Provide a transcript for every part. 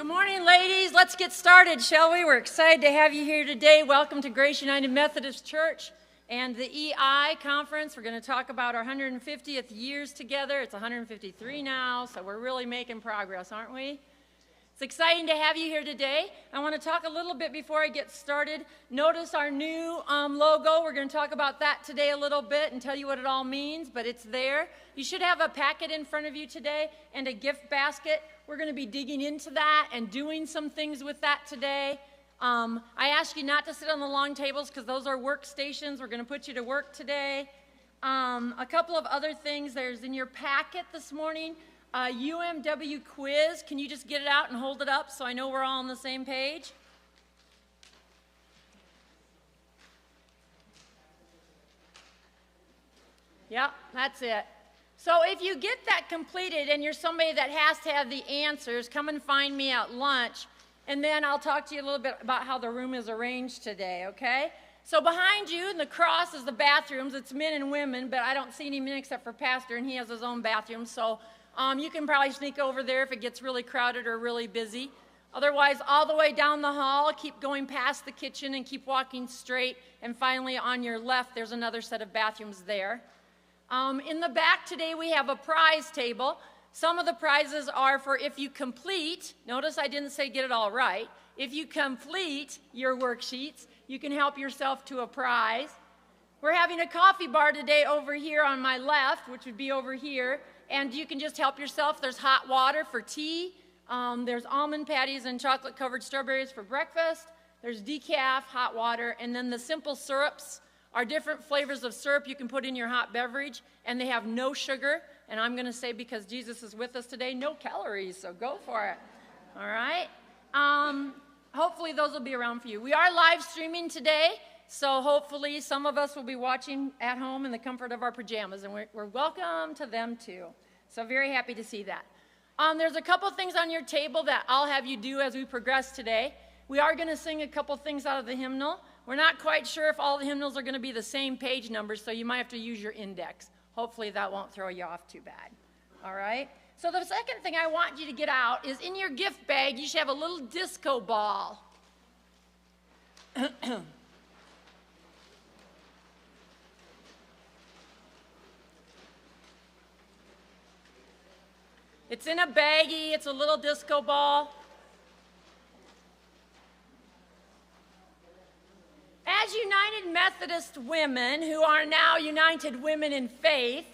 morning, ladies. Let's get started, shall we? We're excited to have you here today. Welcome to Grace United Methodist Church and the EI Conference. We're going to talk about our 150th years together. It's 153 now, so we're really making progress, aren't we? It's exciting to have you here today. I want to talk a little bit before I get started. Notice our new logo. We're going to talk about that today a little bit and tell you what it all means, but it's there. You should have a packet in front of you today and a gift basket. We're going to be digging into that and doing some things with that today. I ask you not to sit on the long tables because those are workstations. We're going to put you to work today. A couple of other things. There's in your packet this morning UMW quiz. Can you just get it out and hold it up so I know we're all on the same page? Yep, that's it. So if you get that completed and you're somebody that has to have the answers, come and find me at lunch, and then I'll talk to you a little bit about how the room is arranged today, okay? So behind you in the cross is the bathrooms. It's men and women, but I don't see any men except for Pastor, and he has his own bathroom. So you can probably sneak over there if it gets really crowded or really busy. Otherwise, all the way down the hall, keep going past the kitchen and keep walking straight. And finally, on your left, there's another set of bathrooms there. In the back today, we have a prize table. Some of the prizes are for if you complete, notice I didn't say get it all right, if you complete your worksheets, you can help yourself to a prize. We're having a coffee bar today over here on my left, which would be over here, and you can just help yourself. There's hot water for tea. There's almond patties and chocolate-covered strawberries for breakfast. There's decaf, hot water, and then the simple syrups are different flavors of syrup you can put in your hot beverage, and they have no sugar. And I'm going to say, because Jesus is with us today, no calories, so go for it. All right? Hopefully those will be around for you. We are live streaming today, so hopefully some of us will be watching at home in the comfort of our pajamas, and we're welcome to them too. So very happy to see that. There's a couple things on your table that I'll have you do as we progress today. We are going to sing a couple things out of the hymnal. We're not quite sure if all the hymnals are going to be the same page numbers, so you might have to use your index. Hopefully that won't throw you off too bad. All right? So the second thing I want you to get out is in your gift bag, you should have a little disco ball. It's in a baggie. It's a little disco ball. As United Methodist women, who are now United Women in Faith,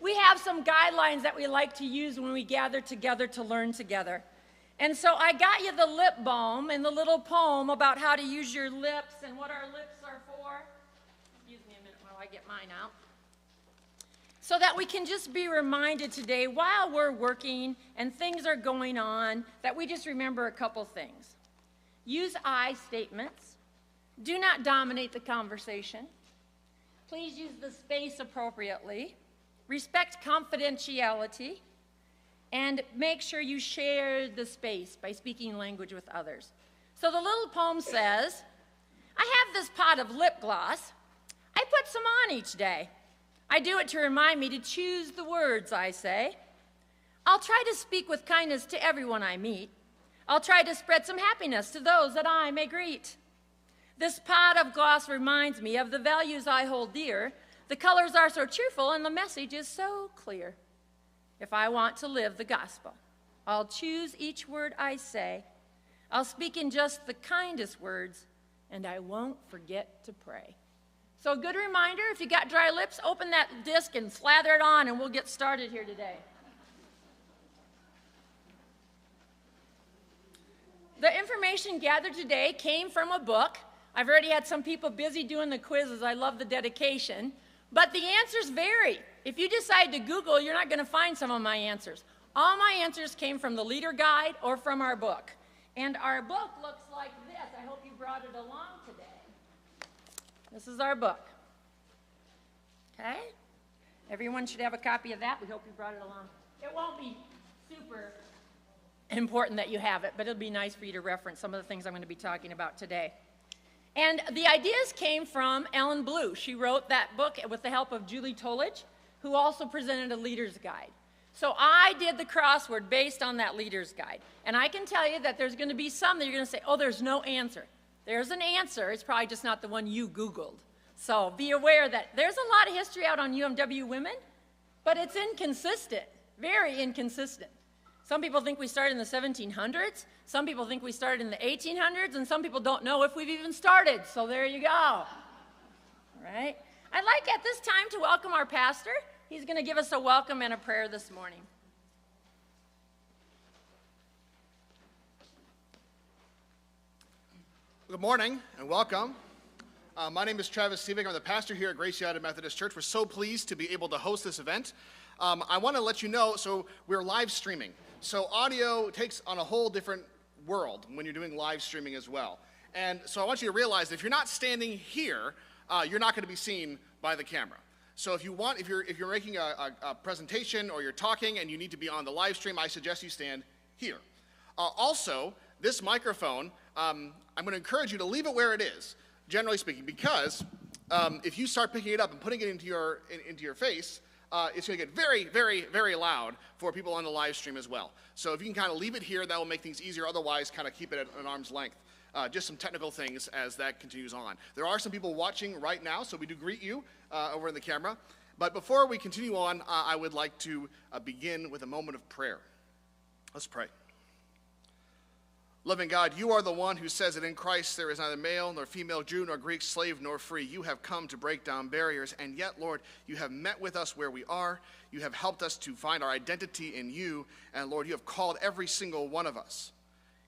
we have some guidelines that we like to use when we gather together to learn together. And so I got you the lip balm and the little poem about how to use your lips and what our lips are for. Excuse me a minute while I get mine out. So that we can just be reminded today, while we're working and things are going on, that we just remember a couple things. Use I statements. Do not dominate the conversation. Please use the space appropriately. Respect confidentiality. And make sure you share the space by speaking language with others. So the little poem says, I have this pot of lip gloss. I put some on each day. I do it to remind me to choose the words I say. I'll try to speak with kindness to everyone I meet. I'll try to spread some happiness to those that I may greet. This pot of gloss reminds me of the values I hold dear. The colors are so cheerful and the message is so clear. If I want to live the gospel, I'll choose each word I say. I'll speak in just the kindest words, and I won't forget to pray. So a good reminder, if you got dry lips, open that disc and slather it on, and we'll get started here today. The information gathered today came from a book. I've already had some people busy doing the quizzes. I love the dedication. But the answers vary. If you decide to Google, you're not going to find some of my answers. All my answers came from the Leader Guide or from our book. And our book looks like this. I hope you brought it along today. This is our book. Okay? Everyone should have a copy of that. We hope you brought it along. It won't be super important that you have it, but it'll be nice for you to reference some of the things I'm going to be talking about today. And the ideas came from Ellen Blue. She wrote that book with the help of Julie Tolich, who also presented a leader's guide. So I did the crossword based on that leader's guide. And I can tell you that there's going to be some that you're going to say, oh, there's no answer. There's an answer. It's probably just not the one you Googled. So be aware that there's a lot of history out on UMW Women, but it's inconsistent, very inconsistent. Some people think we started in the 1700s. Some people think we started in the 1800s, and some people don't know if we've even started. So there you go. All right. I'd like at this time to welcome our pastor. He's going to give us a welcome and a prayer this morning. Good morning and welcome. My name is Travis Sievig. I'm the pastor here at Grace United Methodist Church. We're so pleased to be able to host this event. I want to let you know, so we're live streaming. So audio takes on a whole different world when you're doing live streaming as well. And so I want you to realize that if you're not standing here, you're not going to be seen by the camera. So if you're making a presentation or you're talking and you need to be on the live stream, I suggest you stand here. Also, this microphone, I'm going to encourage you to leave it where it is, generally speaking, because if you start picking it up and putting it into your face, it's going to get very, very, very loud for people on the live stream as well. So if you can kind of leave it here, that will make things easier. Otherwise, kind of keep it at an arm's length. Just some technical things as that continues on. There are some people watching right now, so we do greet you over in the camera. But before we continue on, I would like to begin with a moment of prayer. Let's pray. Loving God, you are the one who says that in Christ there is neither male nor female, Jew nor Greek, slave nor free. You have come to break down barriers, and yet, Lord, you have met with us where we are. You have helped us to find our identity in you, and Lord, you have called every single one of us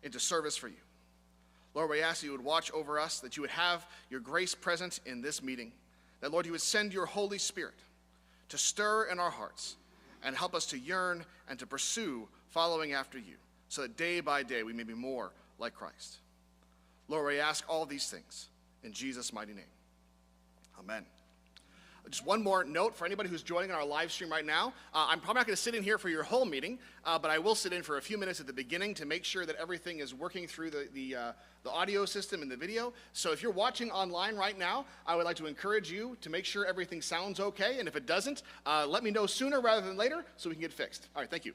into service for you. Lord, we ask that you would watch over us, that you would have your grace present in this meeting, that, Lord, you would send your Holy Spirit to stir in our hearts and help us to yearn and to pursue following after you, so that day by day we may be more like Christ. Lord, we ask all these things in Jesus' mighty name. Amen. Just one more note for anybody who's joining our live stream right now. I'm probably not going to sit in here for your whole meeting, but I will sit in for a few minutes at the beginning to make sure that everything is working through the audio system and the video. So if you're watching online right now, I would like to encourage you to make sure everything sounds okay. And if it doesn't, let me know sooner rather than later so we can get fixed. All right, thank you.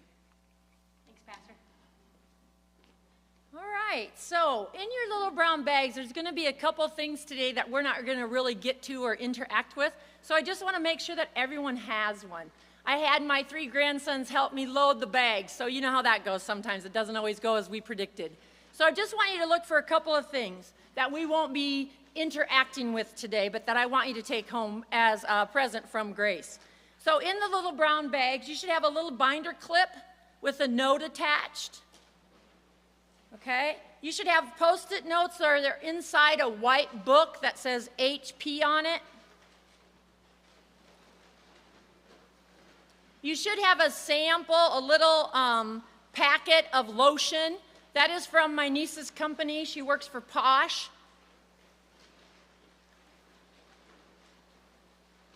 All right, so in your little brown bags, there's going to be a couple things today that we're not going to really get to or interact with. So I just want to make sure that everyone has one. I had my 3 grandsons help me load the bags, so you know how that goes sometimes. It doesn't always go as we predicted. So I just want you to look for a couple of things that we won't be interacting with today, but that I want you to take home as a present from Grace. So in the little brown bags, you should have a little binder clip with a note attached. Okay? You should have Post-it notes that are inside a white book that says HP on it. You should have a sample, a little packet of lotion. That is from my niece's company. She works for Posh.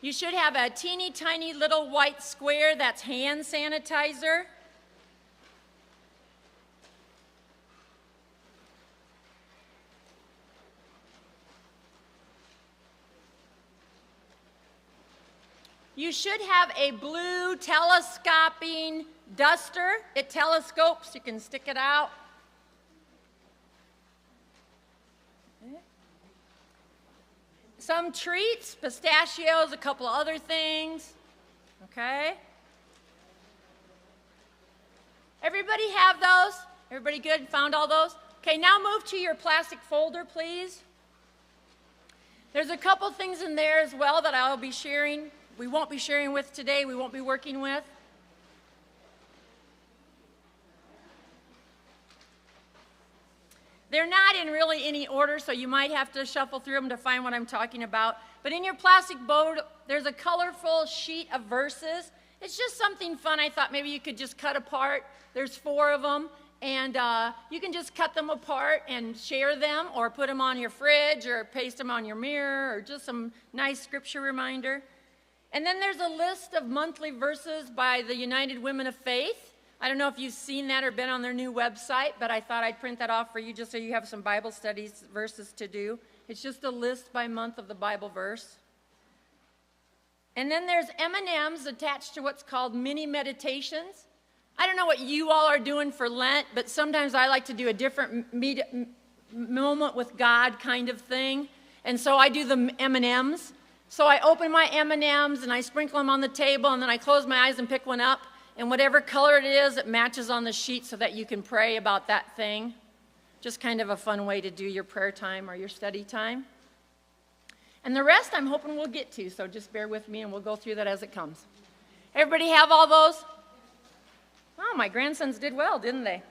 You should have a teeny tiny little white square that's hand sanitizer. You should have a blue telescoping duster. It telescopes, you can stick it out. Okay. Some treats, pistachios, a couple other things. Okay? Everybody have those? Everybody good? Found all those? Okay, now move to your plastic folder, please. There's a couple things in there as well that I'll be sharing. We won't be sharing with today, we won't be working with. They're not in really any order, so you might have to shuffle through them to find what I'm talking about. But in your plastic bowl, there's a colorful sheet of verses. It's just something fun. I thought maybe you could just cut apart. There's 4 of them, and you can just cut them apart and share them, or put them on your fridge, or paste them on your mirror, or just some nice scripture reminder. And then there's a list of monthly verses by the United Women of Faith. I don't know if you've seen that or been on their new website, but I thought I'd print that off for you just so you have some Bible studies verses to do. It's just a list by month of the Bible verse. And then there's M&Ms attached to what's called mini meditations. I don't know what you all are doing for Lent, but sometimes I like to do a different moment with God kind of thing. And so I do the M&Ms. So I open my M&Ms and I sprinkle them on the table, and then I close my eyes and pick one up. And whatever color it is, it matches on the sheet so that you can pray about that thing. Just kind of a fun way to do your prayer time or your study time. And the rest I'm hoping we'll get to, so just bear with me and we'll go through that as it comes. Everybody have all those? Oh, my grandsons did well, didn't they?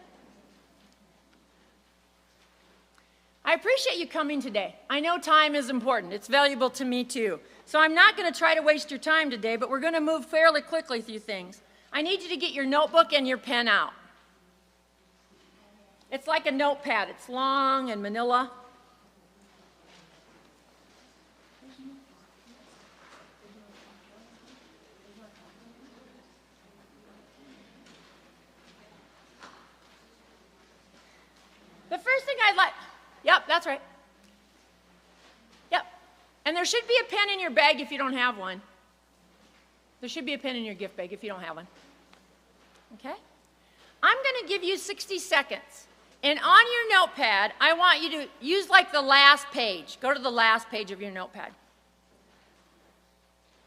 I appreciate you coming today. I know time is important. It's valuable to me too. So I'm not going to try to waste your time today, but we're going to move fairly quickly through things. I need you to get your notebook and your pen out. It's like a notepad. It's long and manila. The first thing I'd like, yep, that's right. Yep. And there should be a pen in your bag if you don't have one. There should be a pen in your gift bag if you don't have one. Okay? I'm going to give you 60 seconds. And on your notepad, I want you to use like the last page. Go to the last page of your notepad.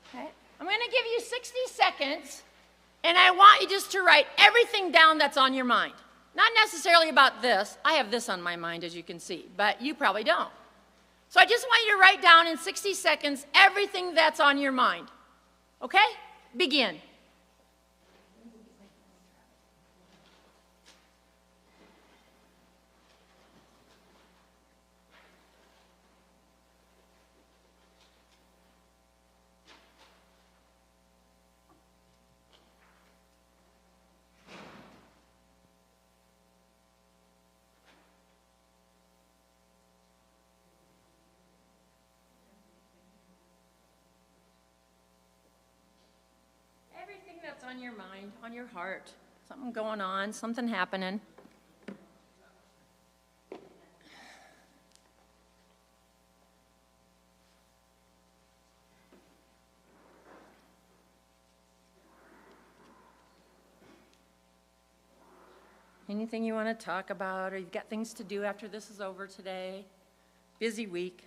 Okay? I'm going to give you 60 seconds, and I want you just to write everything down that's on your mind. Not necessarily about this. I have this on my mind, as you can see, but you probably don't. So I just want you to write down in 60 seconds everything that's on your mind. Okay? Begin. Everything that's on your mind, on your heart, something going on, something happening. Anything you want to talk about, or you've got things to do after this is over today? Busy week.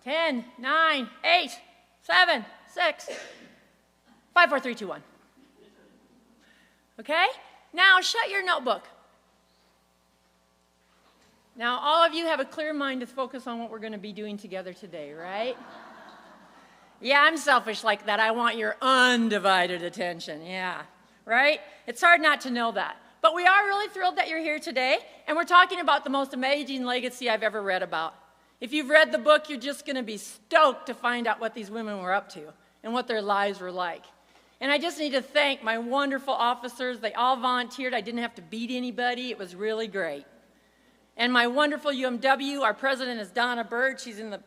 Ten, 9, 8, 7, 6, 5, 4, 3, 2, 1. Okay? Now shut your notebook. Now all of you have a clear mind to focus on what we're going to be doing together today, right? Yeah, I'm selfish like that. I want your undivided attention. Yeah, right? It's hard not to know that. But we are really thrilled that you're here today, and we're talking about the most amazing legacy I've ever read about. If you've read the book, you're just going to be stoked to find out what these women were up to and what their lives were like. And I just need to thank my wonderful officers. They all volunteered. I didn't have to beat anybody. It was really great. And my wonderful UMW, our president is Donna Bird. She's in the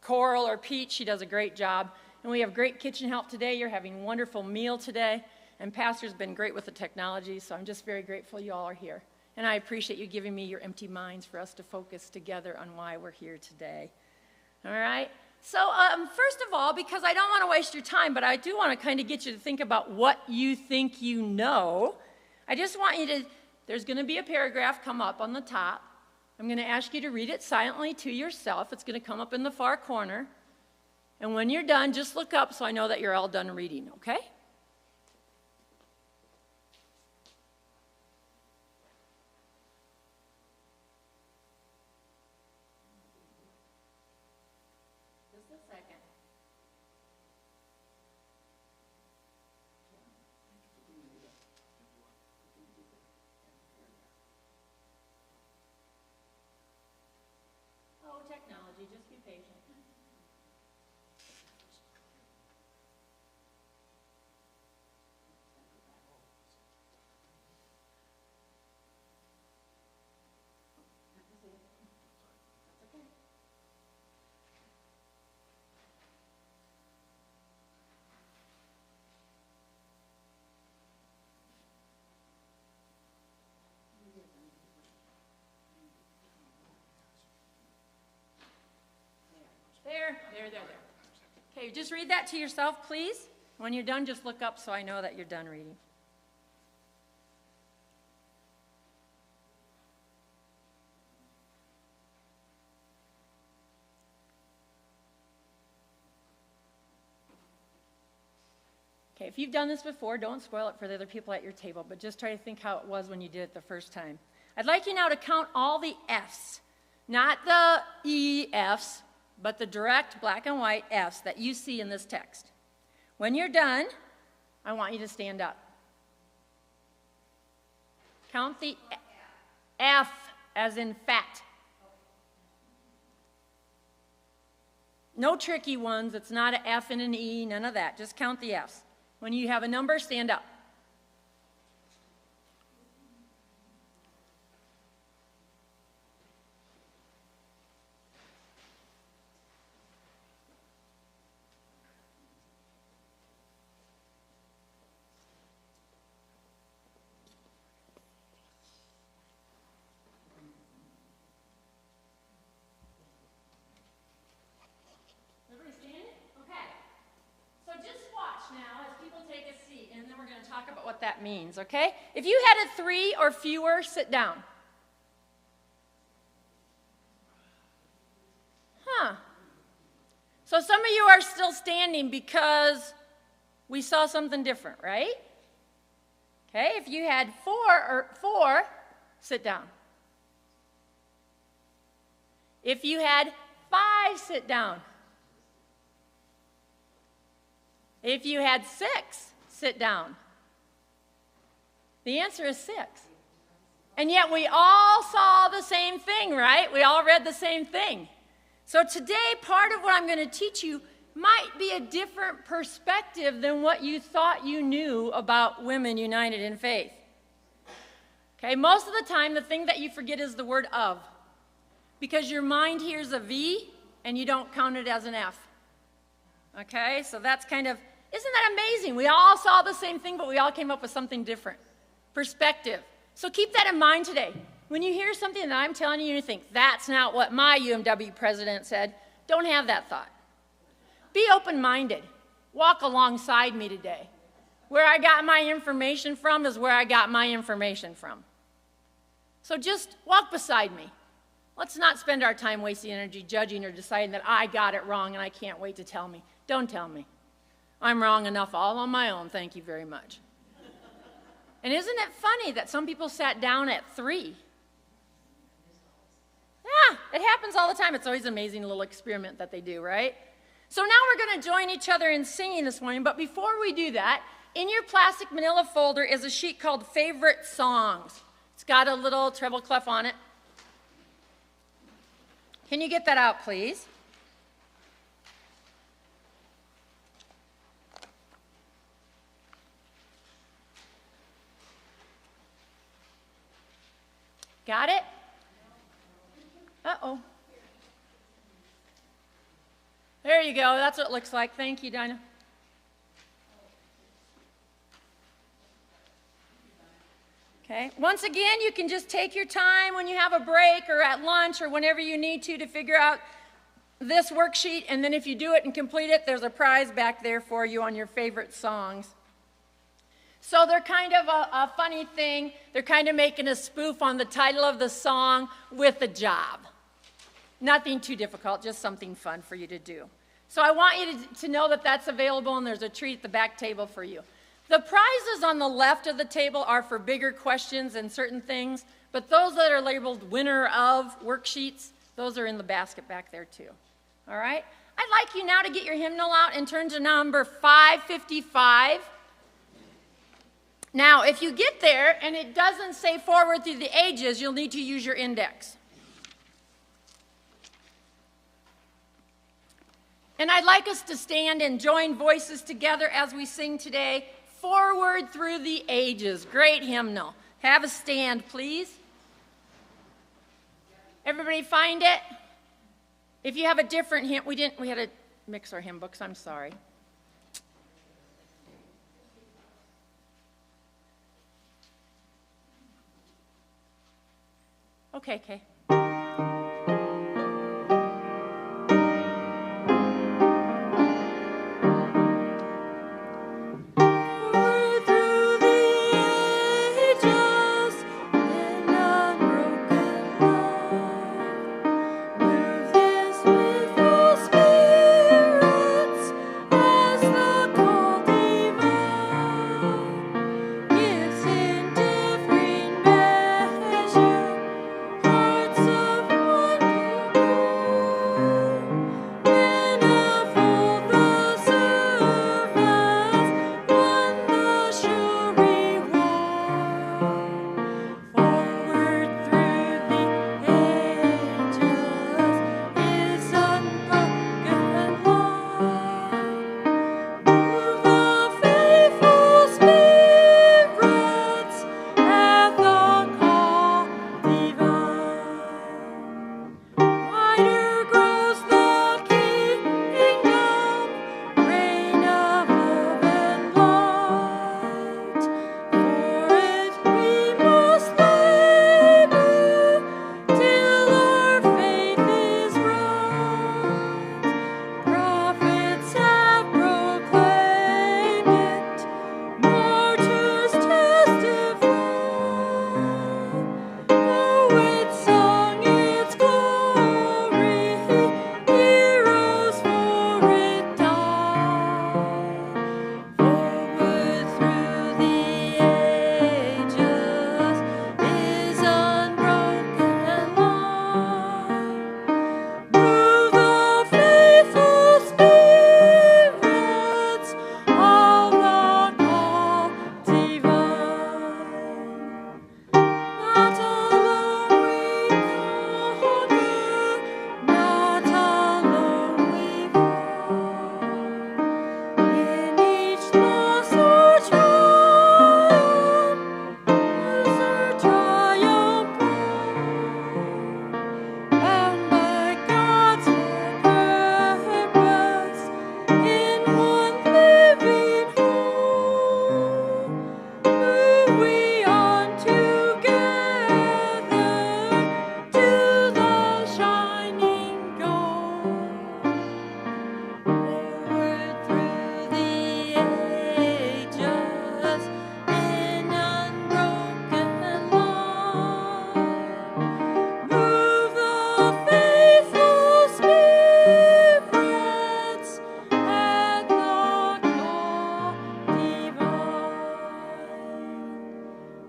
Coral or Peach. She does a great job. And we have great kitchen help today. You're having a wonderful meal today. And Pastor's been great with the technology, so I'm just very grateful you all are here. And I appreciate you giving me your empty minds for us to focus together on why we're here today. All right? So first of all, because I don't want to waste your time, but I do want to kind of get you to think about what you think you know, I just want you to, there's going to be a paragraph come up on the top. I'm going to ask you to read it silently to yourself. It's going to come up in the far corner. And when you're done, just look up so I know that you're all done reading, okay? Just a second. There. Okay, just read that to yourself, please. When you're done, just look up so I know that you're done reading. Okay, if you've done this before, don't spoil it for the other people at your table, but just try to think how it was when you did it the first time. I'd like you now to count all the F's, not the EFs, but the direct black and white F's that you see in this text. When you're done, I want you to stand up. Count the F as in fat. No tricky ones. It's not an F and an E, none of that. Just count the F's. When you have a number, stand up. Everybody standing? Okay. So just watch now as people take a seat, and then we're going to talk about what that means, okay? If you had a 3 or fewer, sit down. So some of you are still standing because we saw something different, right? Okay, if you had 4, sit down. If you had 5, sit down. If you had 6, sit down. The answer is 6. And yet we all saw the same thing, right? We all read the same thing. So today, part of what I'm going to teach you might be a different perspective than what you thought you knew about Women United in Faith. Okay, most of the time, the thing that you forget is the word of, because your mind hears a V and you don't count it as an F. Okay, so that's kind of, isn't that amazing? We all saw the same thing, but we all came up with something different. Perspective. So keep that in mind today. When you hear something that I'm telling you and you think, that's not what my UMW president said, don't have that thought. Be open-minded. Walk alongside me today. Where I got my information from is where I got my information from. So just walk beside me. Let's not spend our time wasting energy judging or deciding that I got it wrong and I can't wait to tell me. Don't tell me. I'm wrong enough all on my own, thank you very much. And isn't it funny that some people sat down at 3? Yeah, it happens all the time. It's always an amazing little experiment that they do, right? So now we're going to join each other in singing this morning, but before we do that, in your plastic manila folder is a sheet called Favorite Songs. It's got a little treble clef on it. Can you get that out, please? Got it? Uh-oh. There you go. That's what it looks like. Thank you, Dinah. Okay. Once again, you can just take your time when you have a break or at lunch or whenever you need to figure out this worksheet, and then if you do it and complete it, there's a prize back there for you on your favorite songs. So they're kind of a funny thing. They're kind of making a spoof on the title of the song with a job. Nothing too difficult, just something fun for you to do. So I want you to know that that's available, and there's a treat at the back table for you. The prizes on the left of the table are for bigger questions and certain things, but those that are labeled winner of worksheets, those are in the basket back there too. All right? I'd like you now to get your hymnal out and turn to number 555. Now, if you get there and it doesn't say forward through the ages, you'll need to use your index. And I'd like us to stand and join voices together as we sing today, Forward Through the Ages. Great hymnal. Have a stand, please. Everybody find it? If you have a different hymn, we had to mix our hymn books, I'm sorry. Okay. move we on together to the shining goal. Forward through the ages in unbroken line. Move the faithful spirits at the call divine.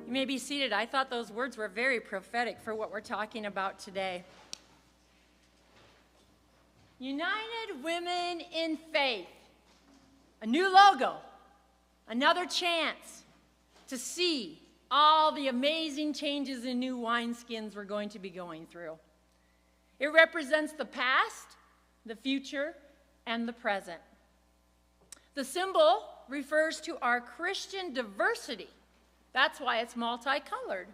You may be seated. I thought those words were very prophetic for what we're talking about today. United Women in Faith. A new logo. Another chance to see all the amazing changes in new wineskins we're going to be going through. It represents the past, the future, and the present. The symbol refers to our Christian diversity. That's why it's multicolored.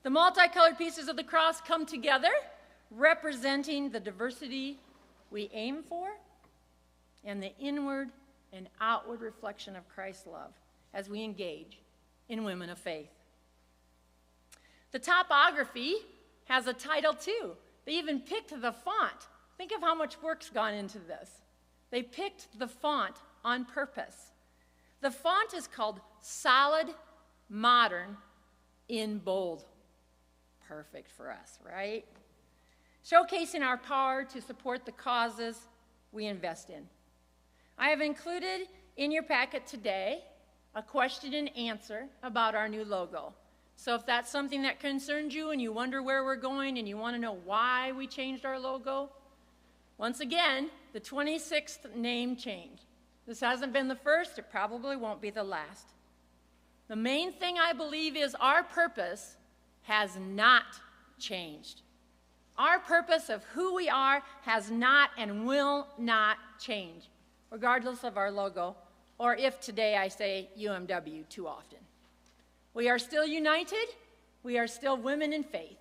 The multicolored pieces of the cross come together, representing the diversity we aim for and the inward and outward reflection of Christ's love as we engage in women of faith. The topography has a title too. They even picked the font. Think of how much work's gone into this. They picked the font on purpose. The font is called Solid Modern in bold. Perfect for us, right? Showcasing our power to support the causes we invest in. I have included in your packet today a question and answer about our new logo. So if that's something that concerns you and you wonder where we're going and you want to know why we changed our logo, once again, the 26th name change. This hasn't been the first, it probably won't be the last. The main thing I believe is our purpose has not changed. Our purpose of who we are has not and will not change, regardless of our logo, or if today I say UMW too often. We are still united, we are still women in faith,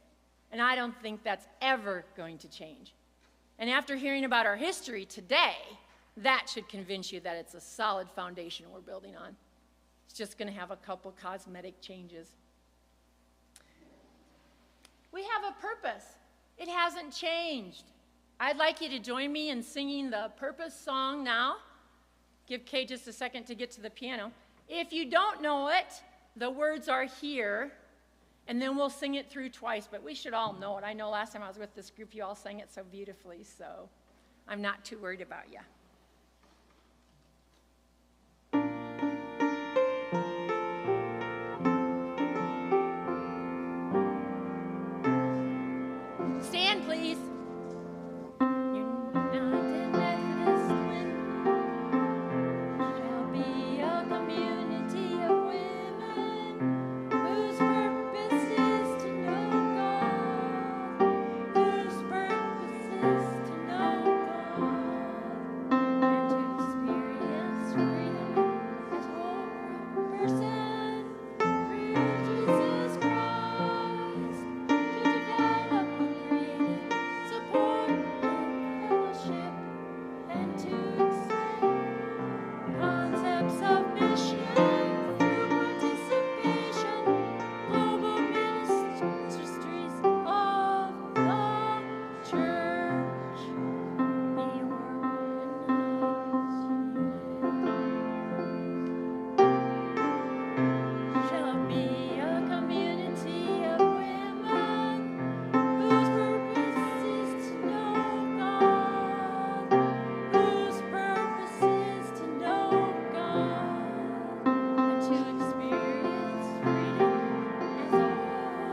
and I don't think that's ever going to change. And after hearing about our history today, that should convince you that it's a solid foundation we're building on. It's just going to have a couple cosmetic changes. We have a purpose. It hasn't changed. I'd like you to join me in singing the purpose song now. Give Kay just a second to get to the piano. If you don't know it, the words are here, and then we'll sing it through twice, but we should all know it. I know last time I was with this group, you all sang it so beautifully, so I'm not too worried about you. Stand, please. United Methodist Women shall be a community of women whose purpose is to know God, whose purpose is to know God, and to experience freedom as whole person through Jesus Christ, to develop a creative support and fellowship, and to extend concepts of mission through participation, global ministries of the church. Be organized, shall be a community of women whose purpose is to know God, whose purpose is to know God, and to experience freedom as a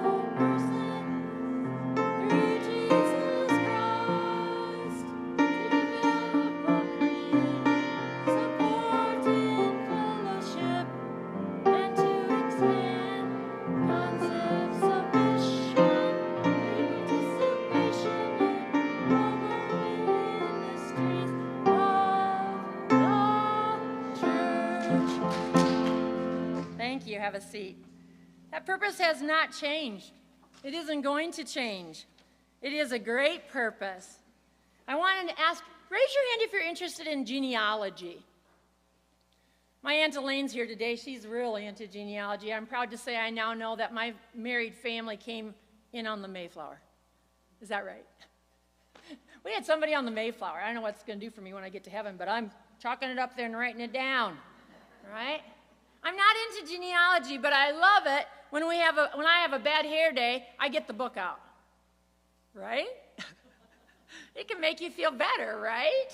whole person through Jesus Christ, to develop a creative support in fellowship, and to expand concepts of mission through participation in global ministries of the church. Thank you. Have a seat. That purpose has not changed. It isn't going to change. It is a great purpose. I wanted to ask, raise your hand if you're interested in genealogy. My Aunt Elaine's here today. She's really into genealogy. I'm proud to say I now know that my married family came in on the Mayflower. Is that right? We had somebody on the Mayflower. I don't know what it's going to do for me when I get to heaven, but I'm chalking it up there and writing it down, right? I'm not into genealogy, but I love it when I have a bad hair day, I get the book out, right? It can make you feel better, right?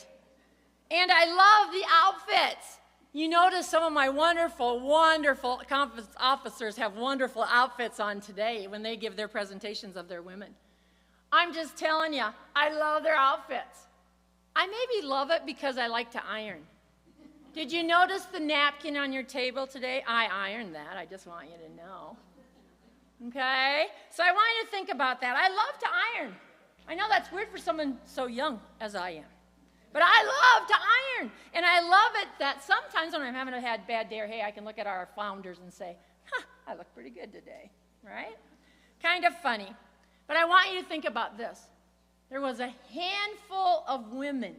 And I love the outfits. You notice some of my wonderful, wonderful conference officers have wonderful outfits on today when they give their presentations of their women. I'm just telling you, I love their outfits. I maybe love it because I like to iron. Did you notice the napkin on your table today? I ironed that. I just want you to know. Okay? So I want you to think about that. I love to iron. I know that's weird for someone so young as I am. But I love to iron. And I love it that sometimes when I'm having a bad day or hey, I can look at our founders and say, I look pretty good today. Right? Kind of funny. But I want you to think about this. There was a handful of women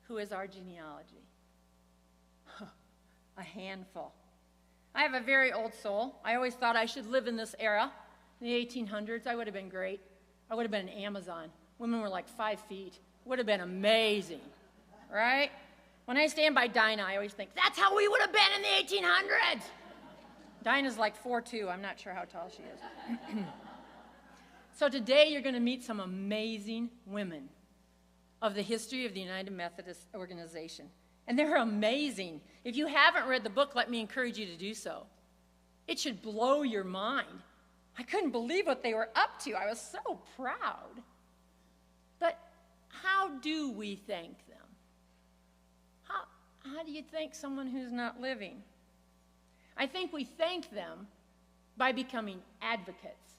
who is our genealogy. A handful. I have a very old soul. I always thought I should live in this era. In the 1800s, I would have been great. I would have been an Amazon. Women were like 5 feet. Would have been amazing, right? When I stand by Dinah, I always think, that's how we would have been in the 1800s. Dinah's like 4'2". I'm not sure how tall she is. So today you're going to meet some amazing women of the history of the United Methodist Organization. And they're amazing. If you haven't read the book, let me encourage you to do so. It should blow your mind. I couldn't believe what they were up to. I was so proud. But how do we thank them? How do you thank someone who's not living? I think we thank them by becoming advocates,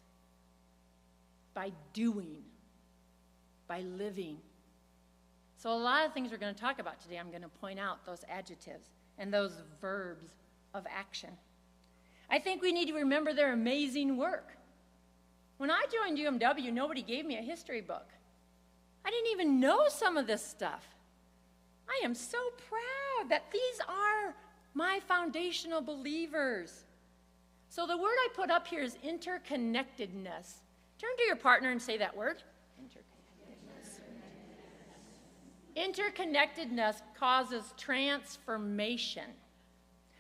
by doing, by living. So a lot of things we're going to talk about today, I'm going to point out those adjectives and those verbs of action. I think we need to remember their amazing work. When I joined UMW, nobody gave me a history book. I didn't even know some of this stuff. I am so proud that these are my foundational believers. So the word I put up here is interconnectedness. Turn to your partner and say that word. Interconnectedness causes transformation.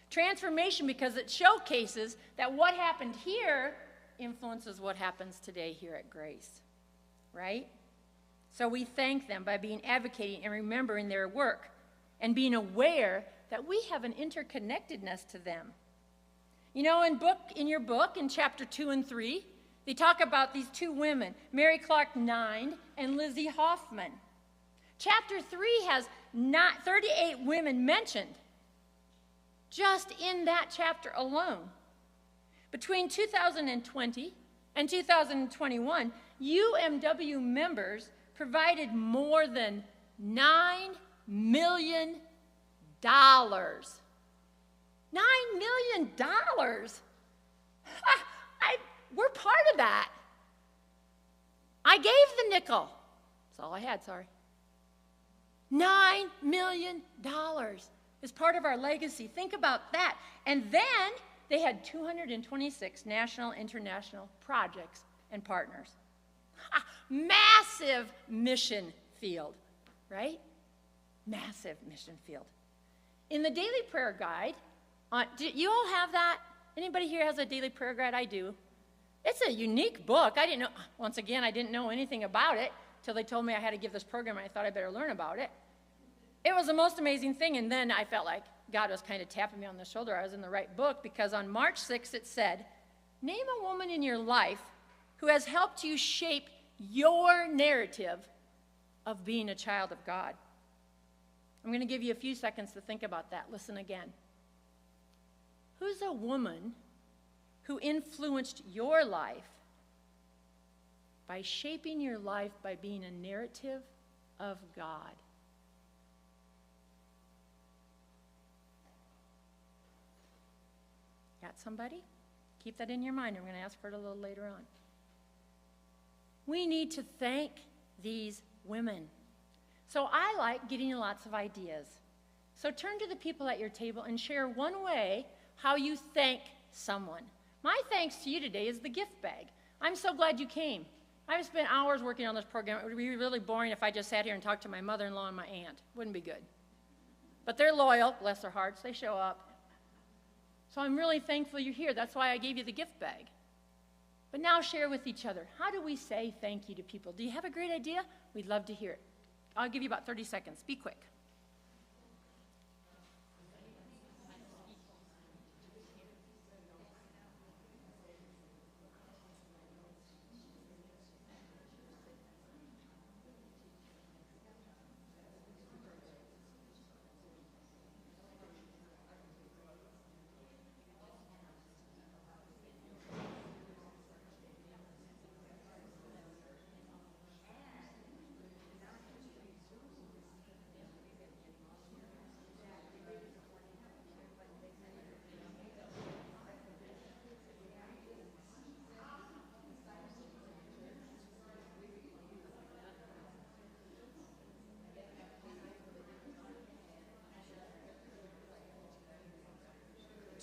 Transformation because it showcases that what happened here influences what happens today here at Grace, right? So we thank them by being advocating and remembering their work and being aware that we have an interconnectedness to them. You know, in your book, in chapter 2 and 3, they talk about these two women, Mary Clark Nine and Lizzie Hoffman. Chapter 3 has 38 women mentioned just in that chapter alone. Between 2020 and 2021, UMW members provided more than $9 million. $9 million. We're part of that. I gave the nickel. That's all I had, sorry. $9 million is part of our legacy. Think about that. And then they had 226 national, international projects and partners. Massive mission field, right? Massive mission field. In the daily prayer guide, do you all have that? Anybody here has a daily prayer guide? I do. It's a unique book. I didn't know, once again, I didn't know anything about it until they told me I had to give this program, and I thought I better learn about it. It was the most amazing thing, and then I felt like God was kind of tapping me on the shoulder. I was in the right book, because on March 6th it said, name a woman in your life who has helped you shape your narrative of being a child of God. I'm going to give you a few seconds to think about that. Listen again. Who's a woman who influenced your life by shaping your life by being a narrative of God? Got somebody? Keep that in your mind. I'm going to ask for it a little later on. We need to thank these women. So I like getting lots of ideas. So turn to the people at your table and share one way how you thank someone. My thanks to you today is the gift bag. I'm so glad you came. I've spent hours working on this program. It would be really boring if I just sat here and talked to my mother-in-law and my aunt. Wouldn't be good. But they're loyal, bless their hearts. They show up. So I'm really thankful you're here. That's why I gave you the gift bag. But now share with each other. How do we say thank you to people? Do you have a great idea? We'd love to hear it. I'll give you about 30 seconds. Be quick.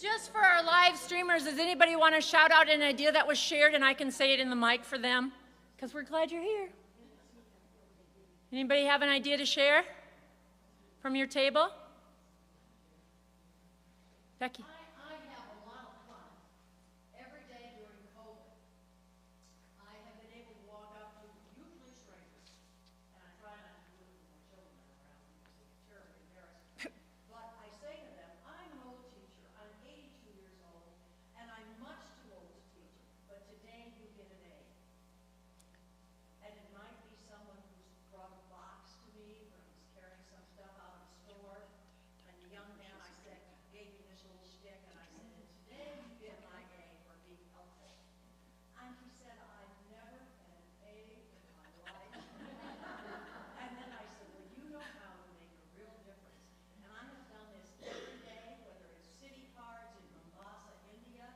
Just for our live streamers, does anybody want to shout out an idea that was shared and I can say it in the mic for them? Because we're glad you're here. Anybody have an idea to share from your table? Becky. I have a lot of fun. Every day during COVID, I have been able to walk up to usually strangers, and I try not to do it with my children around because it's terribly embarrassing. But I say to them, I'm an old teacher. I'm 82 years old, and I'm much too old to teach. But today you get an A. And it might be someone who's brought a box to me or who's carrying some stuff out of the store. And the young man I said gave me this little stick, and I said, and today you get my A for being helpful. And he said, I've never had an A in my life. And then I said, well, you know how to make a real difference. And I have done this every day, whether it's city cards in Mombasa, India,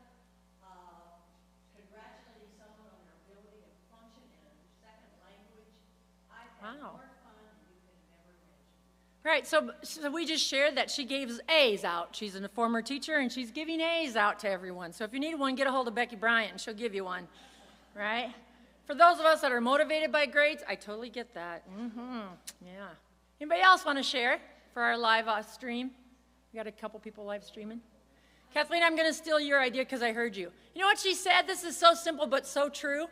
congratulating someone on their ability to function in a second language. I've had Wow. more fun than you can never imagine. Right, so we just shared that she gave A's out. She's a former teacher, and she's giving A's out to everyone. So if you need one, get a hold of Becky Bryant, and she'll give you one, right? For those of us that are motivated by grades, I totally get that. Yeah. Anybody else want to share for our live stream? We got a couple people live streaming. Kathleen, I'm going to steal your idea because I heard you. You know what she said? This is so simple but so true.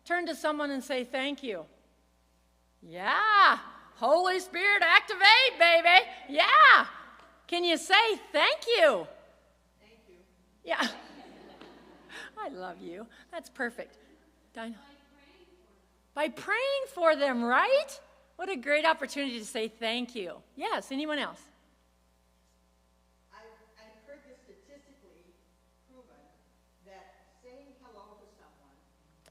Turn to someone and say thank you. Yeah. Holy Spirit, activate, baby. Yeah. Can you say thank you? Thank you. Yeah. I love you. That's perfect. Dinah. By praying for them, right? What a great opportunity to say thank you. Yes, anyone else? I've heard this statistically proven that saying hello to someone,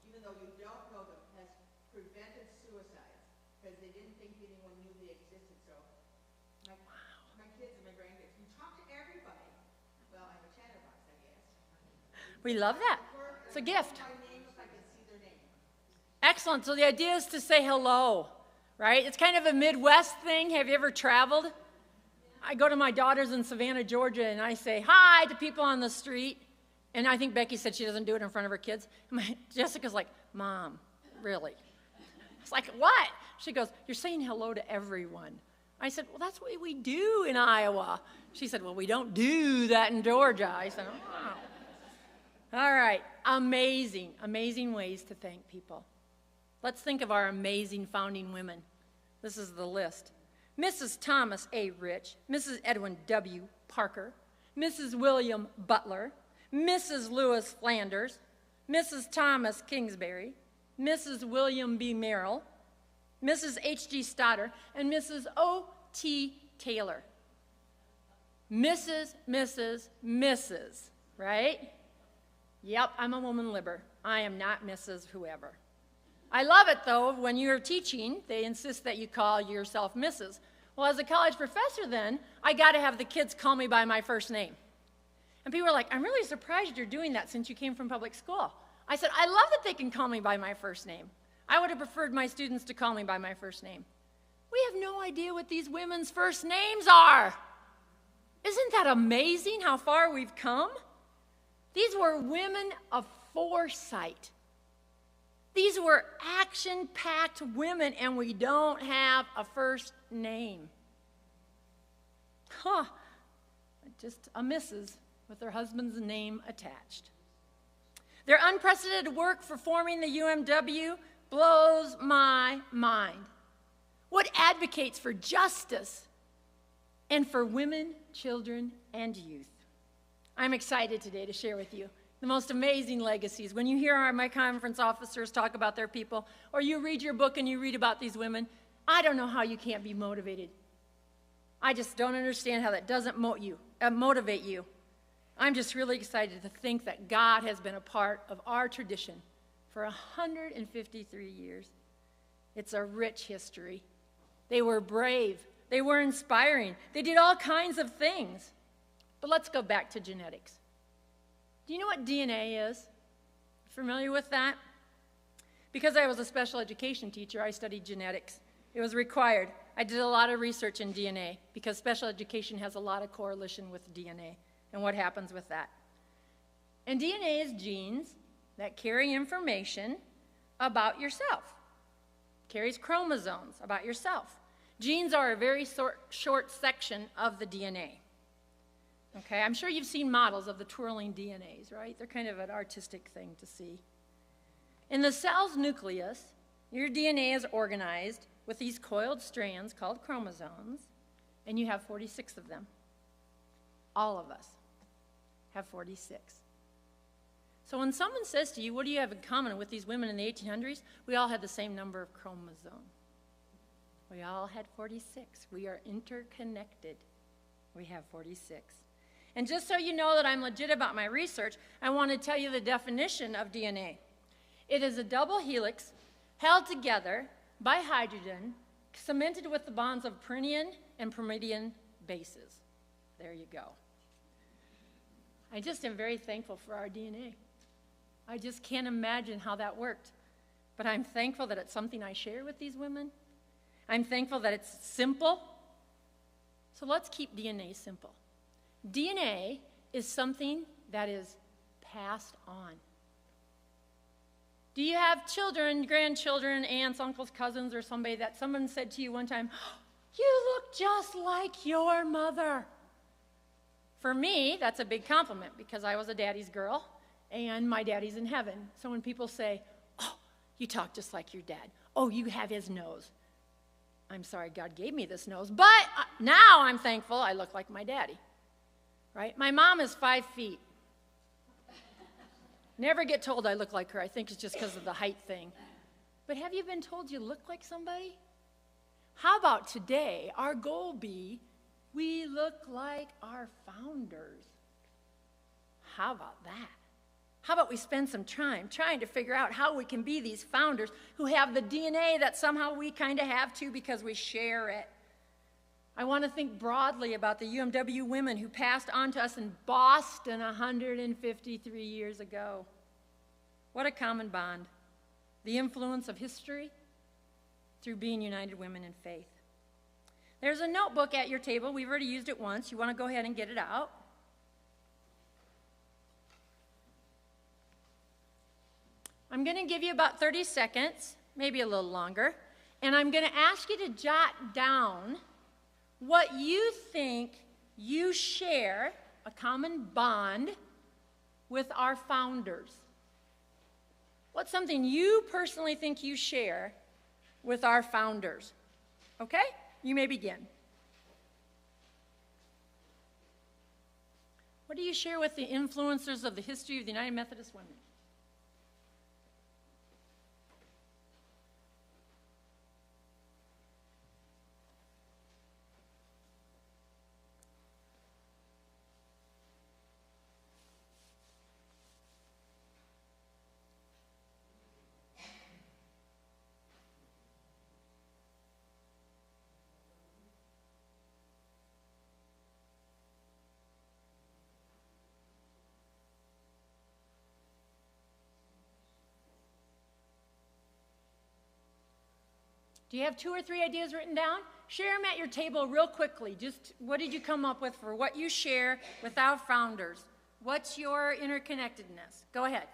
even though you don't know them, has prevented suicides because they didn't think anyone knew they existed. So my kids and my grandkids, you talk to everybody. Well, I'm a chatterbox, I guess. We love that. It's a gift. My name if I can see their name. Excellent. So the idea is to say hello, right? It's kind of a Midwest thing. Have you ever traveled? I go to my daughters in Savannah, Georgia, and I say hi to people on the street. And I think Becky said she doesn't do it in front of her kids. And Jessica's like, Mom, really? It's like, what? She goes, you're saying hello to everyone. I said, well, that's what we do in Iowa. She said, well, we don't do that in Georgia. I said, oh. All right. Amazing, amazing ways to thank people. Let's think of our amazing founding women. This is the list. Mrs. Thomas A. Rich, Mrs. Edwin W. Parker, Mrs. William Butler, Mrs. Lewis Flanders, Mrs. Thomas Kingsbury, Mrs. William B. Merrill, Mrs. H.G. Stoddard, and Mrs. O.T. Taylor. Mrs., right? Yep, I'm a woman libber. I am not Mrs. whoever. I love it, though, when you're teaching, they insist that you call yourself Mrs. Well, as a college professor then, I got to have the kids call me by my first name. And people were like, I'm really surprised you're doing that since you came from public school. I said, I love that they can call me by my first name. I would have preferred my students to call me by my first name. We have no idea what these women's first names are. Isn't that amazing how far we've come? These were women of foresight. These were action-packed women, and we don't have a first name. Just a Mrs. with her husband's name attached. Their unprecedented work for forming the UMW blows my mind. What advocates for justice and for women, children, and youth. I'm excited today to share with you the most amazing legacies. When you hear my conference officers talk about their people, or you read your book and you read about these women, I don't know how you can't be motivated. I just don't understand how that doesn't motivate you. I'm just really excited to think that God has been a part of our tradition for 153 years. It's a rich history. They were brave. They were inspiring. They did all kinds of things. But let's go back to genetics. Do you know what DNA is? Familiar with that? Because I was a special education teacher, I studied genetics. It was required. I did a lot of research in DNA because special education has a lot of correlation with DNA and what happens with that. And DNA is genes that carry information about yourself. Carries chromosomes about yourself. Genes are a very short section of the DNA. Okay, I'm sure you've seen models of the twirling DNAs, right? They're kind of an artistic thing to see. In the cell's nucleus, your DNA is organized with these coiled strands called chromosomes, and you have 46 of them. All of us have 46. So when someone says to you, what do you have in common with these women in the 1800s? We all had the same number of chromosomes. We all had 46. We are interconnected. We have 46. And just so you know that I'm legit about my research, I want to tell you the definition of DNA. It is a double helix held together by hydrogen, cemented with the bonds of pyridine and pyrimidine bases. There you go. I just am very thankful for our DNA. I just can't imagine how that worked. But I'm thankful that it's something I share with these women. I'm thankful that it's simple. So let's keep DNA simple. DNA is something that is passed on. Do you have children, grandchildren, aunts, uncles, cousins, or somebody that someone said to you one time, you look just like your mother? For me, that's a big compliment because I was a daddy's girl and my daddy's in heaven. So when people say, oh, you talk just like your dad. Oh, you have his nose. I'm sorry God gave me this nose, but now I'm thankful I look like my daddy. Right? My mom is 5 feet. Never get told I look like her. I think it's just because of the height thing. But have you been told you look like somebody? How about today, our goal be, we look like our founders? How about that? How about we spend some time trying to figure out how we can be these founders who have the DNA that somehow we kind of have too because we share it? I want to think broadly about the UMW women who passed on to us in Boston 153 years ago. What a common bond. The influence of history through being united women in faith. There's a notebook at your table. We've already used it once. You want to go ahead and get it out. I'm going to give you about 30 seconds, maybe a little longer, and I'm going to ask you to jot down what you think you share, a common bond, with our founders. What's something you personally think you share with our founders? Okay? You may begin. What do you share with the influencers of the history of the United Methodist Women? Do you have 2 or 3 ideas written down? Share them at your table real quickly. Just what did you come up with for what you share with our founders? What's your interconnectedness? Go ahead.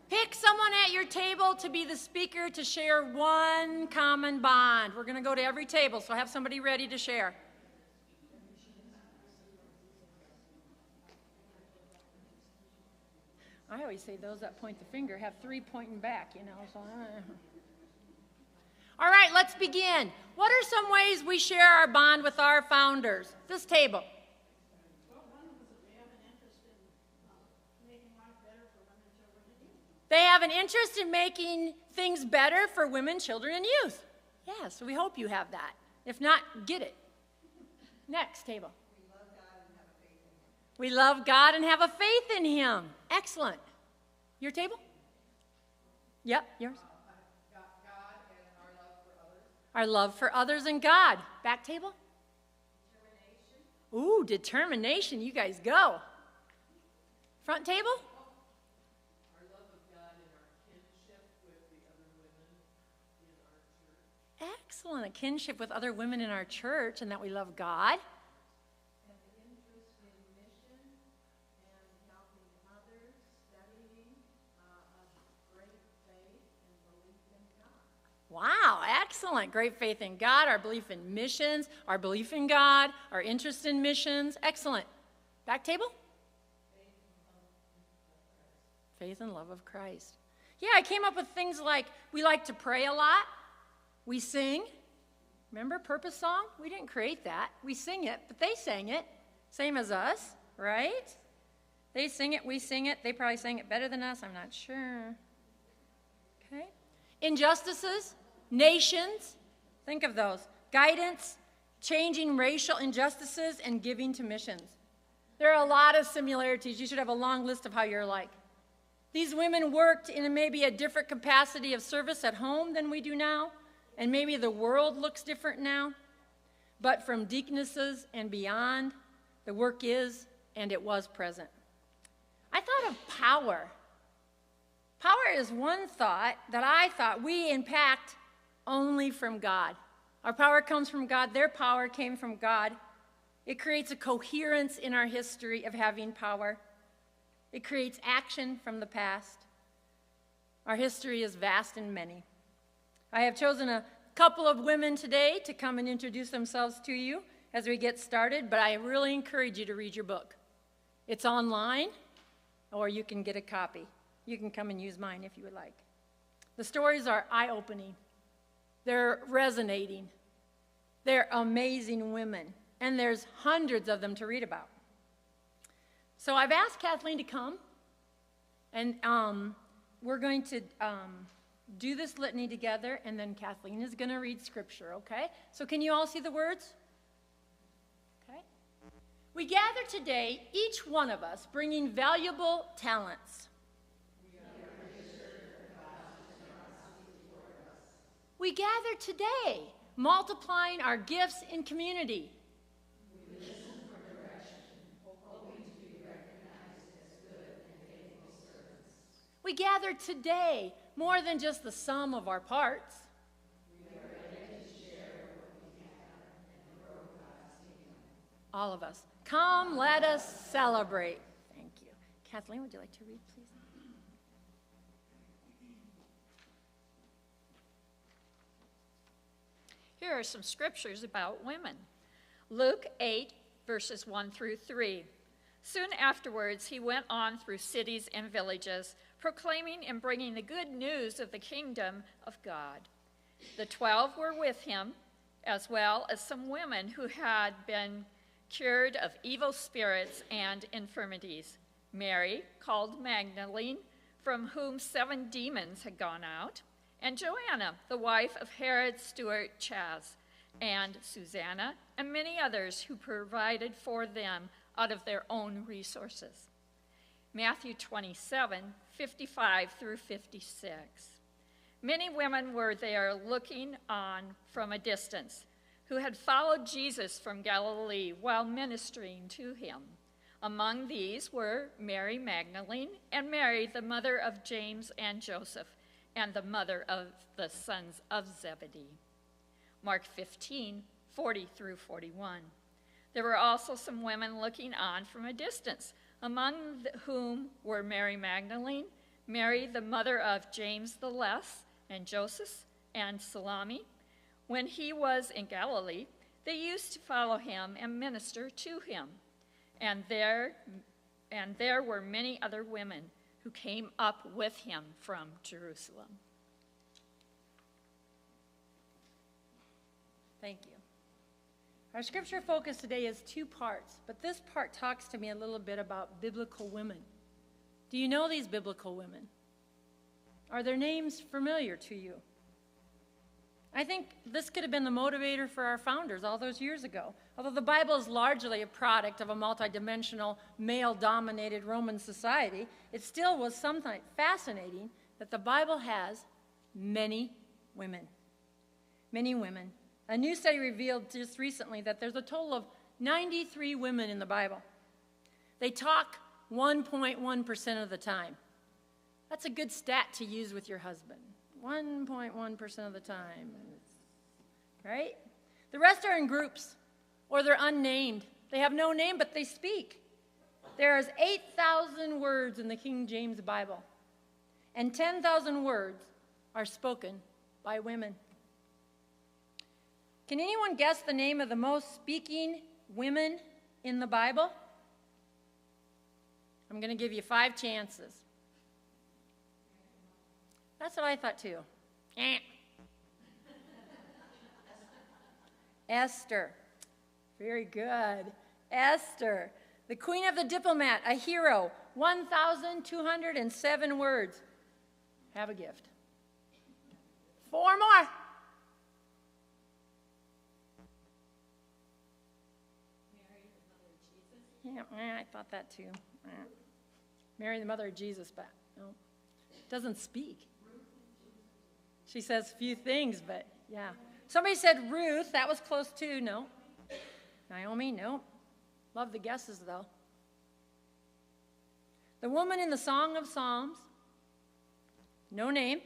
Pick someone at your table to be the speaker to share one common bond. We're going to go to every table, so have somebody ready to share. I always say those that point the finger have 3 pointing back, you know. So. All right, let's begin. What are some ways we share our bond with our founders? This table. They have an interest in making things better for women, children, and youth. Yeah, so we hope you have that. If not, get it. Next table. We love God and have a faith in Him. Excellent. Your table? Yep, yours. God and our love for others. Our love for others and God. Back table? Determination. Ooh, determination. You guys go. Front table? Excellent. A kinship with other women in our church and that we love God. And the interest in mission and helping others, studying, a great faith and belief in God. Wow, excellent. Great faith in God, our belief in missions, our belief in God, our interest in missions. Excellent. Back table? Faith and love of Christ. Yeah, I came up with things like we like to pray a lot. We sing. Remember Purpose Song? We didn't create that. We sing it, but they sang it. Same as us, right? They sing it, we sing it. They probably sang it better than us. I'm not sure. Okay. Injustices, nations. Think of those. Guidance, changing racial injustices, and giving to missions. There are a lot of similarities. You should have a long list of how you're like. These women worked in maybe a different capacity of service at home than we do now. And maybe the world looks different now, but from deaconesses and beyond, the work is and it was present. I thought of power. Power is one thought that I thought we impact only from God. Our power comes from God. Their power came from God. It creates a coherence in our history of having power. It creates action from the past. Our history is vast and many. I have chosen a couple of women today to come and introduce themselves to you as we get started, but I really encourage you to read your book. It's online, or you can get a copy. You can come and use mine if you would like. The stories are eye-opening. They're resonating. They're amazing women, and there's hundreds of them to read about. So I've asked Kathleen to come, and we're going to do this litany together, and then Kathleen is going to read scripture, okay? So can you all see the words? Okay. We gather today, each one of us, bringing valuable talents. We gather today, multiplying our gifts in community. We listen for direction, hoping to be recognized as good and faithful servants. We gather today, more than just the sum of our parts. We are ready to share what we have and grow God's kingdom. All of us. Come, let us celebrate. Thank you. Kathleen, would you like to read, please? Here are some scriptures about women. Luke 8, verses 1 through 3. Soon afterwards, he went on through cities and villages, proclaiming and bringing the good news of the kingdom of God. The 12 were with him, as well as some women who had been cured of evil spirits and infirmities. Mary, called Magdalene, from whom 7 demons had gone out, and Joanna, the wife of Herod's steward Chaz, and Susanna, and many others who provided for them out of their own resources. Matthew 27:55 through 56. Many women were there looking on from a distance, who had followed Jesus from Galilee while ministering to him. Among these were Mary Magdalene and Mary, the mother of James and Joseph, and the mother of the sons of Zebedee. Mark 15:40 through 41. There were also some women looking on from a distance, among whom were Mary Magdalene, Mary, the mother of James the Less, and Joseph, and Salome. When he was in Galilee, they used to follow him and minister to him. And there were many other women who came up with him from Jerusalem. Thank you. Our scripture focus today is two parts, but this part talks to me a little bit about biblical women. Do you know these biblical women? Are their names familiar to you? I think this could have been the motivator for our founders all those years ago. Although the Bible is largely a product of a multidimensional, male-dominated Roman society, it still was something fascinating that the Bible has many women. Many women. A new study revealed just recently that there's a total of 93 women in the Bible. They talk 1.1% of the time. That's a good stat to use with your husband. 1.1% of the time, right? The rest are in groups, or they're unnamed. They have no name, but they speak. There's 8,000 words in the King James Bible, and 10,000 words are spoken by women. Can anyone guess the name of the most speaking women in the Bible? I'm going to give you 5 chances. That's what I thought too. Esther. Very good. Esther. The queen of the diplomat, a hero. 1,207 words. Have a gift. 4 more. Yeah, I thought that too. Mary, the mother of Jesus, but no, doesn't speak. She says few things, but yeah. Somebody said Ruth. That was close too. No. Naomi. No. Love the guesses though. The woman in the Song of Psalms. No name.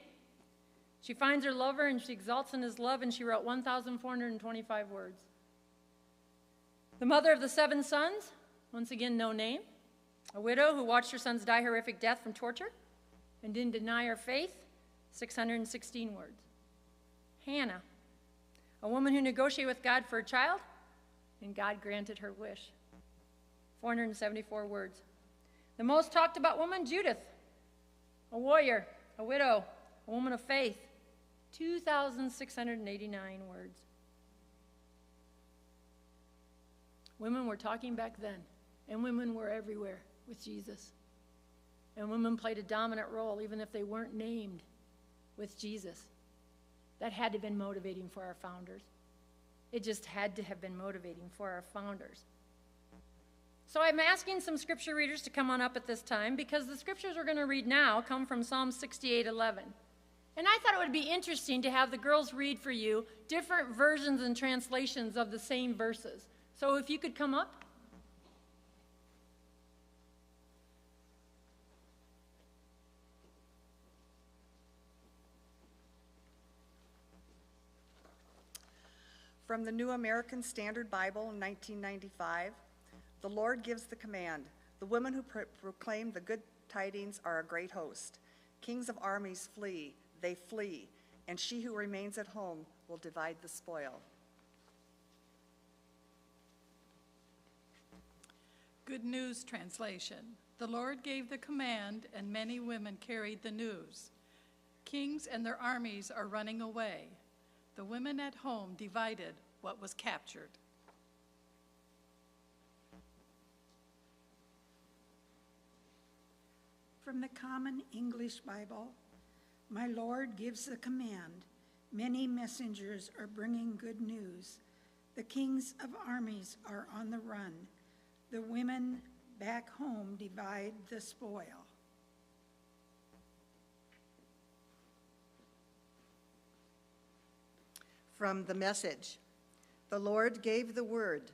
She finds her lover and she exalts in his love, and she wrote 1,425 words. The mother of the 7 sons. Once again, no name. A widow who watched her sons die horrific death from torture and didn't deny her faith. 616 words. Hannah, a woman who negotiated with God for a child, and God granted her wish. 474 words. The most talked about woman, Judith, a warrior, a widow, a woman of faith. 2,689 words. Women were talking back then, and women were everywhere with Jesus. And women played a dominant role, even if they weren't named, with Jesus. That had to have been motivating for our founders. It just had to have been motivating for our founders. So I'm asking some scripture readers to come on up at this time, because the scriptures we're going to read now come from Psalm 68:11. And I thought it would be interesting to have the girls read for you different versions and translations of the same verses. So if you could come up. From the New American Standard Bible in 1995, the Lord gives the command, "The women who proclaim the good tidings are a great host. Kings of armies flee, they flee, and she who remains at home will divide the spoil." Good News Translation. The Lord gave the command, and many women carried the news. Kings and their armies are running away. The women at home divided what was captured. From the Common English Bible, my Lord gives the command, Many messengers are bringing good news. The kings of armies are on the run. The women back home divide the spoil. From the Message. The Lord gave the word.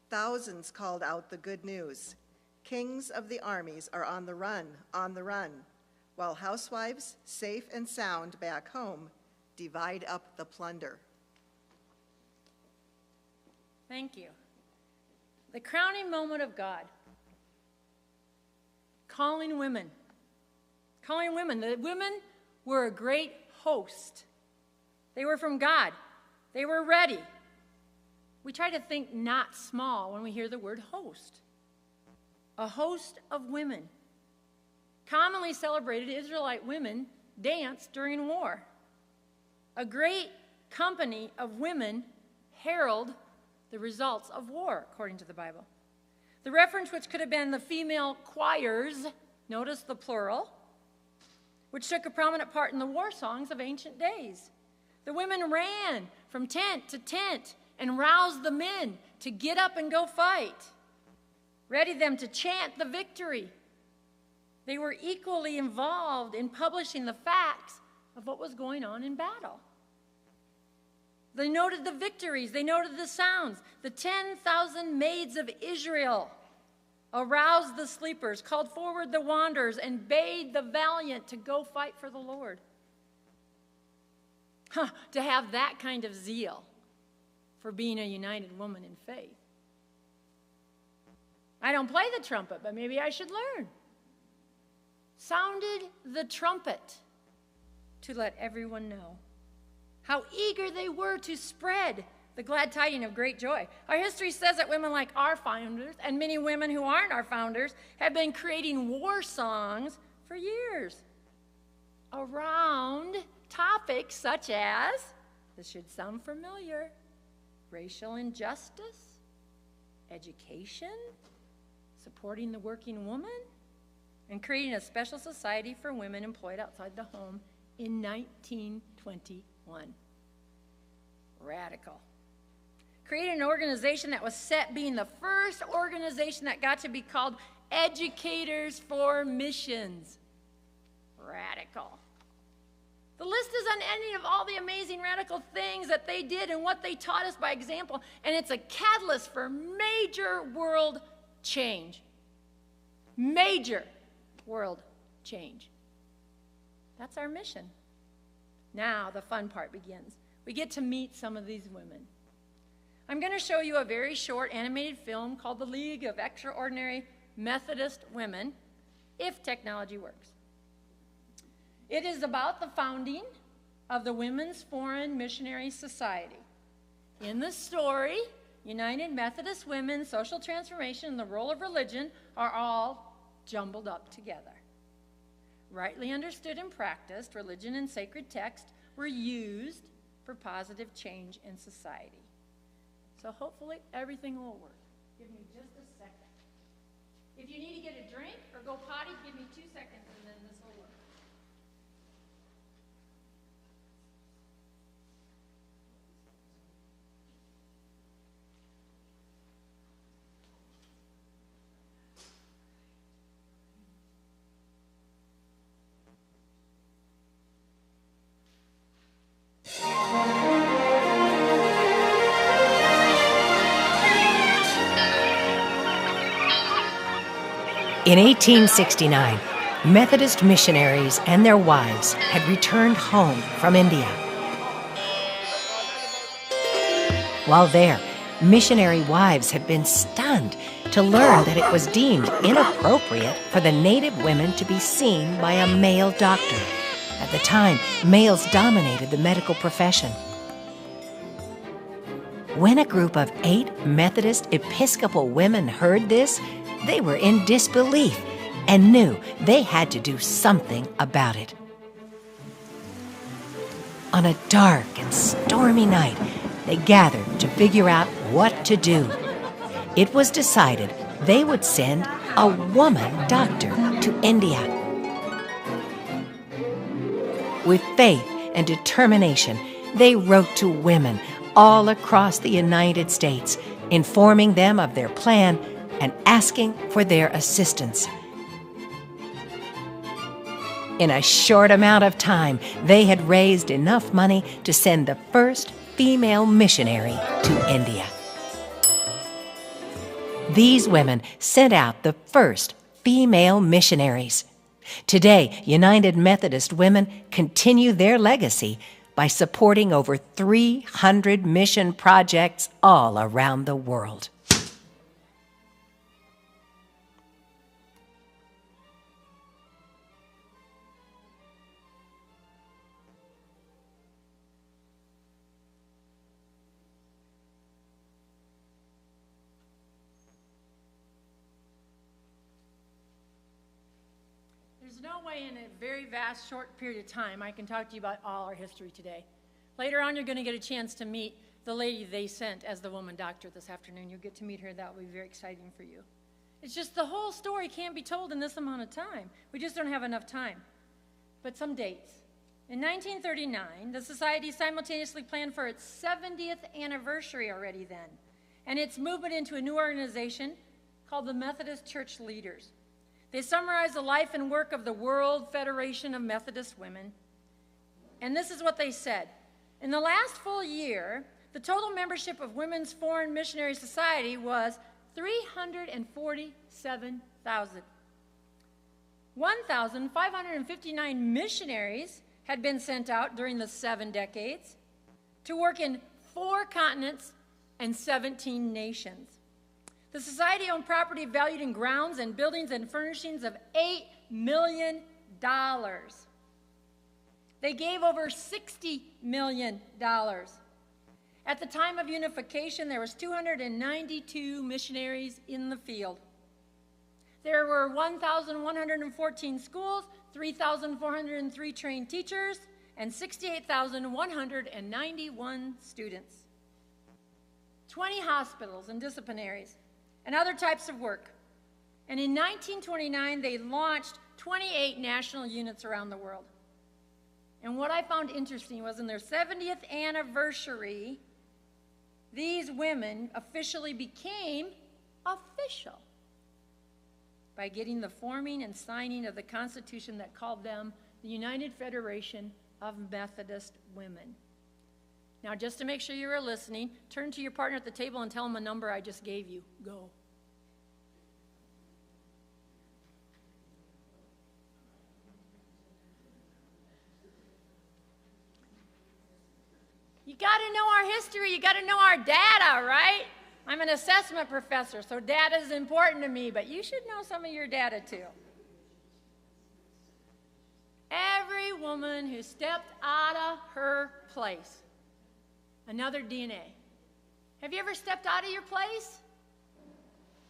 Thousands called out the good news. Kings of the armies are on the run, while housewives, safe and sound back home, divide up the plunder. Thank you. The crowning moment of God. Calling women. Calling women. The women were a great host. They were from God. They were ready. We try to think not small when we hear the word host. A host of women. Commonly celebrated Israelite women danced during war. A great company of women herald the results of war, according to the Bible. The reference, which could have been the female choirs, notice the plural, which took a prominent part in the war songs of ancient days. The women ran from tent to tent and roused the men to get up and go fight, ready them to chant the victory. They were equally involved in publishing the facts of what was going on in battle. They noted the victories. They noted the sounds. The 10,000 maids of Israel aroused the sleepers, called forward the wanderers, and bade the valiant to go fight for the Lord. To have that kind of zeal for being a united woman in faith. I don't play the trumpet, but maybe I should learn. Sounded the trumpet to let everyone know how eager they were to spread the glad tidings of great joy. Our history says that women like our founders, and many women who aren't our founders, have been creating war songs for years around topics such as, this should sound familiar, racial injustice, education, supporting the working woman, and creating a special society for women employed outside the home in 1921. Radical. Created an organization that was set being the first organization that got to be called Educators for Missions. Radical. The list is on any of all the amazing radical things that they did and what they taught us by example, and it's a catalyst for major world change. Major world change. That's our mission. Now the fun part begins. We get to meet some of these women. I'm going to show you a very short animated film called The League of Extraordinary Methodist Women, if technology works. It is about the founding of the Women's Foreign Missionary Society. In the story, United Methodist Women, social transformation, and the role of religion are all jumbled up together. Rightly understood and practiced, religion and sacred text were used for positive change in society. So hopefully everything will work. Give me just a second. If you need to get a drink or go potty, give me 2 seconds and then this will work. In 1869, Methodist missionaries and their wives had returned home from India. While there, missionary wives had been stunned to learn that it was deemed inappropriate for the native women to be seen by a male doctor. At the time, males dominated the medical profession. When a group of 8 Methodist Episcopal women heard this, they were in disbelief and knew they had to do something about it. On a dark and stormy night, they gathered to figure out what to do. It was decided they would send a woman doctor to India. With faith and determination, They wrote to women all across the United States, informing them of their plan and asking for their assistance. In a short amount of time, they had raised enough money to send the first female missionary to India. These women sent out the first female missionaries. Today, United Methodist Women continue their legacy by supporting over 300 mission projects all around the world. There's no way in a very vast, short period of time I can talk to you about all our history today. Later on, you're going to get a chance to meet the lady they sent as the woman doctor this afternoon. You'll get to meet her. That will be very exciting for you. It's just the whole story can't be told in this amount of time. We just don't have enough time. But some dates. In 1939, the Society simultaneously planned for its 70th anniversary already then, and its movement into a new organization called the Methodist Church Leaders. They summarize the life and work of the World Federation of Methodist Women. And this is what they said. In the last full year, the total membership of Women's Foreign Missionary Society was 347,000. 1,559 missionaries had been sent out during the 7 decades to work in 4 continents and 17 nations. The society owned property valued in grounds and buildings and furnishings of $8 million. They gave over $60 million. At the time of unification, there was 292 missionaries in the field. There were 1,114 schools, 3,403 trained teachers, and 68,191 students. 20 hospitals and disciplinaries, and other types of work. And in 1929, they launched 28 national units around the world. And what I found interesting was in their 70th anniversary, these women officially became official by getting the forming and signing of the Constitution that called them the United Federation of Methodist Women. Now, just to make sure you are listening, turn to your partner at the table and tell them a number I just gave you. Go. You got to know our history. You got to know our data, right? I'm an assessment professor, so data is important to me, but you should know some of your data too. Every woman who stepped out of her place. Another DNA. Have you ever stepped out of your place?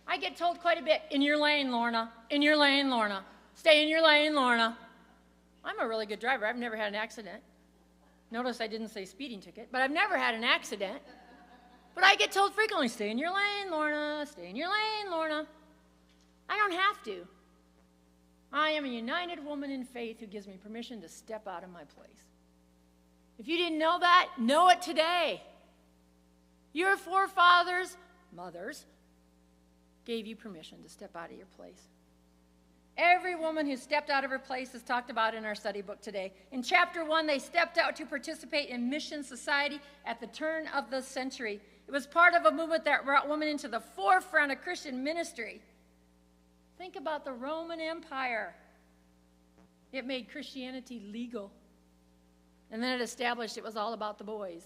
I get told quite a bit, in your lane, Lorna. In your lane, Lorna. Stay in your lane, Lorna. I'm a really good driver. I've never had an accident. Notice I didn't say speeding ticket, but I've never had an accident. But I get told frequently, stay in your lane, Lorna. Stay in your lane, Lorna. I don't have to. I am a united woman in faith who gives me permission to step out of my place. If you didn't know that, know it today. Your forefathers, mothers, gave you permission to step out of your place. Every woman who stepped out of her place is talked about in our study book today. In chapter 1, they stepped out to participate in mission society at the turn of the century. It was part of a movement that brought women into the forefront of Christian ministry. Think about the Roman Empire. It made Christianity legal. And then it established it was all about the boys.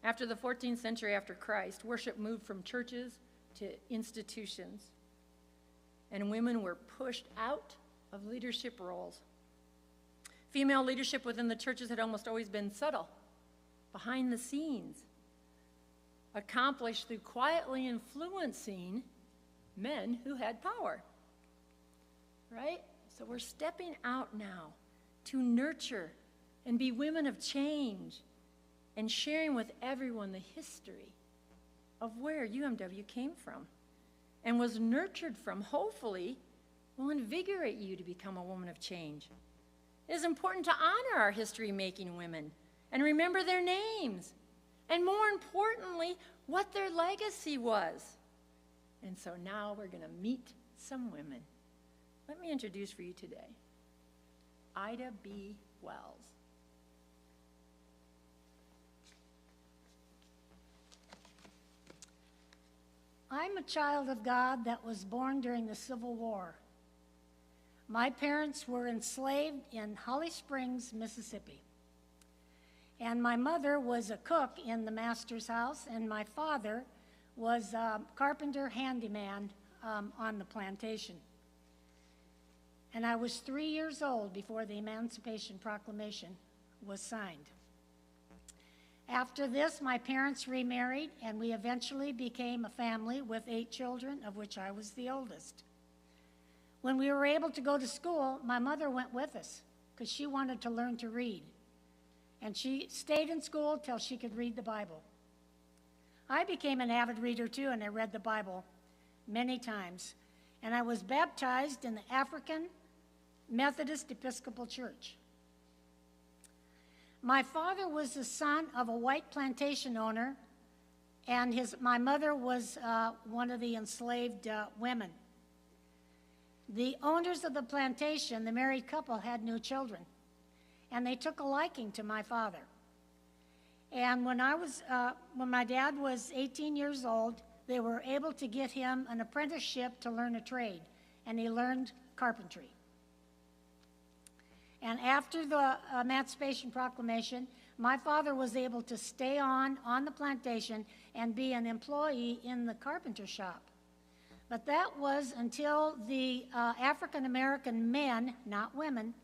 After the 14th century after Christ, worship moved from churches to institutions. And women were pushed out of leadership roles. Female leadership within the churches had almost always been subtle, behind the scenes, accomplished through quietly influencing men who had power. Right? So we're stepping out now to nurture and be women of change and sharing with everyone the history of where UMW came from and was nurtured from, hopefully, will invigorate you to become a woman of change. It is important to honor our history-making women and remember their names, and more importantly, what their legacy was. And so now we're going to meet some women. Let me introduce for you today Ida B. Wells. I'm a child of God that was born during the Civil War. My parents were enslaved in Holly Springs, Mississippi. And my mother was a cook in the master's house, and my father was a carpenter handyman on the plantation. And I was 3 years old before the Emancipation Proclamation was signed. After this, my parents remarried, and we eventually became a family with 8 children, of which I was the oldest. When we were able to go to school, my mother went with us because she wanted to learn to read. And she stayed in school till she could read the Bible. I became an avid reader too, and I read the Bible many times. And I was baptized in the African Methodist Episcopal Church. My father was the son of a white plantation owner, and my mother was one of the enslaved women. The owners of the plantation, the married couple, had no children, and they took a liking to my father. And when my dad was 18 years old, they were able to get him an apprenticeship to learn a trade, and he learned carpentry. And after the Emancipation Proclamation, my father was able to stay on the plantation and be an employee in the carpenter shop. But that was until the African-American men, not women,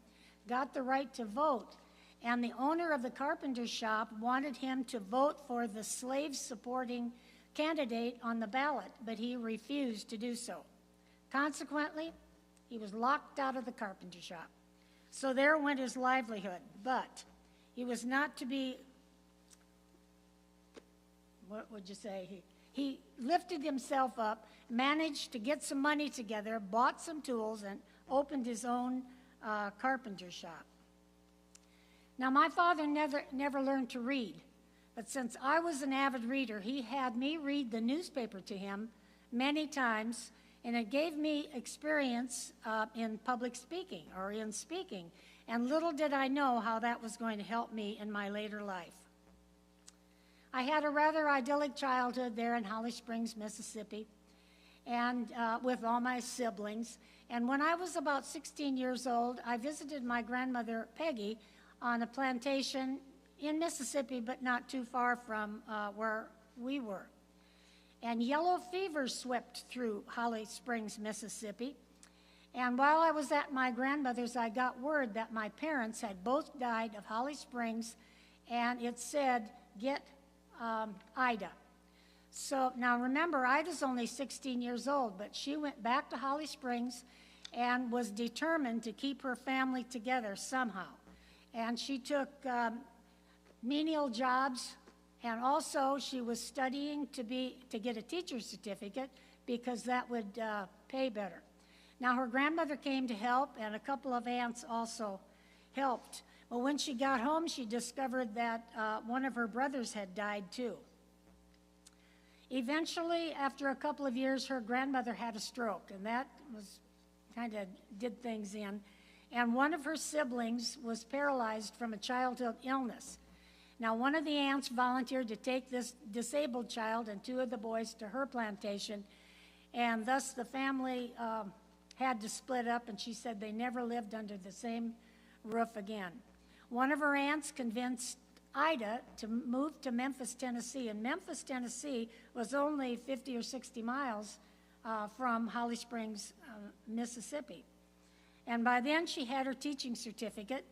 got the right to vote. And the owner of the carpenter shop wanted him to vote for the slave-supporting candidate on the ballot, but he refused to do so. Consequently, he was locked out of the carpenter shop. So there went his livelihood, but he was not to be, what would you say? He lifted himself up, managed to get some money together, bought some tools, and opened his own carpenter shop. Now, my father never learned to read, but since I was an avid reader, he had me read the newspaper to him many times, and it gave me experience in public speaking or in speaking, and little did I know how that was going to help me in my later life. I had a rather idyllic childhood there in Holly Springs, Mississippi, and with all my siblings. And when I was about 16 years old, I visited my grandmother, Peggy, on a plantation in Mississippi, but not too far from where we were. And yellow fever swept through Holly Springs, Mississippi. And while I was at my grandmother's, I got word that my parents had both died of Holly Springs, and it said, get Ida. So now remember, Ida's only 16 years old, but she went back to Holly Springs and was determined to keep her family together somehow. And she took menial jobs, and also she was studying to get a teacher's certificate because that would pay better. Now her grandmother came to help, and a couple of aunts also helped. But when she got home, she discovered that one of her brothers had died too. Eventually, after a couple of years, her grandmother had a stroke, and that was kind of did things in. And one of her siblings was paralyzed from a childhood illness. Now, one of the aunts volunteered to take this disabled child and 2 of the boys to her plantation, and thus the family had to split up, and she said they never lived under the same roof again. One of her aunts convinced Ida to move to Memphis, Tennessee, and Memphis, Tennessee was only 50 or 60 miles from Holly Springs, Mississippi. And by then she had her teaching certificate,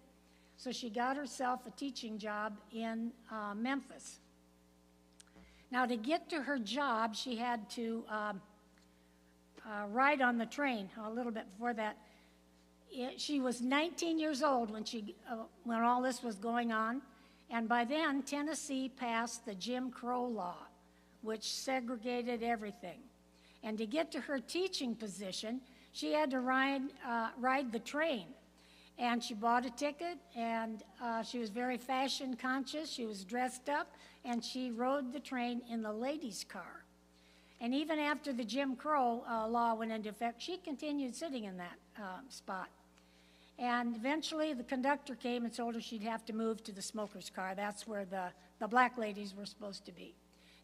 so she got herself a teaching job in Memphis. Now, to get to her job, she had to ride on the train a little bit before that. She was 19 years old when all this was going on, and by then Tennessee passed the Jim Crow law, which segregated everything. And to get to her teaching position, she had to ride the train. And she bought a ticket, and she was very fashion conscious. She was dressed up, and she rode the train in the ladies' car. And even after the Jim Crow law went into effect, she continued sitting in that spot. And eventually the conductor came and told her she'd have to move to the smoker's car. That's where the black ladies were supposed to be.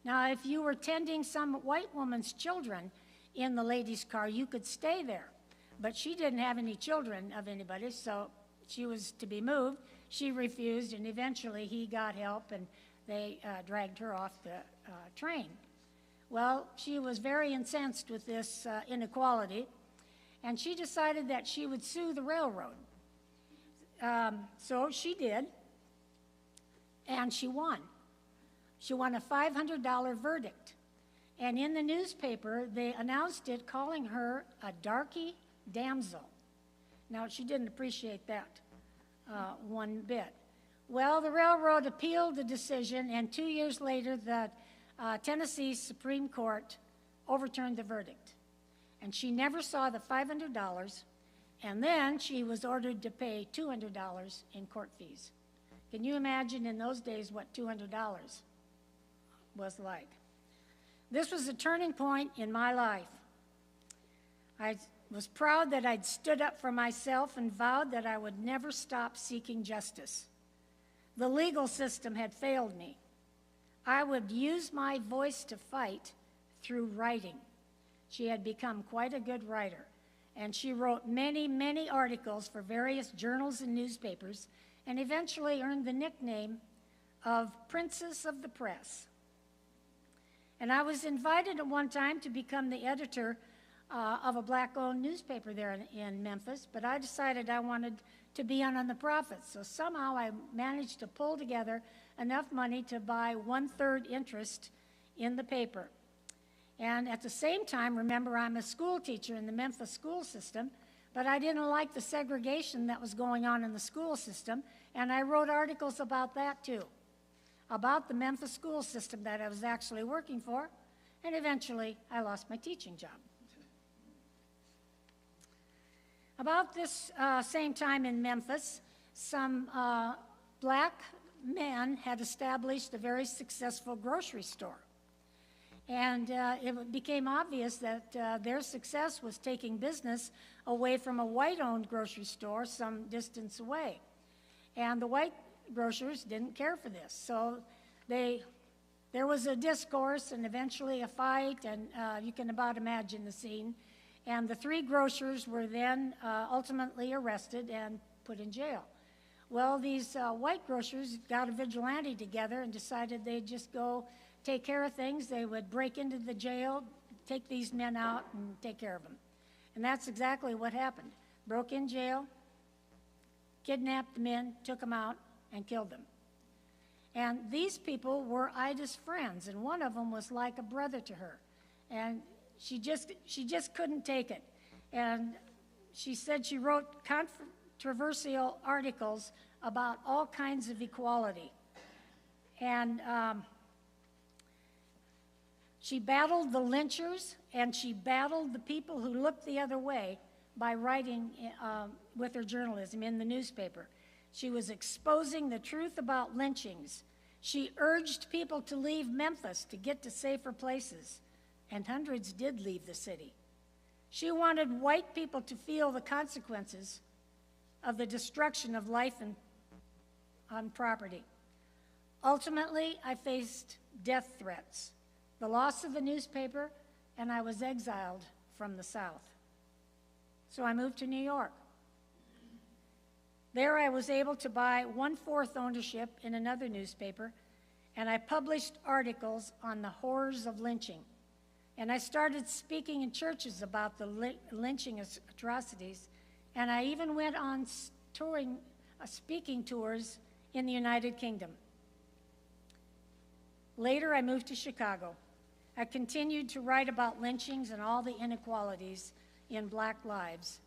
Now, if you were tending some white woman's children in the ladies' car, you could stay there. But she didn't have any children of anybody, so she was to be moved. She refused, and eventually he got help, and they dragged her off the train. Well, she was very incensed with this inequality, and she decided that she would sue the railroad. So she did, and she won. She won a $500 verdict. And in the newspaper, they announced it, calling her a darky damsel. Now, she didn't appreciate that one bit. Well, the railroad appealed the decision, and 2 years later, the Tennessee Supreme Court overturned the verdict. And she never saw the $500, and then she was ordered to pay $200 in court fees. Can you imagine in those days what $200 was like? This was a turning point in my life. I was proud that I'd stood up for myself and vowed that I would never stop seeking justice. The legal system had failed me. I would use my voice to fight through writing. She had become quite a good writer, and she wrote many, many articles for various journals and newspapers, and eventually earned the nickname of Princess of the Press. And I was invited at one time to become the editor of a black-owned newspaper there in Memphis, but I decided I wanted to be on the profits. So somehow I managed to pull together enough money to buy 1/3 interest in the paper. And at the same time, remember, I'm a school teacher in the Memphis school system, but I didn't like the segregation that was going on in the school system, and I wrote articles about that too, about the Memphis school system that I was actually working for, and eventually I lost my teaching job. About this same time in Memphis, some black men had established a very successful grocery store. And it became obvious that their success was taking business away from a white-owned grocery store some distance away. And the white grocers didn't care for this. So there was a discourse and eventually a fight, and you can about imagine the scene. And the 3 grocers were then ultimately arrested and put in jail. Well, these white grocers got a vigilante together and decided they'd just go take care of things. They would break into the jail, take these men out, and take care of them. And that's exactly what happened. Broke in jail, kidnapped the men, took them out, and killed them. And these people were Ida's friends, and one of them was like a brother to her. And she just couldn't take it. And she said she wrote controversial articles about all kinds of equality. And she battled the lynchers, and she battled the people who looked the other way by writing with her journalism in the newspaper. She was exposing the truth about lynchings. She urged people to leave Memphis to get to safer places, and hundreds did leave the city. She wanted white people to feel the consequences of the destruction of life and on property. Ultimately, I faced death threats, the loss of the newspaper, and I was exiled from the South. So I moved to New York. There I was able to buy 1/4 ownership in another newspaper, and I published articles on the horrors of lynching. And I started speaking in churches about the lynching atrocities, and I even went on speaking tours in the United Kingdom. Later, I moved to Chicago. I continued to write about lynchings and all the inequalities in black lives.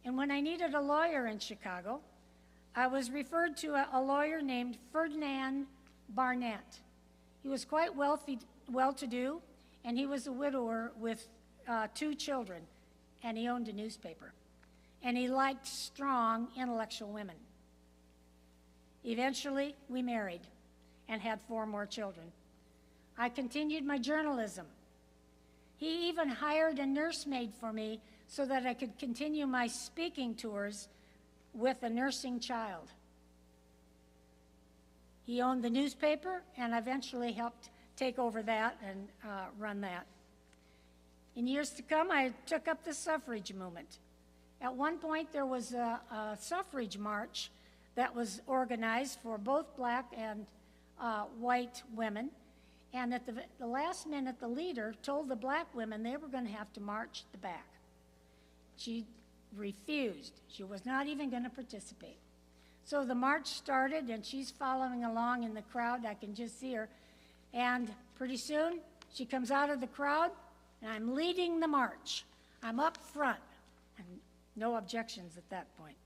And when I needed a lawyer in Chicago, I was referred to a lawyer named Ferdinand Barnett. He was quite well-to-do, and he was a widower with 2 children, and he owned a newspaper. and he liked strong, intellectual women. Eventually, we married and had 4 more children. I continued my journalism. He even hired a nursemaid for me so that I could continue my speaking tours with a nursing child. He owned the newspaper and eventually helped take over that and run that. In years to come, I took up the suffrage movement. At one point, there was a suffrage march that was organized for both black and white women. And at the last minute, the leader told the black women they were going to have to march the back. She refused. She was not even going to participate. So the march started, and she's following along in the crowd. I can just see her. And pretty soon, she comes out of the crowd, and I'm leading the march. I'm up front, and no objections at that point.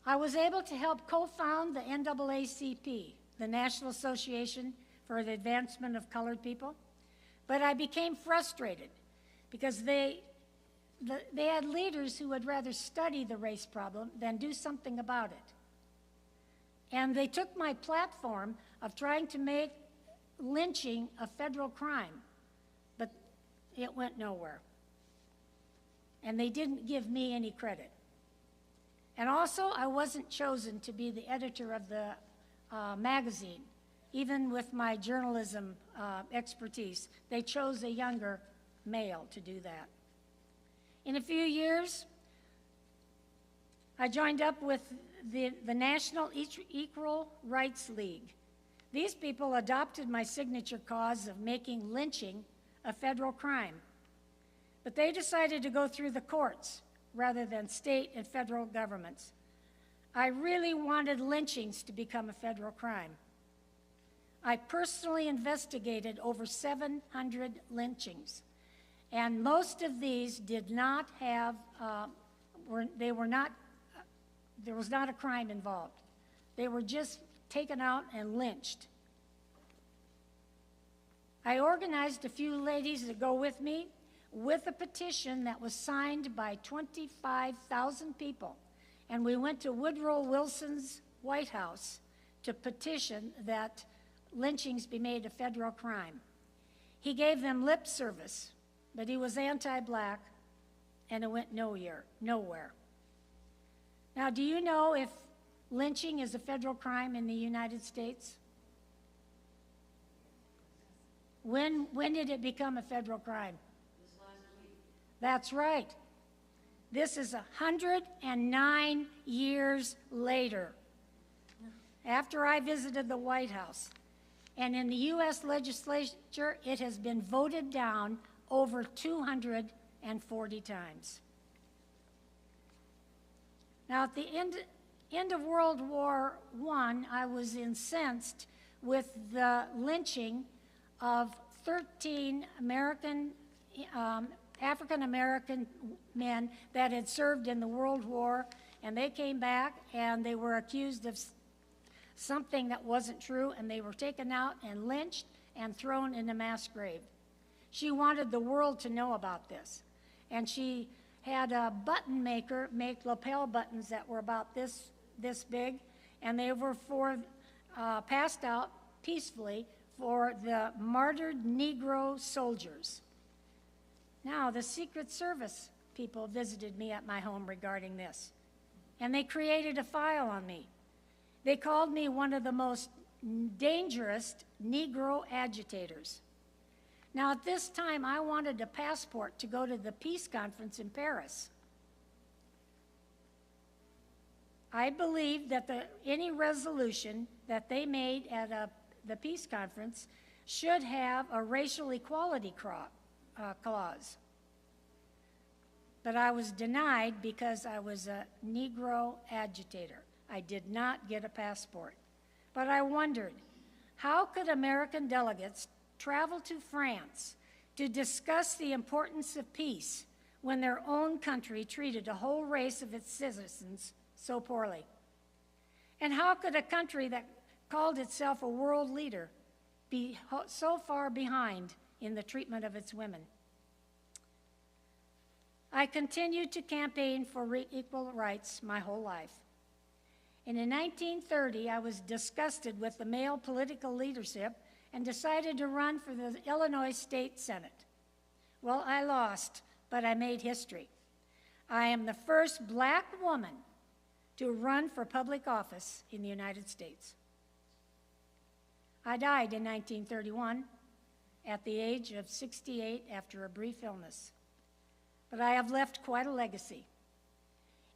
I was able to help co-found the NAACP, the National Association for the Advancement of Colored People, but I became frustrated because they had leaders who would rather study the race problem than do something about it. And they took my platform of trying to make lynching a federal crime, but it went nowhere. And they didn't give me any credit. And also, I wasn't chosen to be the editor of the magazine. Even with my journalism expertise, they chose a younger male to do that. In a few years, I joined up with the National Equal Rights League. These people adopted my signature cause of making lynching a federal crime. But they decided to go through the courts rather than state and federal governments. I really wanted lynchings to become a federal crime. I personally investigated over 700 lynchings, and most of these did not have, there was not a crime involved. They were just taken out and lynched. I organized a few ladies to go with me with a petition that was signed by 25,000 people. And we went to Woodrow Wilson's White House to petition that lynchings be made a federal crime. He gave them lip service, but he was anti-black, and it went nowhere. Now, do you know if lynching is a federal crime in the United States? When did it become a federal crime? This last week. That's right. This is 109 years later, after I visited the White House. And in the U.S. legislature, it has been voted down over 240 times. Now, at the end of World War I was incensed with the lynching of 13 African-American men that had served in the World War, and they came back and they were accused of something that wasn't true, and they were taken out and lynched and thrown in a mass grave. She wanted the world to know about this, and she had a button maker make lapel buttons that were about this big, and they were passed out peacefully for the martyred Negro soldiers. Now, the Secret Service people visited me at my home regarding this, and they created a file on me. They called me one of the most dangerous Negro agitators. Now, at this time, I wanted a passport to go to the peace conference in Paris. I believed that any resolution that they made at the peace conference should have a racial equality clause. But I was denied because I was a Negro agitator. I did not get a passport. But I wondered, how could American delegates travel to France to discuss the importance of peace when their own country treated a whole race of its citizens so poorly? And how could a country that called itself a world leader be so far behind in the treatment of its women? I continued to campaign for equal rights my whole life. And in 1930, I was disgusted with the male political leadership and decided to run for the Illinois State Senate. Well, I lost, but I made history. I am the first black woman to run for public office in the United States. I died in 1931 at the age of 68 after a brief illness. But I have left quite a legacy.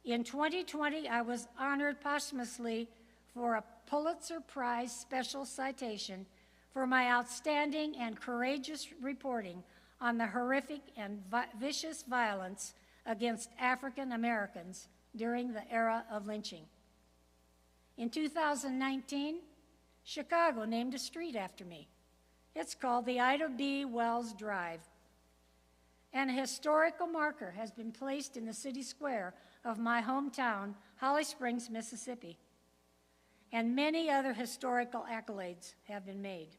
In 2020, I was honored posthumously for a Pulitzer Prize special citation for my outstanding and courageous reporting on the horrific and vicious violence against African Americans during the era of lynching. In 2019, Chicago named a street after me. It's called the Ida B. Wells Drive. And a historical marker has been placed in the city square of my hometown, Holly Springs, Mississippi. And many other historical accolades have been made.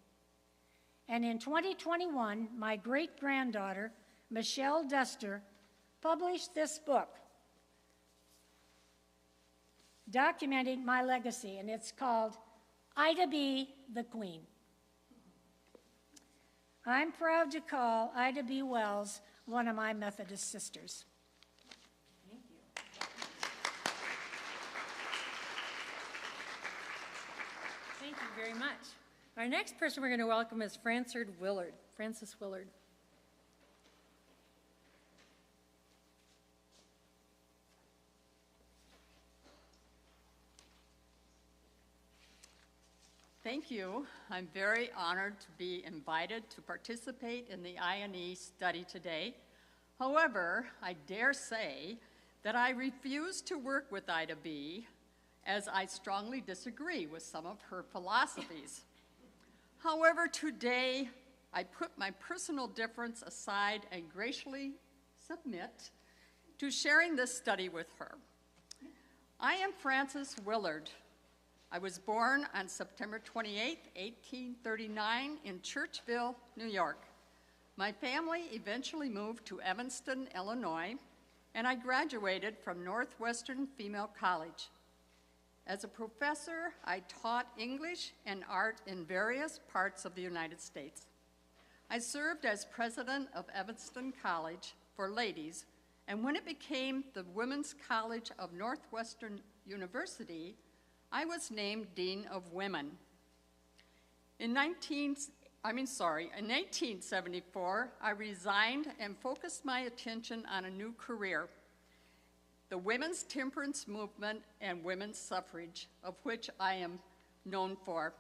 And in 2021, my great-granddaughter, Michelle Duster, published this book documenting my legacy, and it's called Ida B. the Queen. I'm proud to call Ida B. Wells one of my Methodist sisters. Thank you. Thank you very much. Our next person we're going to welcome is Frances Willard. Thank you. I'm very honored to be invited to participate in the I&E study today. However, I dare say that I refuse to work with Ida B., as I strongly disagree with some of her philosophies. However, today, I put my personal difference aside and graciously submit to sharing this study with her. I am Frances Willard. I was born on September 28, 1839, in Churchville, New York. My family eventually moved to Evanston, Illinois, and I graduated from Northwestern Female College. As a professor, I taught English and art in various parts of the United States. I served as president of Evanston College for Ladies, and when it became the Women's College of Northwestern University, I was named Dean of Women. In 1874, I resigned and focused my attention on a new career, the women's temperance movement and women's suffrage, of which I am known for.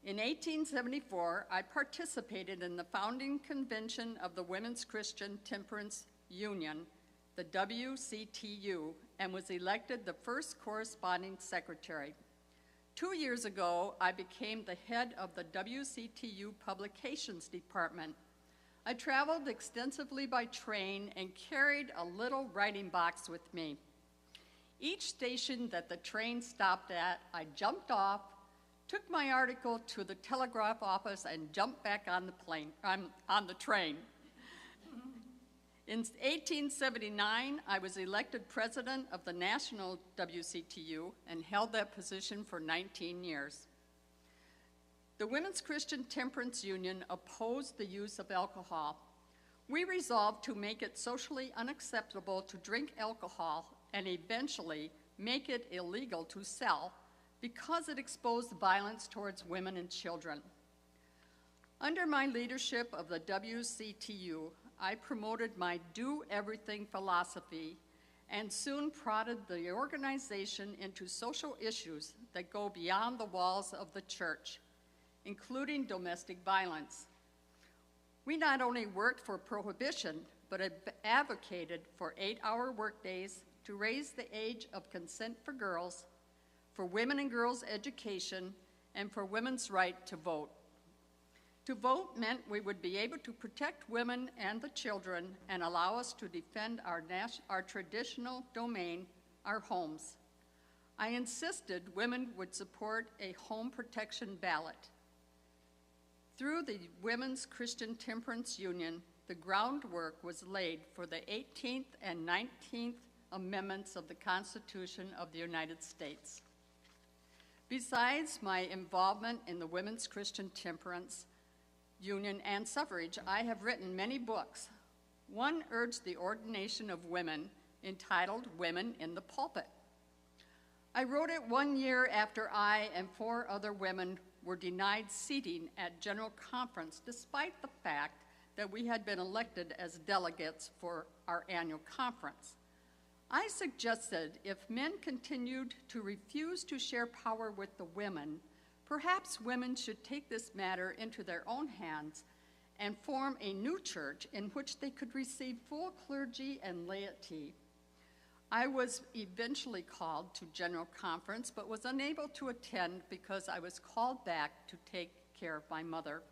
In 1874, I participated in the founding convention of the Women's Christian Temperance Union, the WCTU, and was elected the first corresponding secretary. 2 years ago, I became the head of the WCTU Publications Department. I traveled extensively by train and carried a little writing box with me. Each station that the train stopped at, I jumped off, took my article to the telegraph office, and jumped back on the train. In 1879, I was elected president of the national WCTU and held that position for 19 years. The Women's Christian Temperance Union opposed the use of alcohol. We resolved to make it socially unacceptable to drink alcohol and eventually make it illegal to sell because it exposed violence towards women and children. Under my leadership of the WCTU, I promoted my do everything philosophy and soon prodded the organization into social issues that go beyond the walls of the church, including domestic violence. We not only worked for prohibition, but advocated for 8-hour workdays to raise the age of consent for girls, for women and girls' education, and for women's right to vote. To vote meant we would be able to protect women and the children and allow us to defend our traditional domain, our homes. I insisted women would support a home protection ballot. Through the Women's Christian Temperance Union, the groundwork was laid for the 18th and 19th Amendments of the Constitution of the United States. Besides my involvement in the Women's Christian Temperance Union and suffrage, I have written many books. One urged the ordination of women, entitled Women in the Pulpit. I wrote it 1 year after I and 4 other women were denied seating at General Conference, despite the fact that we had been elected as delegates for our annual conference. I suggested if men continued to refuse to share power with the women, perhaps women should take this matter into their own hands and form a new church in which they could receive full clergy and laity. I was eventually called to General Conference, but was unable to attend because I was called back to take care of my mother.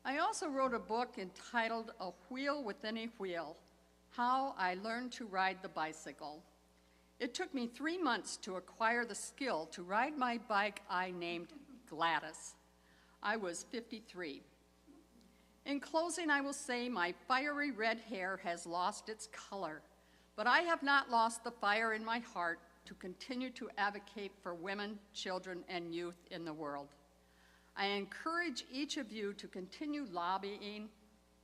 I also wrote a book entitled A Wheel Within a Wheel, How I Learned to Ride the Bicycle. It took me 3 months to acquire the skill to ride my bike I named Gladys. I was 53. In closing, I will say my fiery red hair has lost its color, but I have not lost the fire in my heart to continue to advocate for women, children, and youth in the world. I encourage each of you to continue lobbying,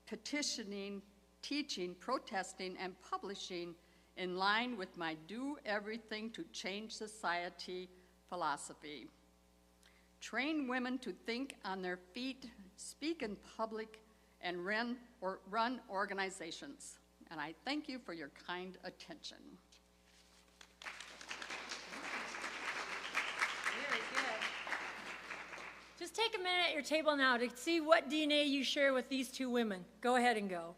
petitioning, teaching, protesting, and publishing in line with my Do Everything to Change Society philosophy. Train women to think on their feet, speak in public, and run organizations. And I thank you for your kind attention. Very good. Just take a minute at your table now to see what DNA you share with these 2 women. Go ahead and go.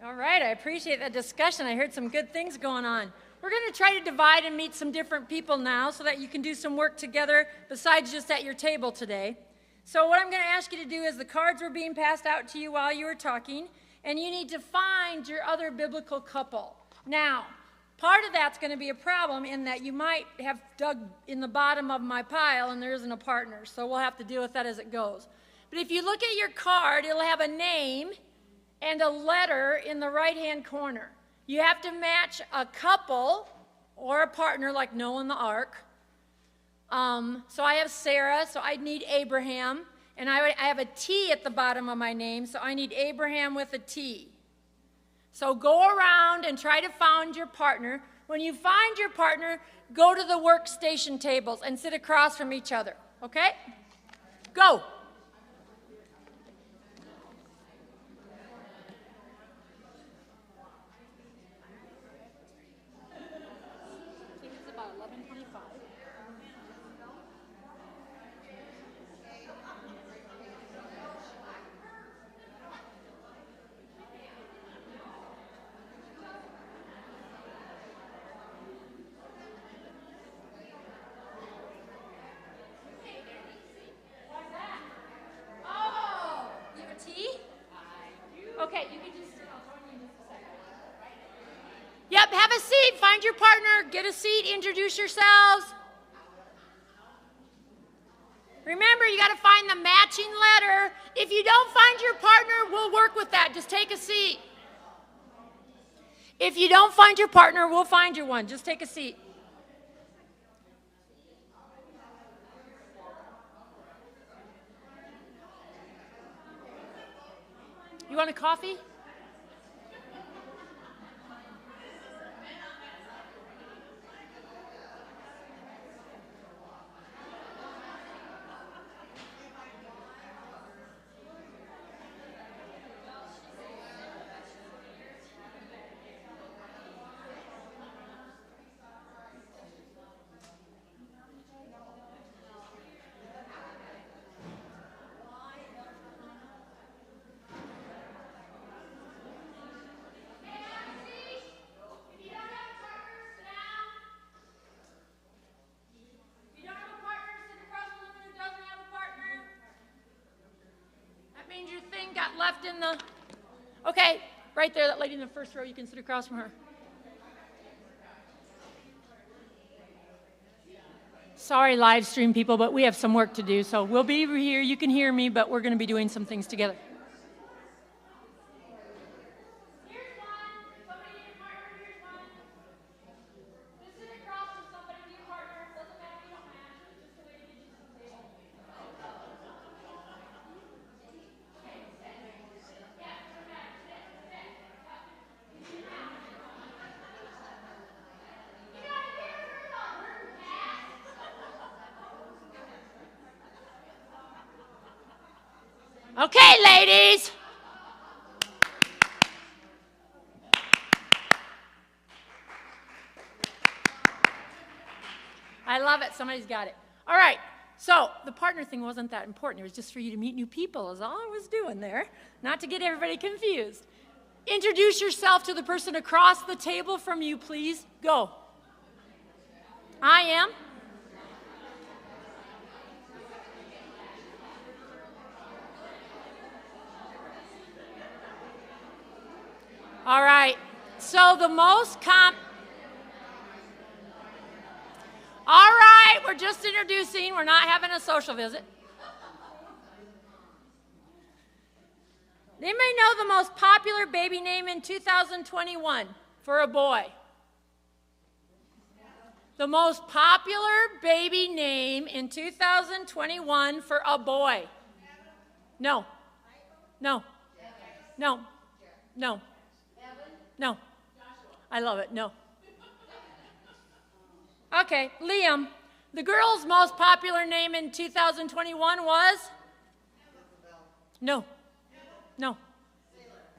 All right, I appreciate that discussion. I heard some good things going on. We're going to try to divide and meet some different people now so that you can do some work together besides just at your table today. So what I'm going to ask you to do is the cards were being passed out to you while you were talking, and you need to find your other biblical couple. Now, part of that's going to be a problem in that you might have dug in the bottom of my pile and there isn't a partner, so we'll have to deal with that as it goes. But if you look at your card, it'll have a name and a letter in the right-hand corner. You have to match a couple or a partner like Noah and the ark. So I have Sarah, so I need Abraham. And I have a T at the bottom of my name, so I need Abraham with a T. So go around and try to find your partner. When you find your partner, go to the workstation tables and sit across from each other, okay? Go. Okay, you can just sit. I'll join you in just a second. Yep, have a seat. Find your partner. Get a seat. Introduce yourselves. Remember, you got to find the matching letter. If you don't find your partner, we'll work with that. Just take a seat. If you don't find your partner, we'll find you one. Just take a seat. You want a coffee? Your thing got left in the... Okay, right there, that lady in the first row, you can sit across from her. Sorry, live stream people, but we have some work to do, so we'll be here. You can hear me, but we're going to be doing some things together. Okay, ladies. I love it. Somebody's got it. All right. So the partner thing wasn't that important. It was just for you to meet new people is all I was doing there, not to get everybody confused. Introduce yourself to the person across the table from you, please. Go. I am. All right, so the most all right, we're just introducing, we're not having a social visit. Anybody know the most popular baby name in 2021 for a boy? The most popular baby name in 2021 for a boy? No. No. No. No. No. I love it. No. Okay, Liam. The girl's most popular name in 2021 was? No. No.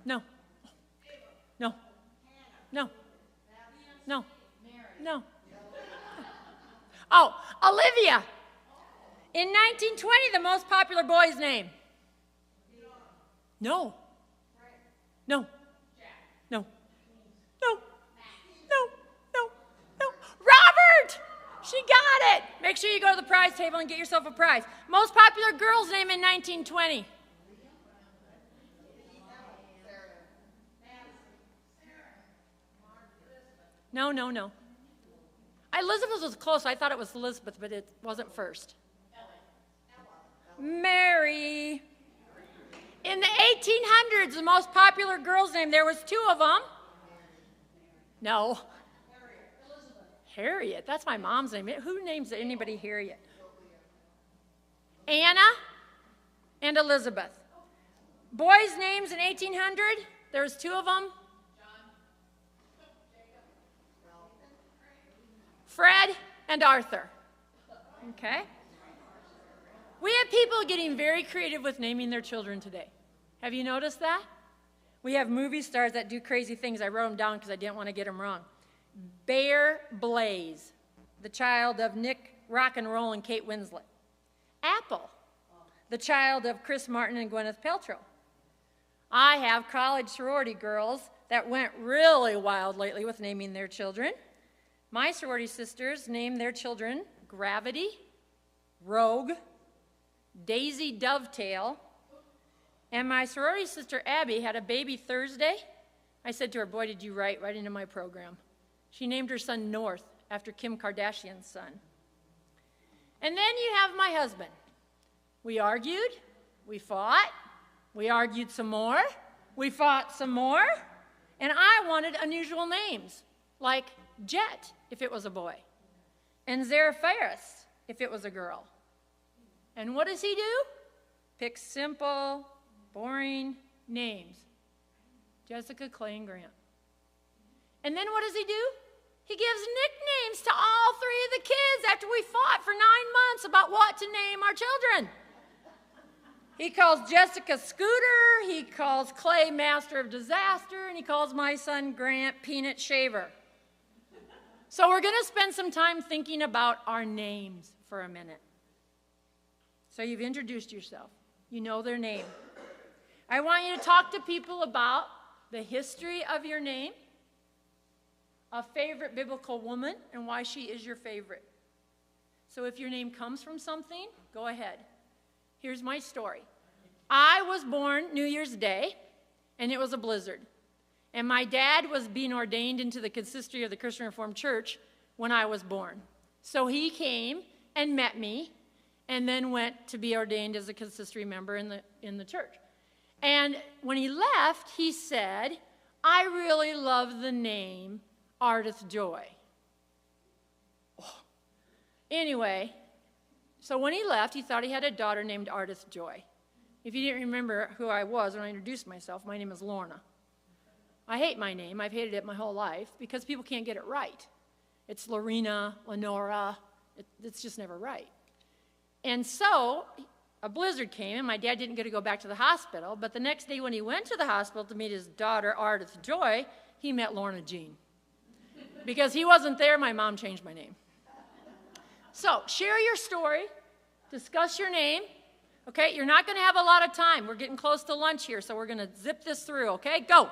No. No. No. No. No. Oh, Olivia. In 1920, the most popular boy's name? No. No. No. No. No. No. No. Robert! She got it! Make sure you go to the prize table and get yourself a prize. Most popular girl's name in 1920. No, no, no. Elizabeth was close. I thought it was Elizabeth, but it wasn't first. Mary. In the 1800s, the most popular girl's name, there was two of them. No. Harriet. That's my mom's name. Who names anybody Harriet? Anna and Elizabeth. Boys' names in 1800, there was two of them. Fred and Arthur. Okay? We have people getting very creative with naming their children today. Have you noticed that? We have movie stars that do crazy things. I wrote them down because I didn't want to get them wrong. Bear Blaze, the child of Nick Rock and Roll and Kate Winslet. Apple, the child of Chris Martin and Gwyneth Paltrow. I have college sorority girls that went really wild lately with naming their children. My sorority sisters named their children Gravity, Rogue, Daisy Dovetail, and my sorority sister Abby had a baby Thursday. I said to her, boy, did you write right into my program. She named her son North after Kim Kardashian's son. And then you have my husband. We argued, we fought, we argued some more, we fought some more, and I wanted unusual names, like Jet, if it was a boy, and Zarafaris, if it was a girl. And what does he do? Pick simple, boring names. Jessica, Clay, and Grant. And then what does he do? He gives nicknames to all three of the kids after we fought for 9 months about what to name our children. He calls Jessica Scooter, he calls Clay Master of Disaster, and he calls my son Grant Peanut Shaver. So we're going to spend some time thinking about our names for a minute. So you've introduced yourself. You know their name. I want you to talk to people about the history of your name, a favorite biblical woman, and why she is your favorite. So if your name comes from something, go ahead. Here's my story. I was born New Year's Day, and it was a blizzard. And my dad was being ordained into the consistory of the Christian Reformed Church when I was born. So he came and met me and then went to be ordained as a consistory member in the church. And when he left, he said, I really love the name Ardith Joy. Oh. Anyway, so when he left, he thought he had a daughter named Ardith Joy. If you didn't remember who I was when I introduced myself, my name is Lorna. I hate my name. I've hated it my whole life because people can't get it right. It's Lorena, Lenora. It's just never right. And so a blizzard came, and my dad didn't get to go back to the hospital, but the next day when he went to the hospital to meet his daughter, Ardith Joy, he met Lorna Jean. Because he wasn't there, my mom changed my name. So share your story. Discuss your name. Okay, you're not going to have a lot of time. We're getting close to lunch here, so we're going to zip this through, okay? Go.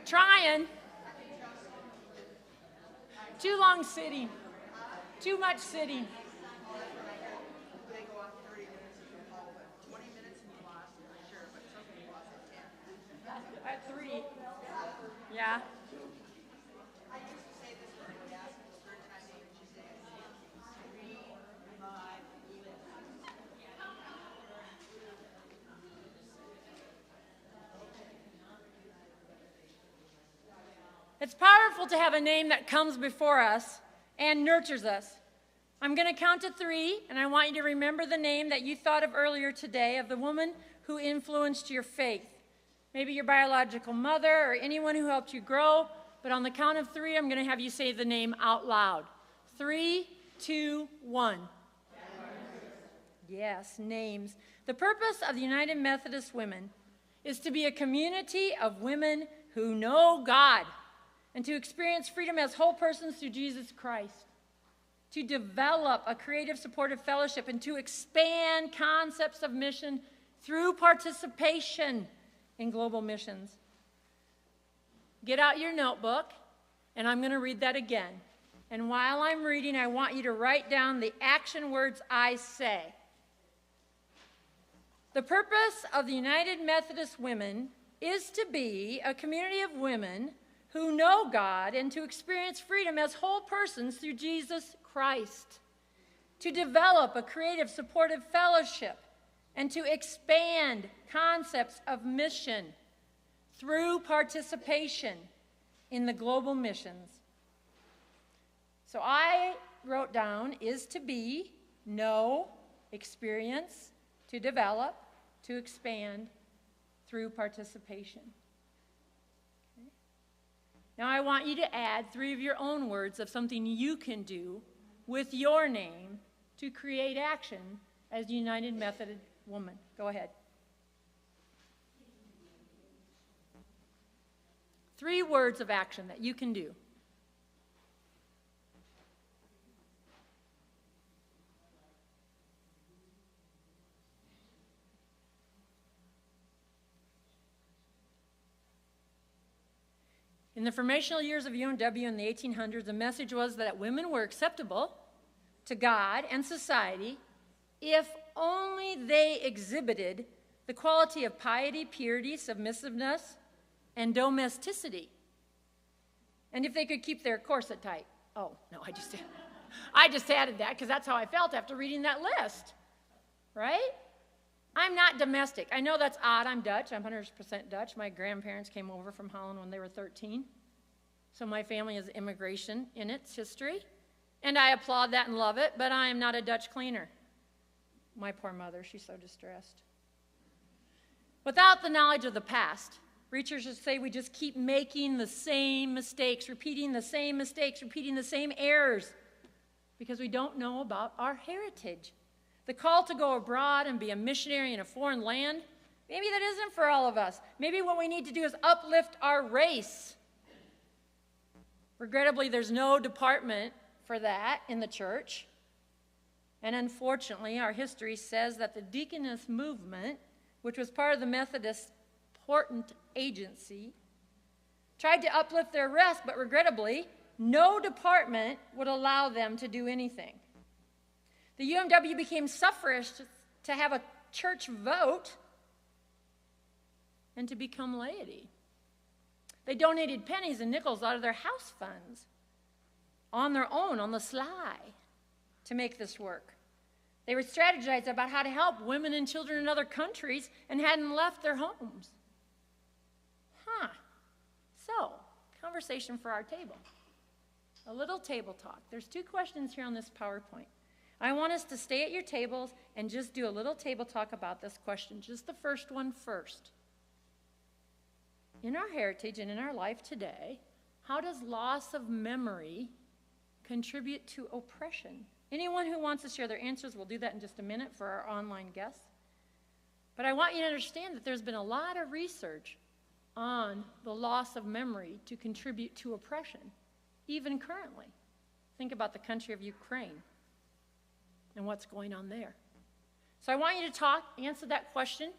Trying. Too long sitting. Too much sitting. They go off 30 minutes from all of it. 20 minutes and you lost it, I'm sure, but it's okay, you lost at 10. At 3. Yeah. I used to say this when I would ask the third time they would just say, 3, 5, even. It's powerful to have a name that comes before us and nurtures us. I'm going to count to 3, and I want you to remember the name that you thought of earlier today of the woman who influenced your faith. Maybe your biological mother or anyone who helped you grow, but on the count of 3, I'm going to have you say the name out loud. 3, 2, 1. Yes, names. The purpose of the United Methodist Women is to be a community of women who know God and to experience freedom as whole persons through Jesus Christ, to develop a creative, supportive fellowship, and to expand concepts of mission through participation in global missions. Get out your notebook, and I'm going to read that again. And while I'm reading, I want you to write down the action words I say. The purpose of the United Methodist Women is to be a community of women who know God and to experience freedom as whole persons through Jesus Christ, to develop a creative, supportive fellowship, and to expand concepts of mission through participation in the global missions. So I wrote down is to be, know, experience, to develop, to expand through participation. Now I want you to add 3 of your own words of something you can do with your name to create action as a United Methodist woman. Go ahead. 3 words of action that you can do. In the formational years of UMW in the 1800s, the message was that women were acceptable to God and society if only they exhibited the quality of piety, purity, submissiveness, and domesticity. And if they could keep their corset tight. Oh, no, I just added that because that's how I felt after reading that list, right? I'm not domestic. I know that's odd. I'm Dutch. I'm 100% Dutch. My grandparents came over from Holland when they were 13. So my family has immigration in its history. And I applaud that and love it, but I am not a Dutch cleaner. My poor mother, she's so distressed. Without the knowledge of the past, researchers say we just keep making the same mistakes, repeating the same mistakes, repeating the same errors, because we don't know about our heritage. The call to go abroad and be a missionary in a foreign land, maybe that isn't for all of us. Maybe what we need to do is uplift our race. Regrettably, there's no department for that in the church. And unfortunately, our history says that the deaconess movement, which was part of the Methodist Portent Agency, tried to uplift their rest, but regrettably, no department would allow them to do anything. The UMW became suffragist to have a church vote and to become laity. They donated pennies and nickels out of their house funds on their own, on the sly, to make this work. They were strategizing about how to help women and children in other countries and hadn't left their homes. So, conversation for our table. A little table talk. There's 2 questions here on this PowerPoint. I want us to stay at your tables and just do a little table talk about this question, just the first one first. In our heritage and in our life today, how does loss of memory contribute to oppression? Anyone who wants to share their answers, we'll do that in just a minute for our online guests. But I want you to understand that there's been a lot of research on the loss of memory to contribute to oppression, even currently. Think about the country of Ukraine and what's going on there. So I want you to answer that question.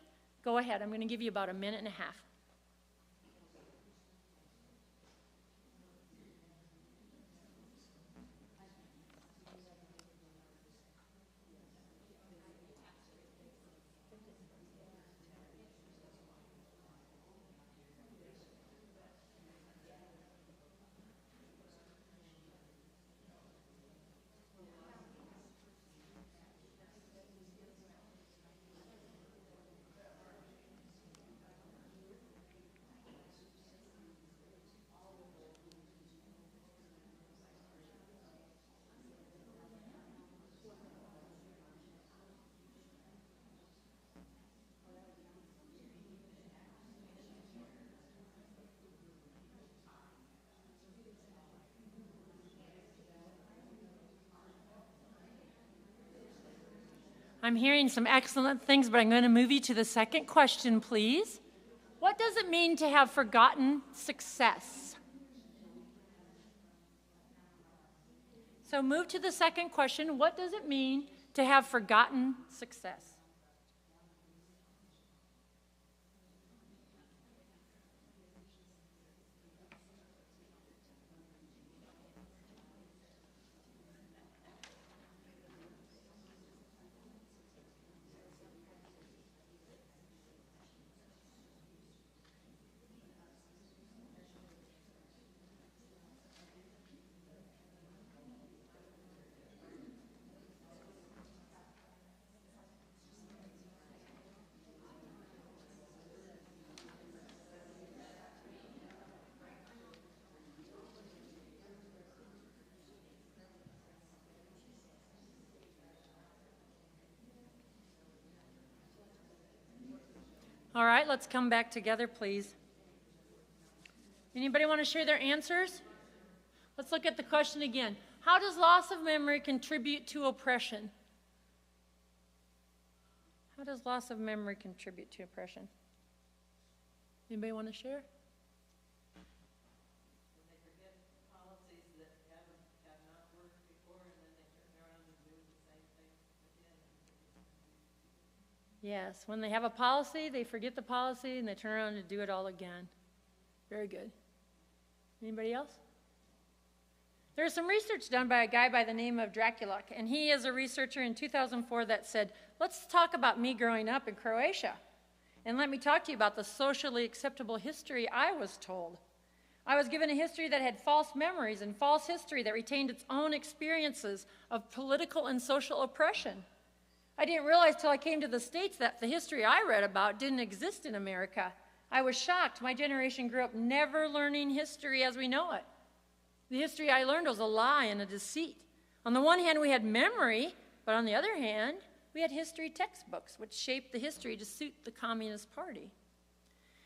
Go ahead. I'm going to give you about a minute and a half. I'm hearing some excellent things, but I'm going to move you to the second question, please. What does it mean to have forgotten success? So move to the second question. What does it mean to have forgotten success? All right, let's come back together, please. Anybody want to share their answers? Let's look at the question again. How does loss of memory contribute to oppression? How does loss of memory contribute to oppression? Anybody want to share? When they forget policies that have not worked before, and then they turn around and do the same thing again. Yes, when they have a policy, they forget the policy and they turn around and do it all again. Very good. Anybody else? There's some research done by a guy by the name of Dracula, and he is a researcher in 2004 that said, let's talk about me growing up in Croatia, and let me talk to you about the socially acceptable history I was told. I was given a history that had false memories and false history that retained its own experiences of political and social oppression. I didn't realize till I came to the States that the history I read about didn't exist in America. I was shocked. My generation grew up never learning history as we know it. The history I learned was a lie and a deceit. On the one hand, we had memory, but on the other hand, we had history textbooks, which shaped the history to suit the Communist Party.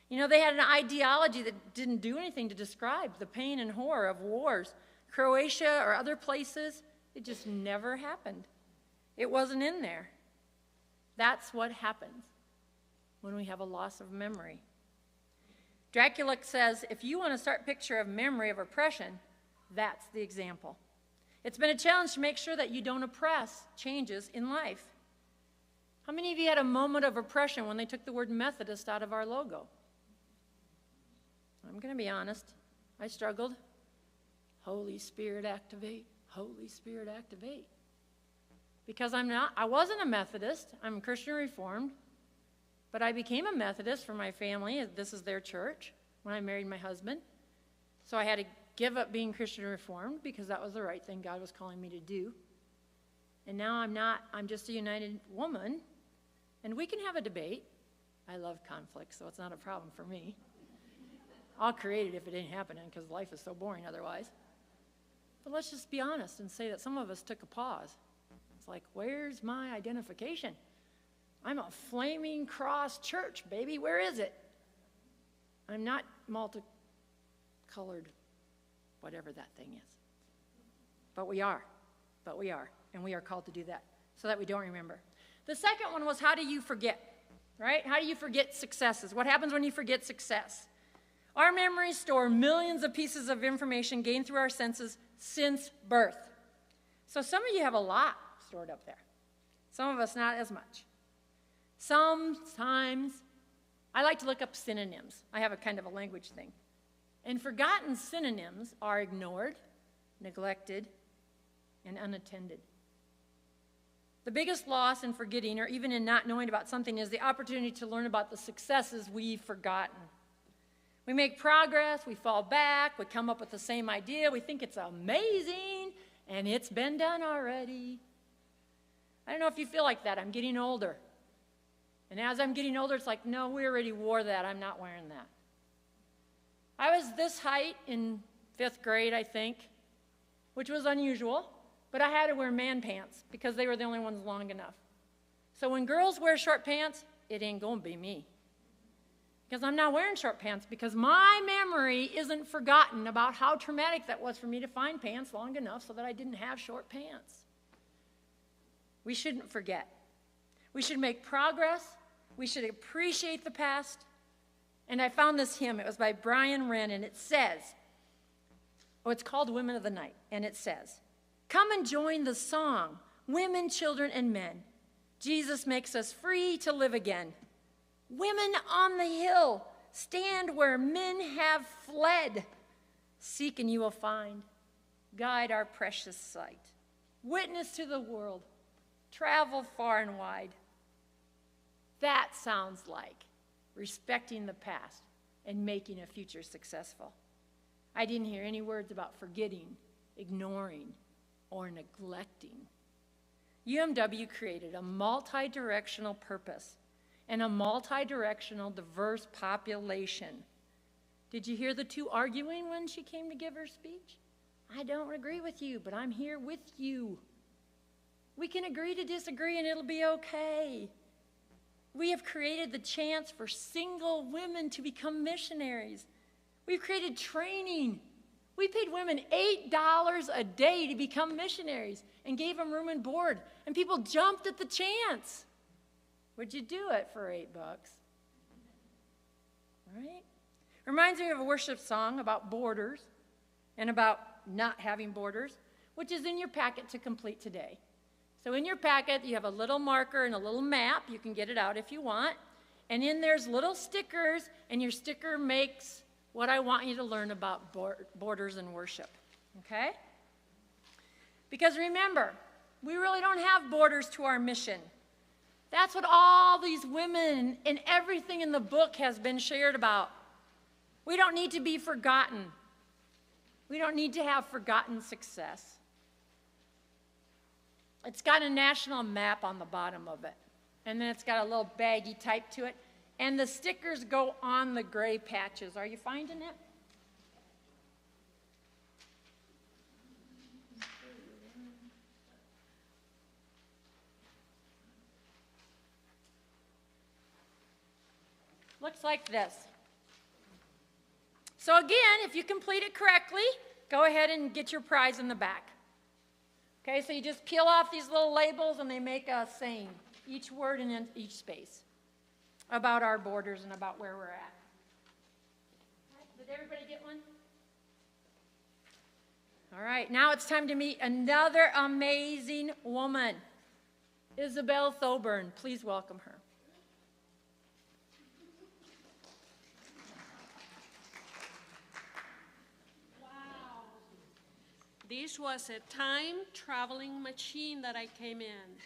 You know, they had an ideology that didn't do anything to describe the pain and horror of wars. Croatia or other places, it just never happened. It wasn't in there. That's what happens when we have a loss of memory. Dracula says, if you want to start a picture of memory of oppression, that's the example. It's been a challenge to make sure that you don't oppress changes in life. How many of you had a moment of oppression when they took the word Methodist out of our logo? I'm going to be honest. I struggled. Holy Spirit, activate. Holy Spirit, activate. Because I wasn't a Methodist. I'm Christian Reformed. But I became a Methodist for my family. This is their church when I married my husband. So I had to give up being Christian Reformed because that was the right thing God was calling me to do. And now I'm not. I'm just a united woman. And we can have a debate. I love conflict, so it's not a problem for me. I'll create it if it ain't happening because life is so boring otherwise. But let's just be honest and say that some of us took a pause. It's like, where's my identification? I'm a flaming cross church, baby. Where is it? I'm not multicolored, whatever that thing is. But we are. And we are called to do that so that we don't remember. The second one was, how do you forget? Right? How do you forget successes? What happens when you forget success? Our memories store millions of pieces of information gained through our senses since birth. So some of you have a lot stored up there. Some of us not as much. Sometimes I like to look up synonyms. I have a kind of a language thing. And forgotten synonyms are ignored, neglected, and unattended. The biggest loss in forgetting, or even in not knowing about something, is the opportunity to learn about the successes we've forgotten. We make progress, we fall back, we come up with the same idea, we think it's amazing, and it's been done already. I don't know if you feel like that. I'm getting older. And as I'm getting older, it's like, no, we already wore that. I'm not wearing that. I was this height in 5th grade, I think, which was unusual, but I had to wear man pants because they were the only ones long enough. So when girls wear short pants, it ain't going to be me. Because I'm not wearing short pants because my memory isn't forgotten about how traumatic that was for me to find pants long enough so that I didn't have short pants. We shouldn't forget. We should make progress. We should appreciate the past. And I found this hymn. It was by Brian Wren, and it says, it's called Women of the Night, and it says, "Come and join the song, women, children, and men. Jesus makes us free to live again. Women on the hill, stand where men have fled. Seek and you will find. Guide our precious sight. Witness to the world. Travel far and wide." That sounds like respecting the past and making a future successful. I didn't hear any words about forgetting, ignoring, or neglecting. UMW created a multi-directional purpose and a multi-directional diverse population. Did you hear the two arguing when she came to give her speech? I don't agree with you, but I'm here with you. We can agree to disagree and it'll be okay. We have created the chance for single women to become missionaries. We've created training. We paid women $8 a day to become missionaries and gave them room and board, and people jumped at the chance. Would you do it for $8? Right? Reminds me of a worship song about borders and about not having borders, which is in your packet to complete today. So in your packet, you have a little marker and a little map. You can get it out if you want. And in there's little stickers, and your sticker makes what I want you to learn about borders and worship. Okay? Because remember, we really don't have borders to our mission. That's what all these women and everything in the book has been shared about. We don't need to be forgotten. We don't need to have forgotten success. It's got a national map on the bottom of it. And then it's got a little baggy type to it. And the stickers go on the gray patches. Are you finding it? Looks like this. So again, if you complete it correctly, go ahead and get your prize in the back. Okay, so you just peel off these little labels and they make a saying, each word and in each space, about our borders and about where we're at. Did everybody get one? All right, now it's time to meet another amazing woman, Isabel Thoburn. Please welcome her. This was a time-traveling machine that I came in.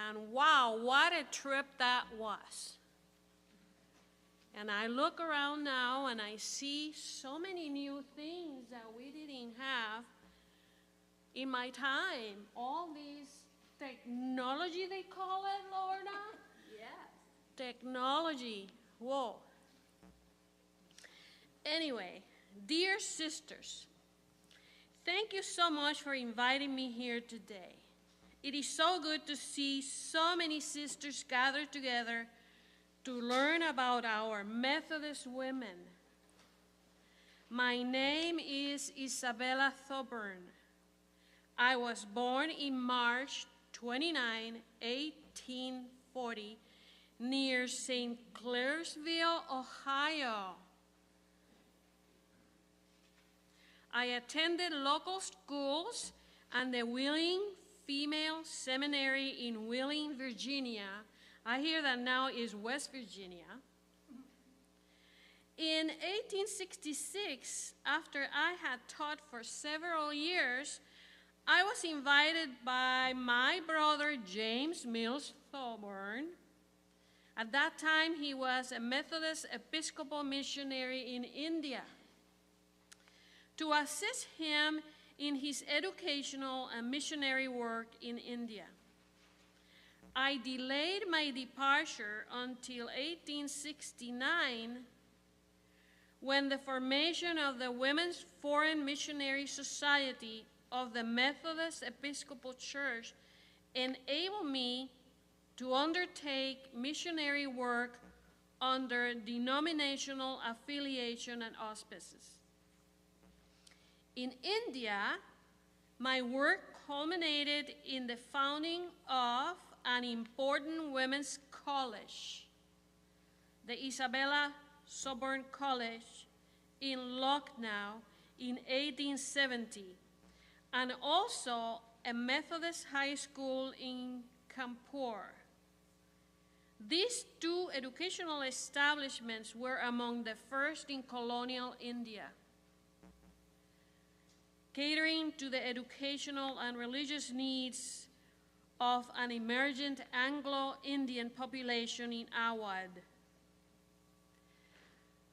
And wow, what a trip that was. And I look around now and I see so many new things that we didn't have in my time. All this technology, they call it, Lorna? Yes. Technology. Whoa. Anyway, dear sisters, thank you so much for inviting me here today. It is so good to see so many sisters gathered together to learn about our Methodist women. My name is Isabella Thoburn. I was born in March 29, 1840, near St. Clairsville, Ohio. I attended local schools and the Wheeling Female Seminary in Wheeling, Virginia. I hear that now is West Virginia. In 1866, after I had taught for several years, I was invited by my brother James Mills Thoburn. At that time, he was a Methodist Episcopal missionary in India, to assist him in his educational and missionary work in India. I delayed my departure until 1869, when the formation of the Women's Foreign Missionary Society of the Methodist Episcopal Church enabled me to undertake missionary work under denominational affiliation and auspices. In India, my work culminated in the founding of an important women's college, the Isabella Soborn College in Lucknow in 1870, and also a Methodist high school in Kanpur. These two educational establishments were among the first in colonial India, catering to the educational and religious needs of an emergent Anglo-Indian population in Awadh.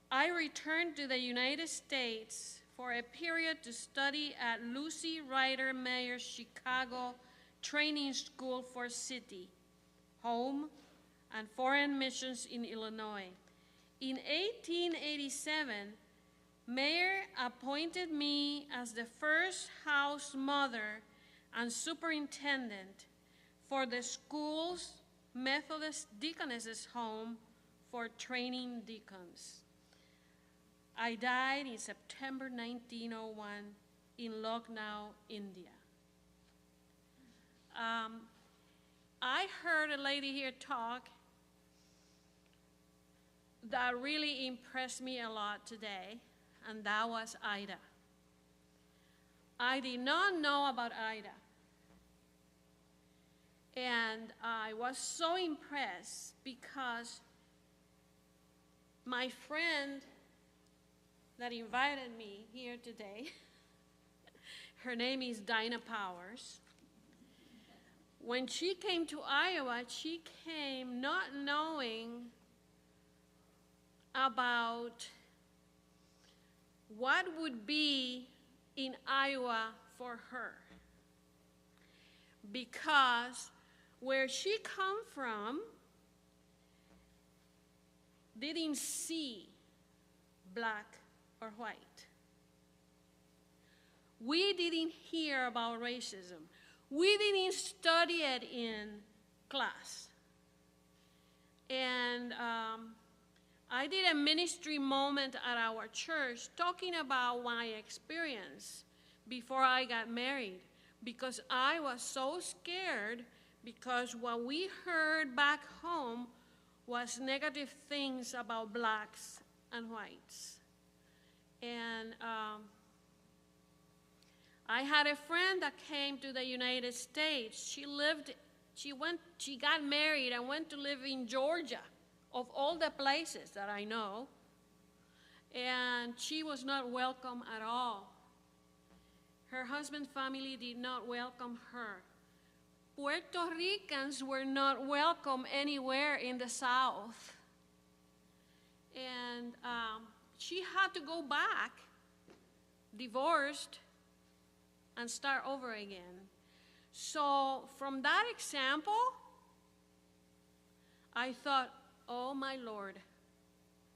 I returned to the United States for a period to study at Lucy Ryder Mayer's Chicago Training School for City, Home, and Foreign Missions in Illinois. In 1887, Mayer appointed me as the first house mother and superintendent for the school's Methodist Deaconess's Home for training deacons. I died in September 1901 in Lucknow, India. I heard a lady here talk that really impressed me a lot today, and that was Ida. I did not know about Ida. And I was so impressed because my friend that invited me here today, her name is Dinah Powers. When she came to Iowa, she came not knowing about what would be in Iowa for her. Because where she come from didn't see black or white. We didn't hear about racism. We didn't study it in class. And I did a ministry moment at our church talking about my experience before I got married, because I was so scared, because what we heard back home was negative things about blacks and whites. And I had a friend that came to the United States. She got married and went to live in Georgia, of all the places that I know. And she was not welcome at all. Her husband's family did not welcome her. Puerto Ricans were not welcome anywhere in the South. And she had to go back, divorced, and start over again. So from that example, I thought, oh my Lord,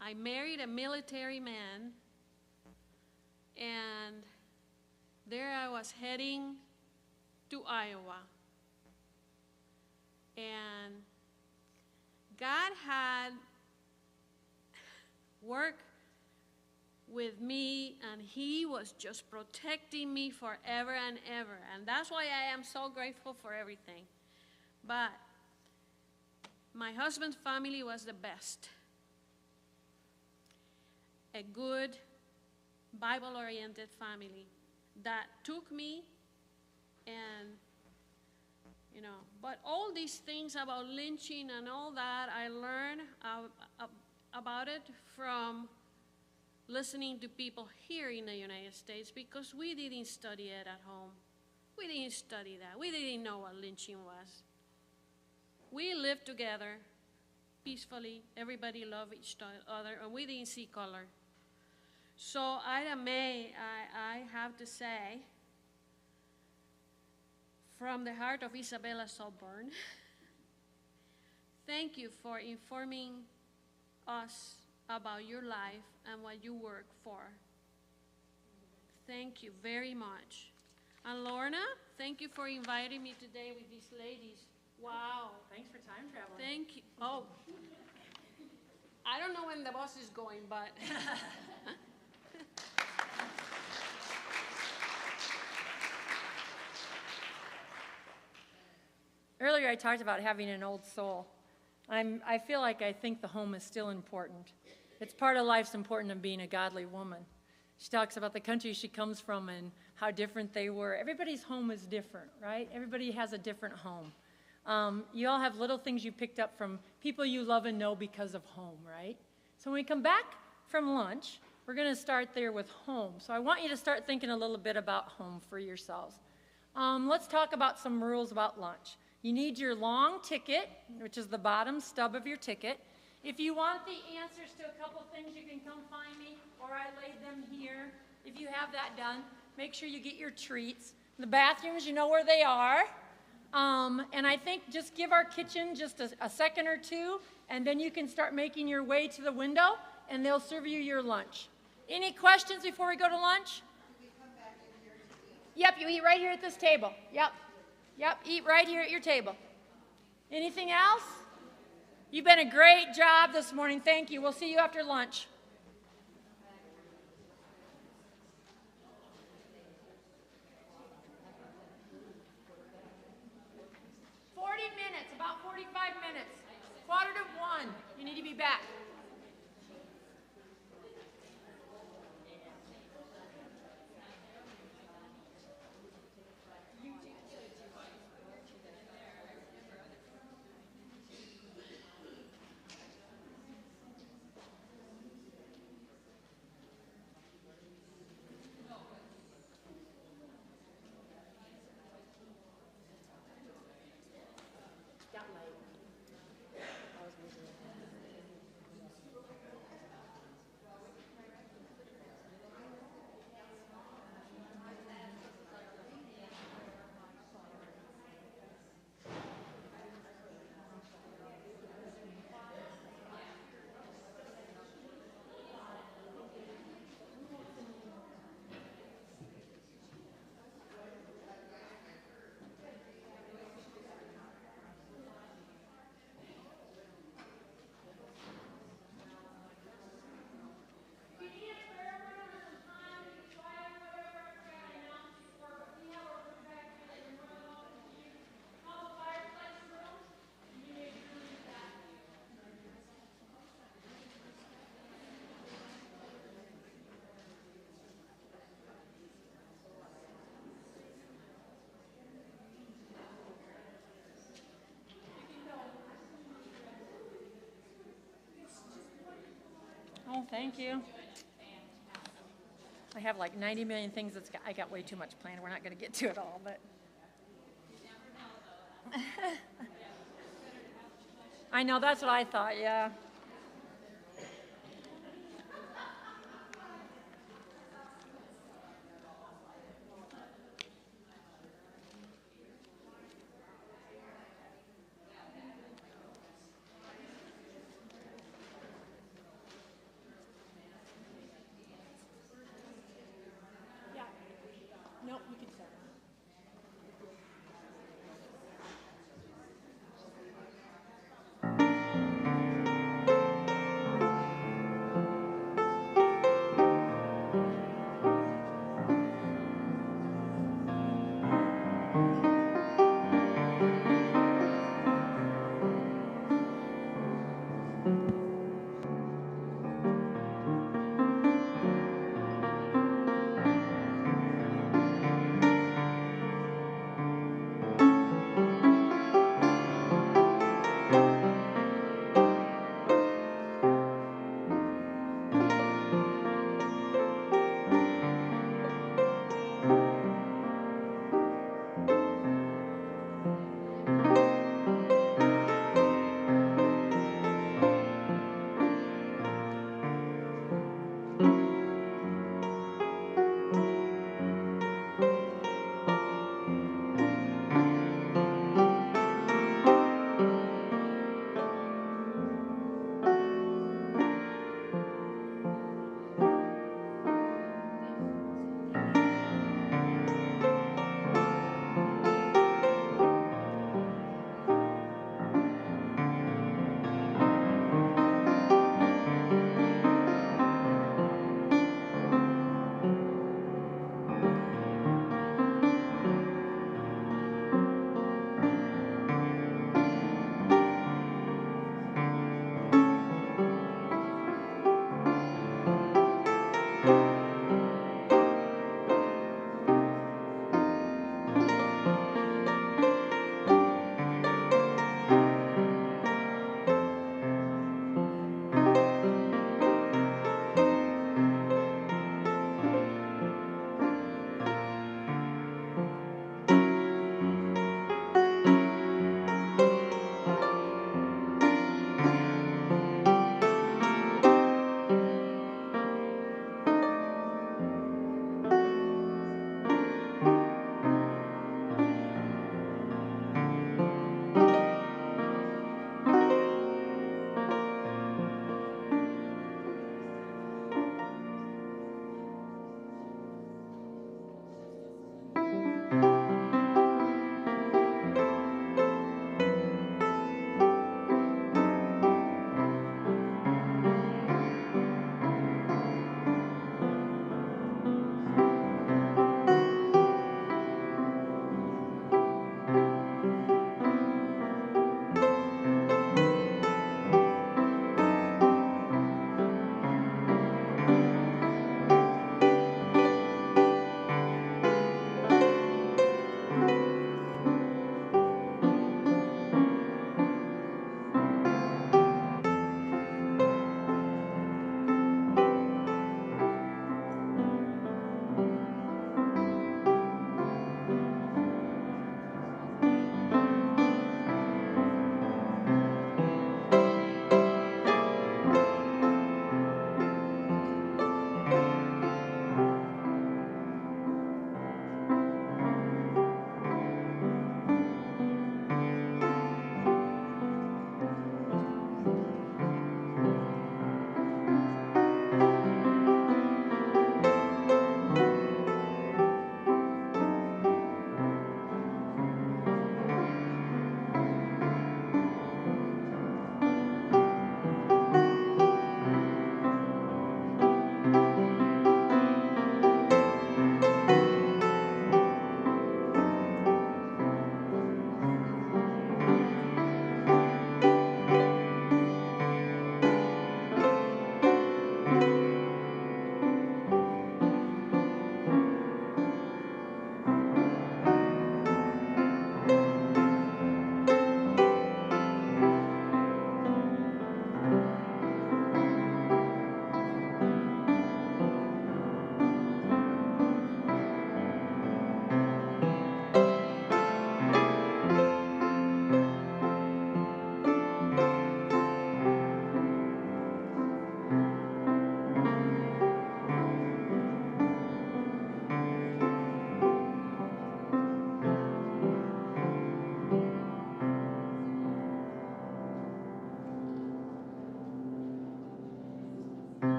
I married a military man, and there I was heading to Iowa. And God had worked with me, and He was just protecting me forever and ever. And that's why I am so grateful for everything. But my husband's family was the best. A good, Bible-oriented family that took me, and but all these things about lynching and all that, I learned about it from listening to people here in the United States, because we didn't study it at home. We didn't study that. We didn't know what lynching was. We lived together peacefully. Everybody loved each other, and we didn't see color. So Ida May, I have to say, from the heart of Isabella Soborn, thank you for informing us about your life and what you work for. Thank you very much. And Lorna, thank you for inviting me today with these ladies. Wow. Thanks for time traveling. Thank you. Oh, I don't know when the bus is going, but. Earlier I talked about having an old soul. I feel like I think the home is still important. It's part of life's important than being a godly woman. She talks about the country she comes from and how different they were. Everybody's home is different, right? Everybody has a different home. You all have little things you picked up from people you love and know because of home, right? So when we come back from lunch, we're going to start there with home. So I want you to start thinking a little bit about home for yourselves. Let's talk about some rules about lunch. You need your long ticket, which is the bottom stub of your ticket. If you want the answers to a couple things, you can come find me, or I laid them here. If you have that done, make sure you get your treats. The bathrooms, you know where they are. And I think just give our kitchen just a second or two, and then you can start making your way to the window, and they'll serve you your lunch. Any questions before we go to lunch? Yep, you eat right here at this table. Yep, eat right here at your table. Anything else? You've been a great job this morning. Thank you. We'll see you after lunch. 40 minutes, about 45 minutes. 1:45. You need to be back. Oh, thank you. I have like 90 million things I got way too much planned. We're not going to get to it all, but. I know, that's what I thought, yeah. Nope, you can start.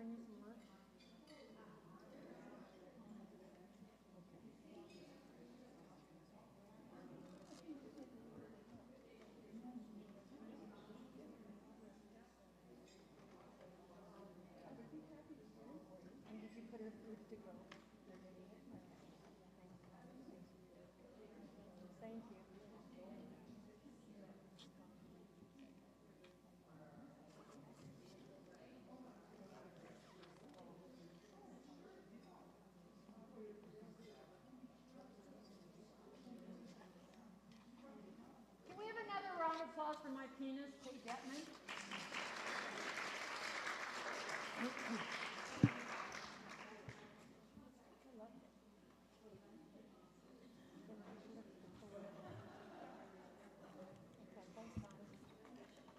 bring you some lunch? And did you put her food to go? Thank you. Can we have another round of applause for my pianist, Kay Detman?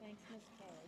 Thanks, Miss Kay.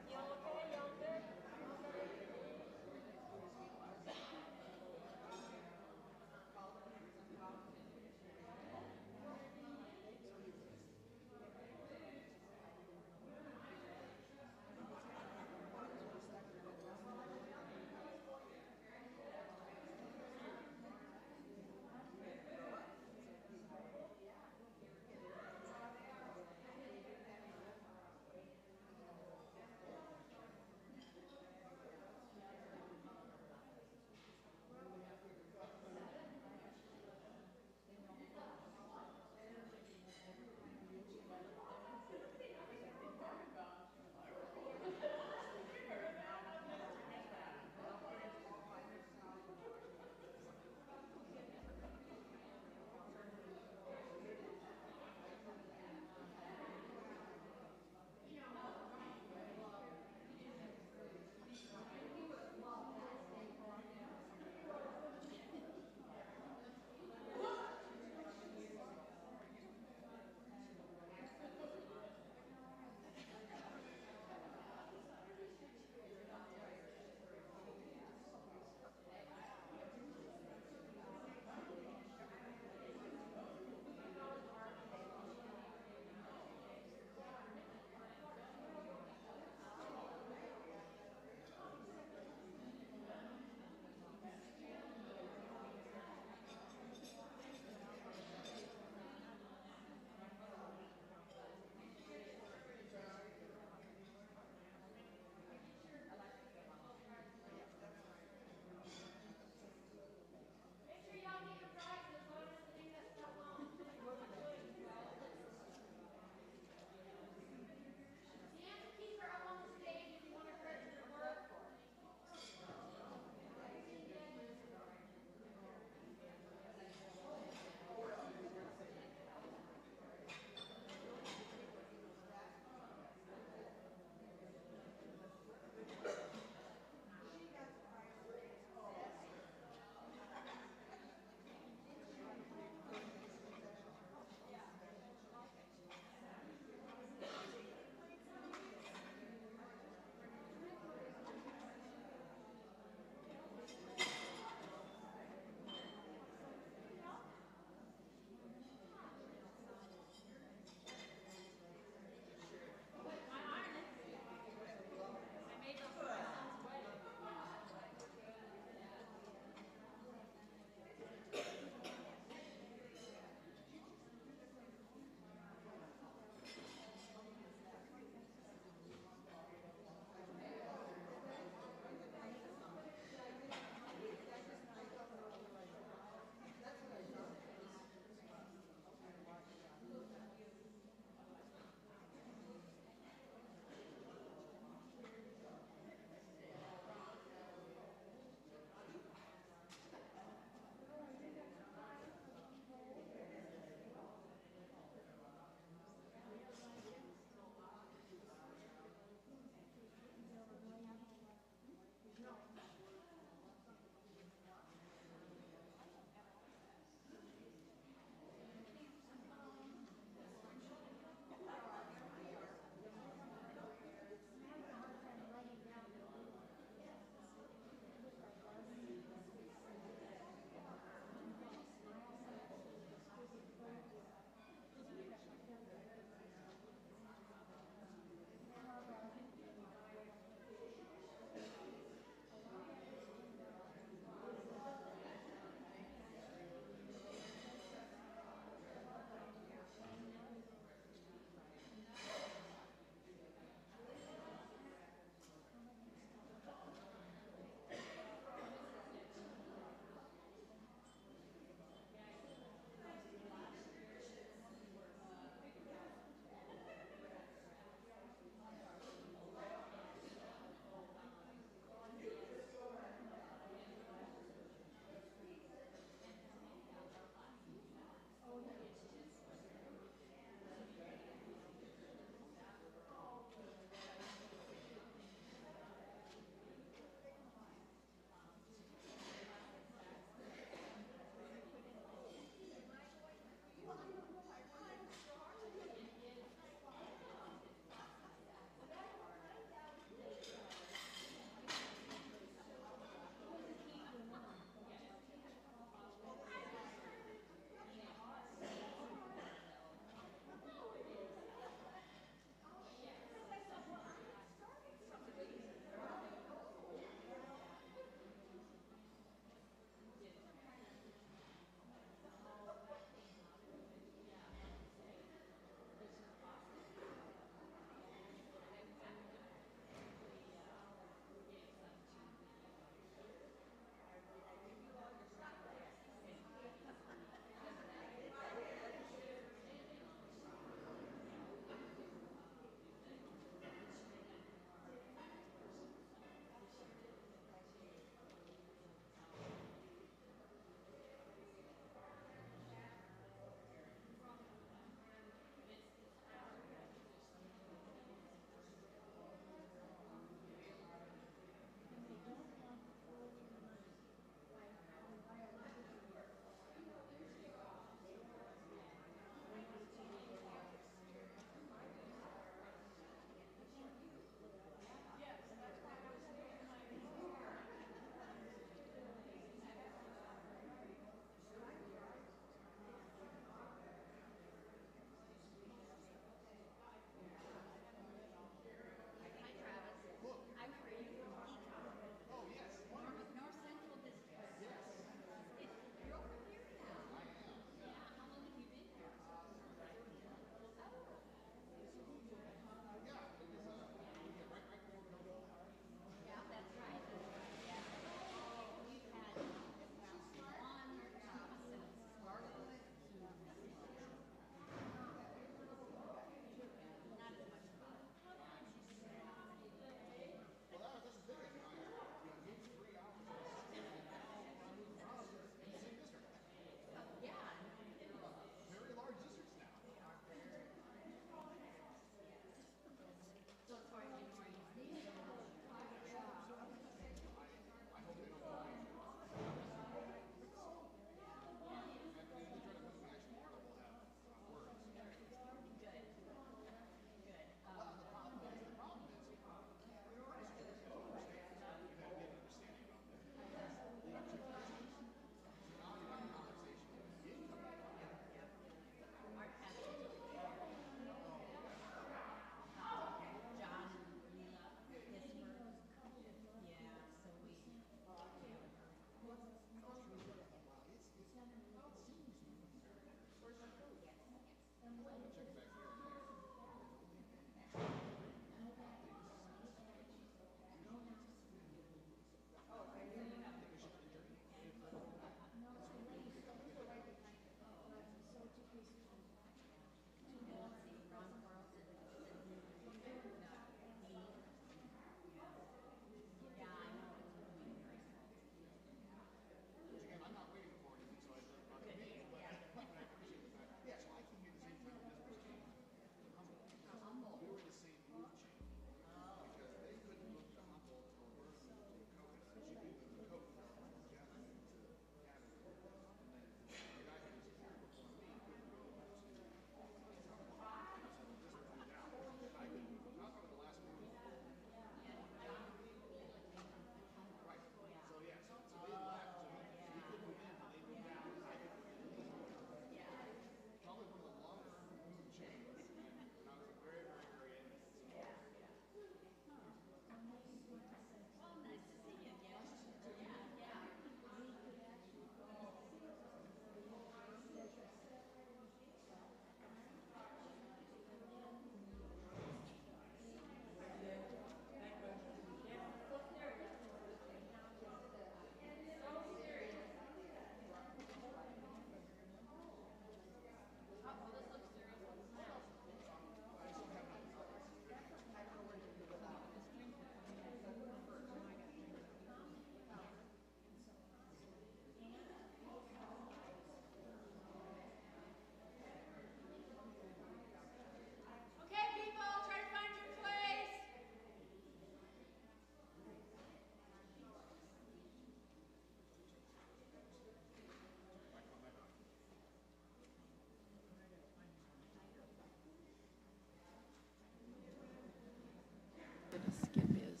wanted to skip his.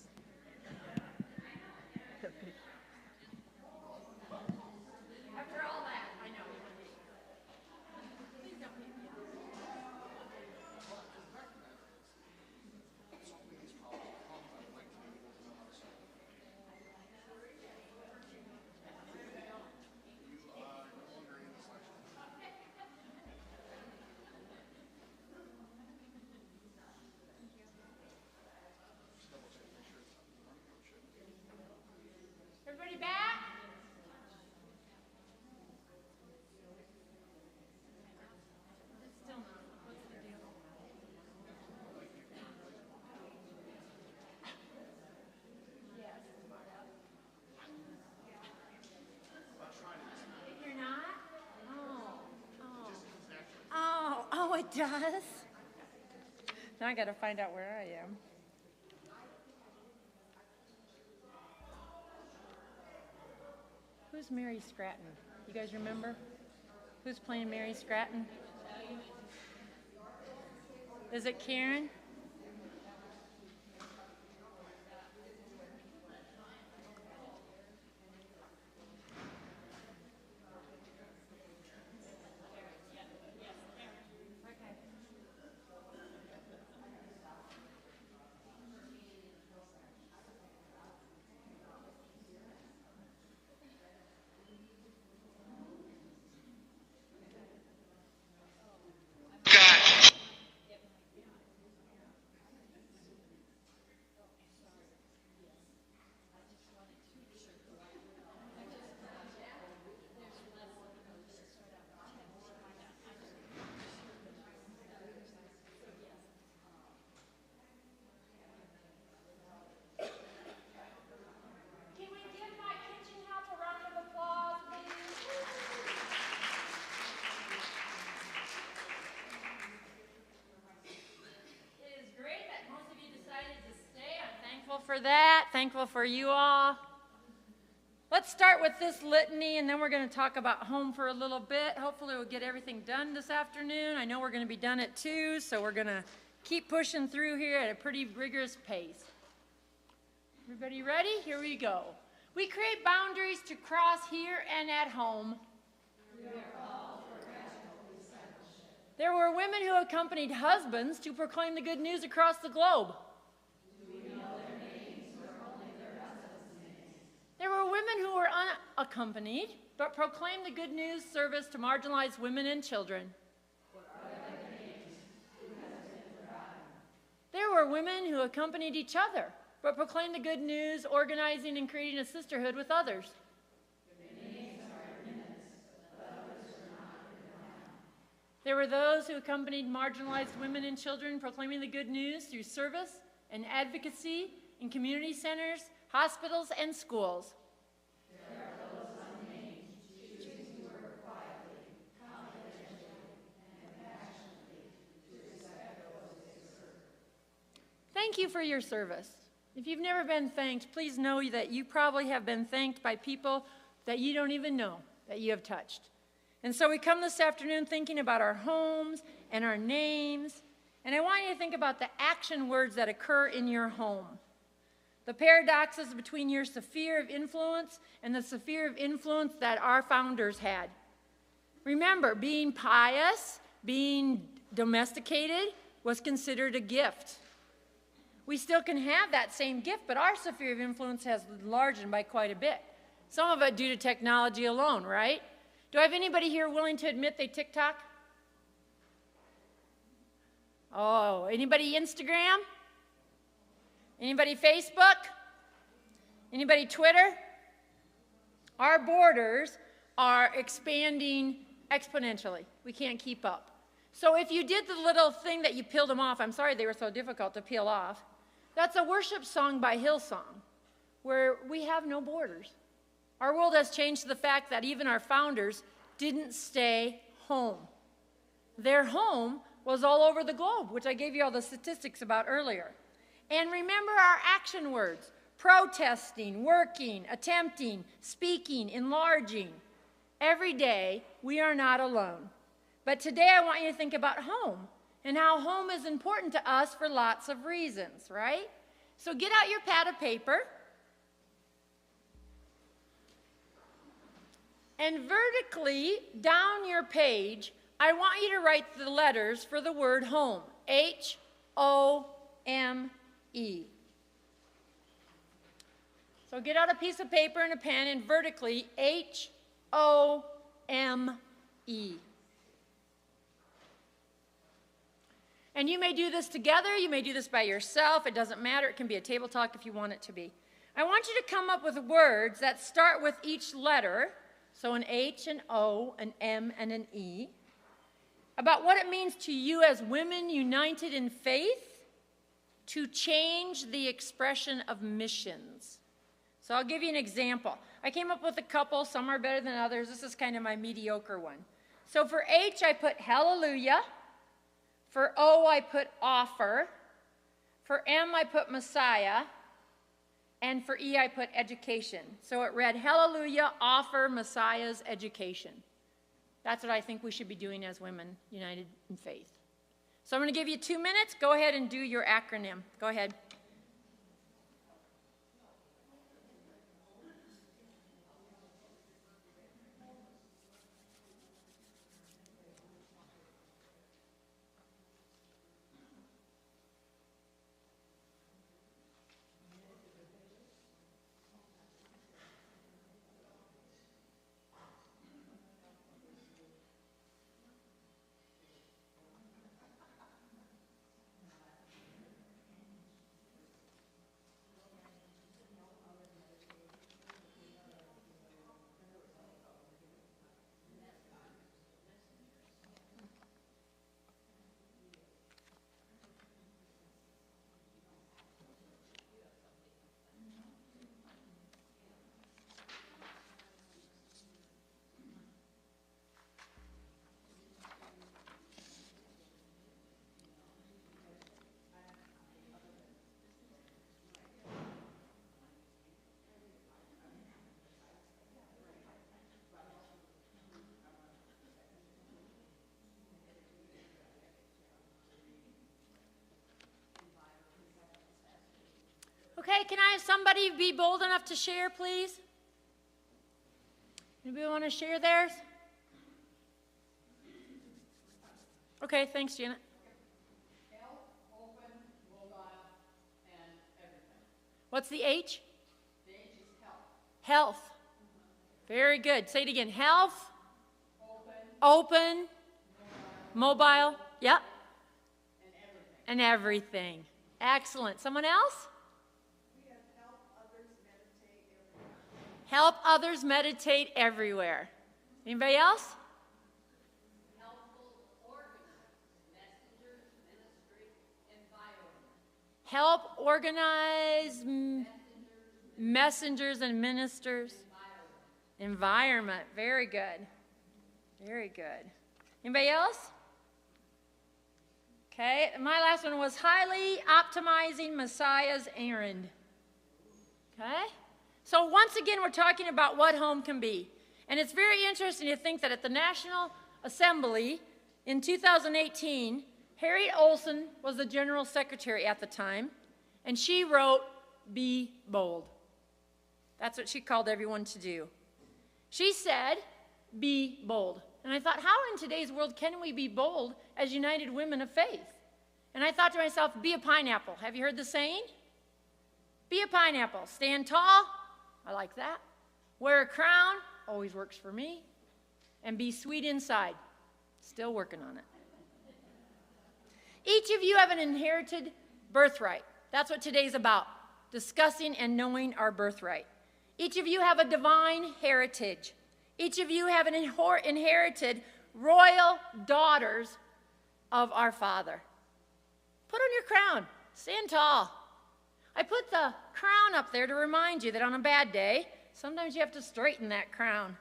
After all that, I know. Please don't hit me. Everybody back? Still not. What's the deal? Yes. You're not? Oh, it does? Now I gotta find out where I am. Who's Mary Scratton? You guys remember? Who's playing Mary Scratton? Is it Karen? Can we give my kitchen help a round of applause, please? It is great that most of you decided to stay. I'm thankful for that. Thankful for you all. Let's start with this litany, and then we're going to talk about home for a little bit. Hopefully we'll get everything done this afternoon. I know we're going to be done at 2, so we're going to keep pushing through here at a pretty rigorous pace. Everybody ready? Here we go. We create boundaries to cross here and at home. There were women who accompanied husbands to proclaim the good news across the globe. There were women who were unaccompanied, but proclaimed the good news service to marginalized women and children. There were women who accompanied each other, but proclaimed the good news, organizing and creating a sisterhood with others. There were those who accompanied marginalized women and children, proclaiming the good news through service and advocacy in community centers, hospitals, and schools. Thank you for your service. If you've never been thanked, please know that you probably have been thanked by people that you don't even know that you have touched. And so we come this afternoon thinking about our homes and our names, and I want you to think about the action words that occur in your home. The paradoxes between your sphere of influence and the sphere of influence that our founders had. Remember, being pious, being domesticated, was considered a gift. We still can have that same gift, but our sphere of influence has enlarged by quite a bit. Some of it due to technology alone, right? Do I have anybody here willing to admit they TikTok? Oh, anybody Instagram? Anybody Facebook? Anybody Twitter? Our borders are expanding exponentially. We can't keep up. So if you did the little thing that you peeled them off, I'm sorry they were so difficult to peel off. That's a worship song by Hillsong, where we have no borders. Our world has changed to the fact that even our founders didn't stay home. Their home was all over the globe, which I gave you all the statistics about earlier. And remember our action words: protesting, working, attempting, speaking, enlarging. Every day, we are not alone. But today I want you to think about home and how home is important to us for lots of reasons, right? So get out your pad of paper. And vertically down your page, I want you to write the letters for the word home. H-O-M-E. So get out a piece of paper and a pen and vertically H-O-M-E. And you may do this together, you may do this by yourself, it doesn't matter, it can be a table talk if you want it to be. I want you to come up with words that start with each letter, so an H, an O, an M, and an E, about what it means to you as women united in faith to change the expression of missions. So I'll give you an example. I came up with a couple, some are better than others. This is kind of my mediocre one. So for H, I put hallelujah. For O, I put offer. For M, I put Messiah. And for E, I put education. So it read hallelujah, offer, Messiah's education. That's what I think we should be doing as women united in faith. So I'm going to give you 2 minutes. Go ahead and do your acronym. Go ahead. Okay, can I have somebody be bold enough to share, please? Anybody want to share theirs? Okay, thanks, Janet. Health, open, mobile, and everything. What's the H? The H is health. Health. Very good. Say it again. Health. Open. Mobile. Yep. And everything. And everything. Excellent. Someone else? Help others meditate everywhere. Anybody else? Help organize messengers and ministers. Environment. Very good. Very good. Anybody else? Okay, my last one was highly optimizing Messiah's errand. Okay? So once again, we're talking about what home can be. And it's very interesting to think that at the National Assembly in 2018, Harriet Olsen was the General Secretary at the time, and she wrote, "Be bold." That's what she called everyone to do. She said, "Be bold." And I thought, how in today's world can we be bold as united women of faith? And I thought to myself, be a pineapple. Have you heard the saying? Be a pineapple. Stand tall. I like that. Wear a crown, always works for me. And be sweet inside. Still working on it. Each of you have an inherited birthright. That's what today's about, discussing and knowing our birthright. Each of you have a divine heritage. Each of you have an inherited royal daughters of our Father. Put on your crown. Stand tall. I put the crown up there to remind you that on a bad day, sometimes you have to straighten that crown.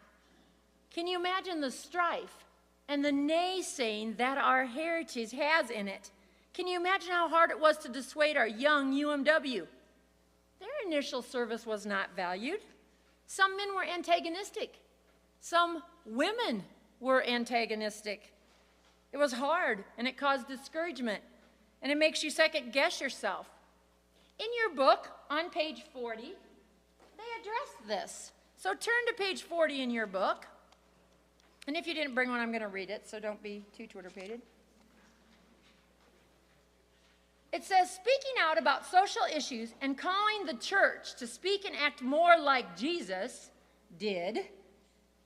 Can you imagine the strife and the naysaying that our heritage has in it? Can you imagine how hard it was to dissuade our young UMW? Their initial service was not valued. Some men were antagonistic. Some women were antagonistic. It was hard, and it caused discouragement, and it makes you second guess yourself. In your book, on page 40, they address this. So turn to page 40 in your book. And if you didn't bring one, I'm going to read it, so don't be too Twitter-pated. It says, speaking out about social issues and calling the church to speak and act more like Jesus did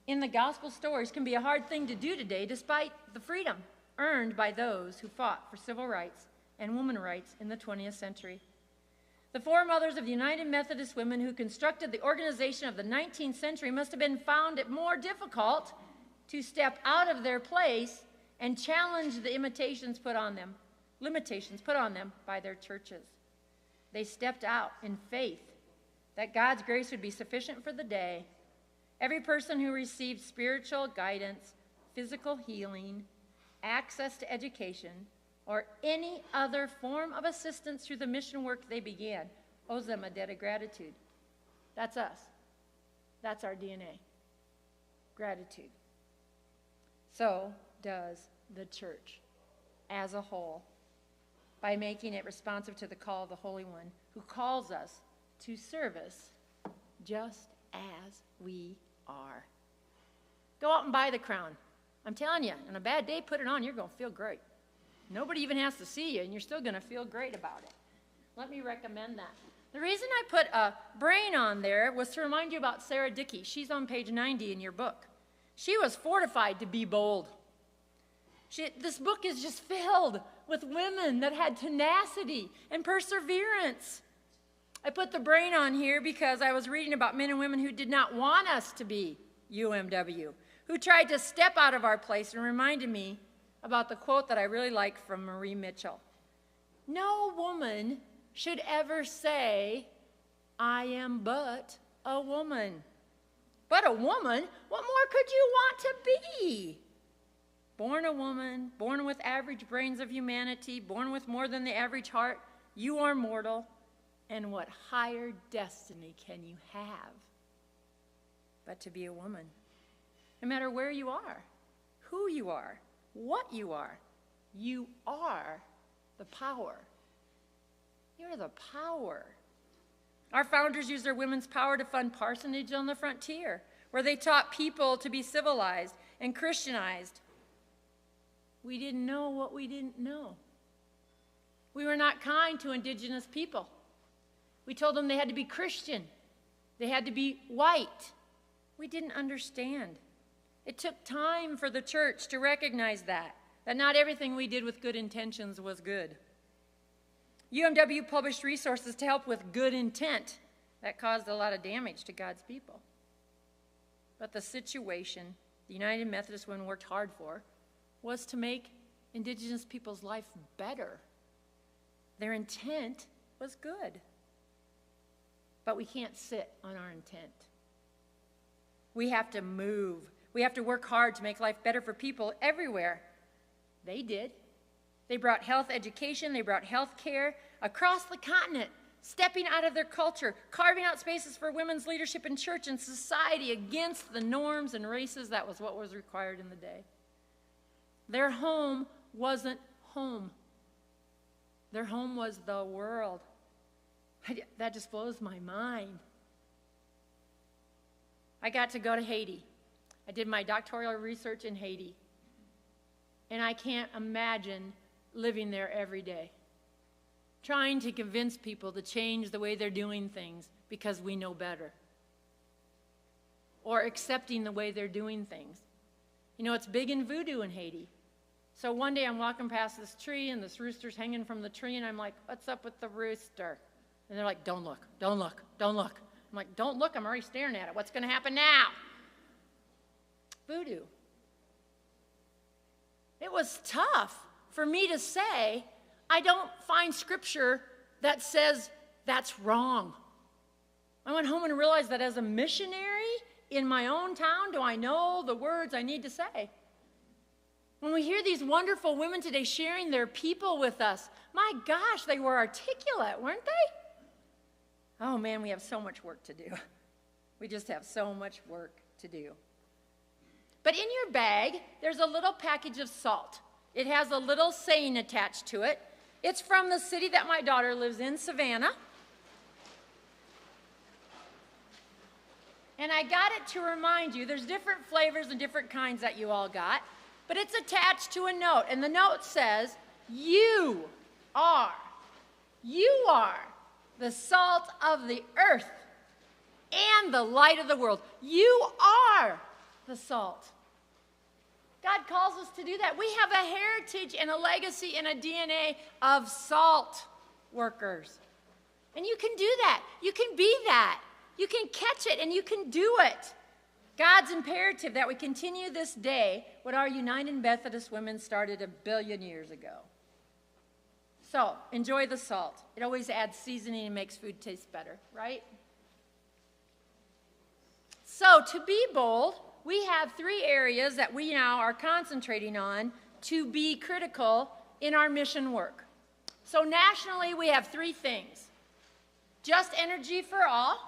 in the gospel stories can be a hard thing to do today, despite the freedom earned by those who fought for civil rights and women's rights in the 20th century. The foremothers of the United Methodist Women who constructed the organization of the 19th century must have been found it more difficult to step out of their place and challenge the limitations put on them by their churches. They stepped out in faith that God's grace would be sufficient for the day. Every person who received spiritual guidance, physical healing, access to education, or any other form of assistance through the mission work they began owes them a debt of gratitude. That's us. That's our DNA. Gratitude. So does the church as a whole, by making it responsive to the call of the Holy One, who calls us to service just as we are. Go out and buy the crown. I'm telling you, on a bad day, put it on, you're going to feel great. Nobody even has to see you, and you're still going to feel great about it. Let me recommend that. The reason I put a brain on there was to remind you about Sarah Dickey. She's on page 90 in your book. She was fortified to be bold. This book is just filled with women that had tenacity and perseverance. I put the brain on here because I was reading about men and women who did not want us to be UMW, who tried to step out of our place, and reminded me about the quote that I really like from Marie Mitchell. No woman should ever say, I am but a woman. But a woman? What more could you want to be? Born a woman, born with average brains of humanity, born with more than the average heart, you are mortal, and what higher destiny can you have but to be a woman? No matter where you are, who you are, what you are the power. You're the power. Our founders used their women's power to fund parsonage on the frontier, where they taught people to be civilized and Christianized. We didn't know what we didn't know. We were not kind to indigenous people. We told them they had to be Christian. They had to be white. We didn't understand. It took time for the church to recognize that not everything we did with good intentions was good. UMW published resources to help with good intent. That caused a lot of damage to God's people. But the situation the United Methodist Women worked hard for was to make indigenous people's life better. Their intent was good. But we can't sit on our intent. We have to move. We have to work hard to make life better for people everywhere. They did. They brought health education, they brought health care across the continent, stepping out of their culture, carving out spaces for women's leadership in church and society against the norms and races. That was what was required in the day. Their home wasn't home. Their home was the world. That just blows my mind. I got to go to Haiti. I did my doctoral research in Haiti. And I can't imagine living there every day, trying to convince people to change the way they're doing things because we know better, or accepting the way they're doing things. You know, it's big in voodoo in Haiti. So one day I'm walking past this tree, and this rooster's hanging from the tree, and I'm like, what's up with the rooster? And they're like, don't look, don't look, don't look. I'm like, don't look, I'm already staring at it. What's going to happen now? Voodoo. It was tough for me to say, I don't find scripture that says that's wrong. I went home and realized that as a missionary in my own town, do I know the words I need to say? When we hear these wonderful women today sharing their people with us, my gosh, they were articulate, weren't they? Oh man, we have so much work to do. We just have so much work to do. But in your bag, there's a little package of salt. It has a little saying attached to it. It's from the city that my daughter lives in, Savannah. And I got it to remind you, there's different flavors and different kinds that you all got, but it's attached to a note. And the note says, you are the salt of the earth and the light of the world. You are the salt. God calls us to do that. We have a heritage and a legacy and a DNA of salt workers. And you can do that. You can be that. You can catch it and you can do it. God's imperative that we continue this day what our United Methodist Women started 1 billion years ago. So, enjoy the salt. It always adds seasoning and makes food taste better, right? So, to be bold, we have 3 areas that we now are concentrating on to be critical in our mission work. So, nationally, we have 3 things. Just energy for all,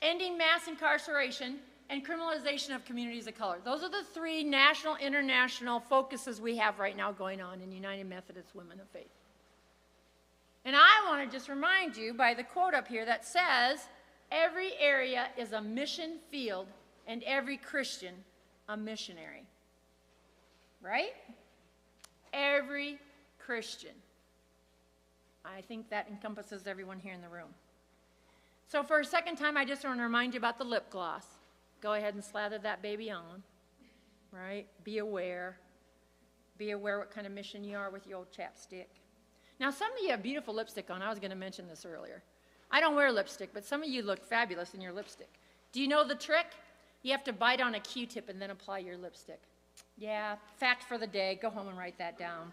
ending mass incarceration, and criminalization of communities of color. Those are the 3 national, international focuses we have right now going on in United Methodist Women of Faith. And I want to just remind you by the quote up here that says, every area is a mission field and every Christian a missionary. Right? Every Christian. I think that encompasses everyone here in the room. So for a second time, I just want to remind you about the lip gloss. Go ahead and slather that baby on. Right? Be aware. Be aware what kind of mission you are with your old chapstick. Now, some of you have beautiful lipstick on. I was going to mention this earlier. I don't wear lipstick, but some of you look fabulous in your lipstick. Do you know the trick? You have to bite on a Q-tip and then apply your lipstick. Yeah, fact for the day. Go home and write that down.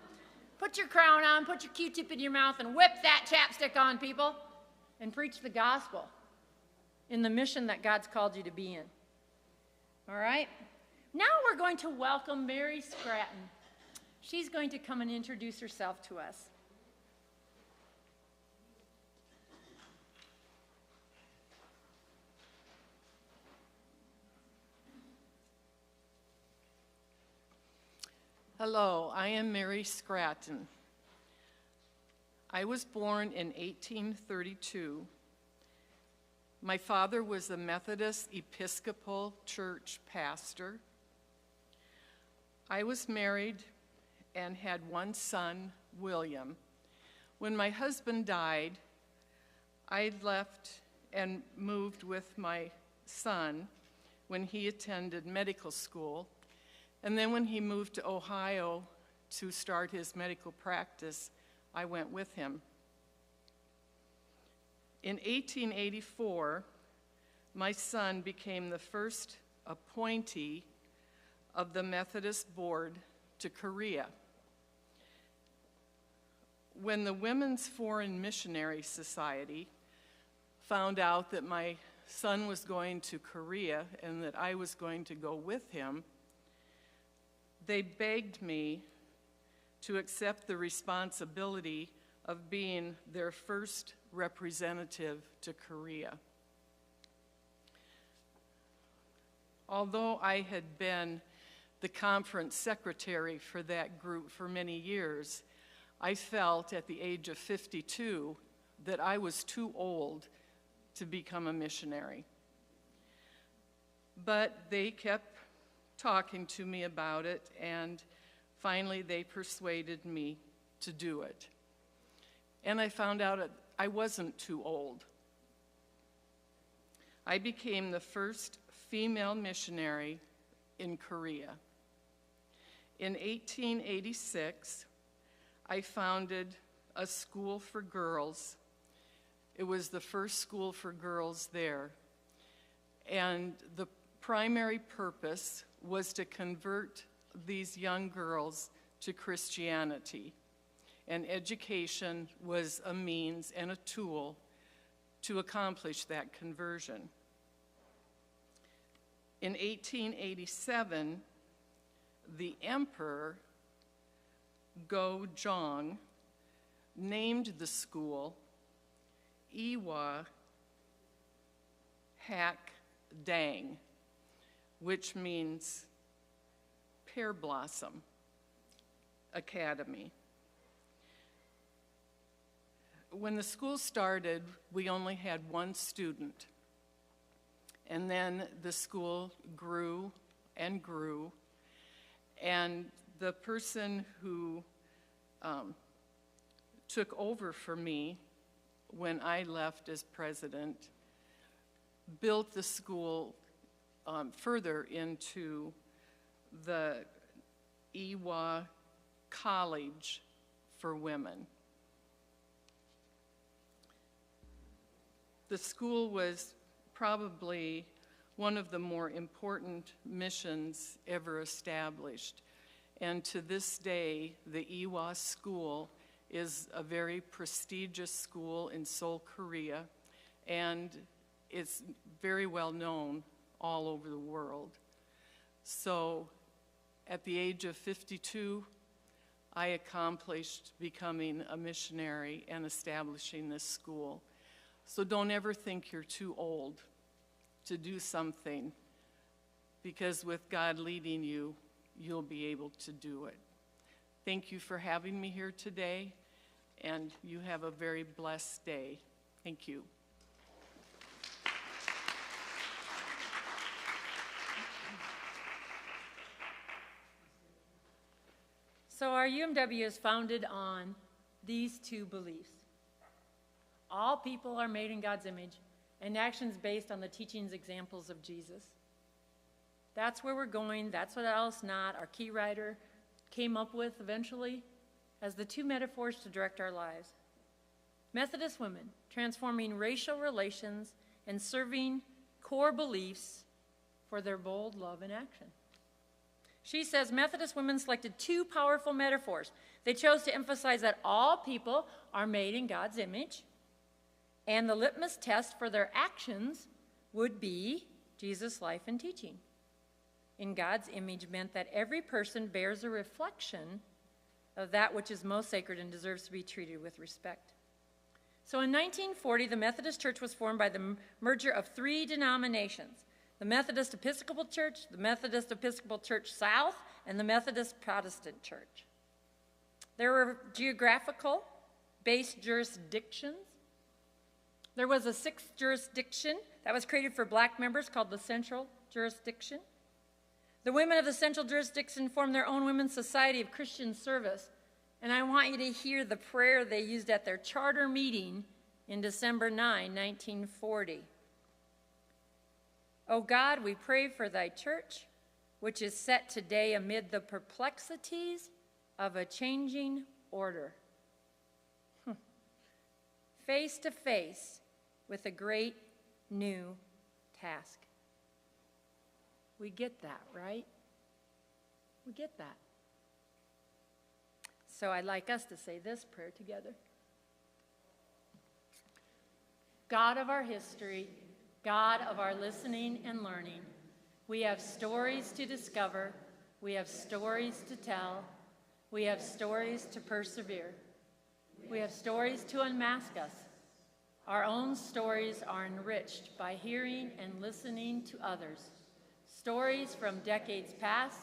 Put your crown on, put your Q-tip in your mouth, and whip that chapstick on, people, and preach the gospel in the mission that God's called you to be in. All right? Now we're going to welcome Mary Scratton. She's going to come and introduce herself to us. Hello, I am Mary Scratton. I was born in 1832. My father was a Methodist Episcopal Church pastor. I was married and had 1 son, William. When my husband died, I left and moved with my son when he attended medical school. And then when he moved to Ohio to start his medical practice, I went with him. In 1884, my son became the first appointee of the Methodist Board to Korea. When the Women's Foreign Missionary Society found out that my son was going to Korea and that I was going to go with him, they begged me to accept the responsibility of being their first representative to Korea. Although I had been the conference secretary for that group for many years, I felt at the age of 52 that I was too old to become a missionary. But they kept talking to me about it, and finally they persuaded me to do it. And I found out I wasn't too old. I became the first female missionary in Korea. In 1886, I founded a school for girls. It was the first school for girls there. And the primary purpose was to convert these young girls to Christianity. And education was a means and a tool to accomplish that conversion. In 1887, the emperor, Go-jong, named the school Iwa Hak Dang, which means Pear Blossom Academy. When the school started, we only had 1 student, And then the school grew and grew. And the person who took over for me when I left as president built the school further into the Ewa College for Women. The school was probably one of the more important missions ever established. And to this day, the Ewa School is a very prestigious school in Seoul, Korea, and it's very well known all over the world. So at the age of 52, I accomplished becoming a missionary and establishing this school. So don't ever think you're too old to do something, because with God leading you, you'll be able to do it. Thank you for having me here today, and you have a very blessed day. Thank you. So our UMW is founded on these two beliefs. All people are made in God's image, and actions based on the teachings, examples of Jesus. That's where we're going. That's what Alice Knott, our key writer, came up with eventually as the two metaphors to direct our lives. Methodist women, transforming racial relations and serving core beliefs for their bold love in action. She says Methodist women selected two powerful metaphors. They chose to emphasize that all people are made in God's image, and the litmus test for their actions would be Jesus' life and teaching. In God's image meant that every person bears a reflection of that which is most sacred and deserves to be treated with respect. So in 1940, the Methodist Church was formed by the merger of three denominations: the Methodist Episcopal Church, the Methodist Episcopal Church South, and the Methodist Protestant Church. There were geographical-based jurisdictions. There was a sixth jurisdiction that was created for black members called the Central Jurisdiction. The women of the Central Jurisdiction formed their own Women's Society of Christian Service, and I want you to hear the prayer they used at their charter meeting in December 9, 1940. O God, we pray for thy church, which is set today amid the perplexities of a changing order. Face to face with a great new task. We get that, right? We get that. So I'd like us to say this prayer together. God of our history, God of our listening and learning, we have stories to discover, we have stories to tell, we have stories to persevere. We have stories to unmask us. Our own stories are enriched by hearing and listening to others. Stories from decades past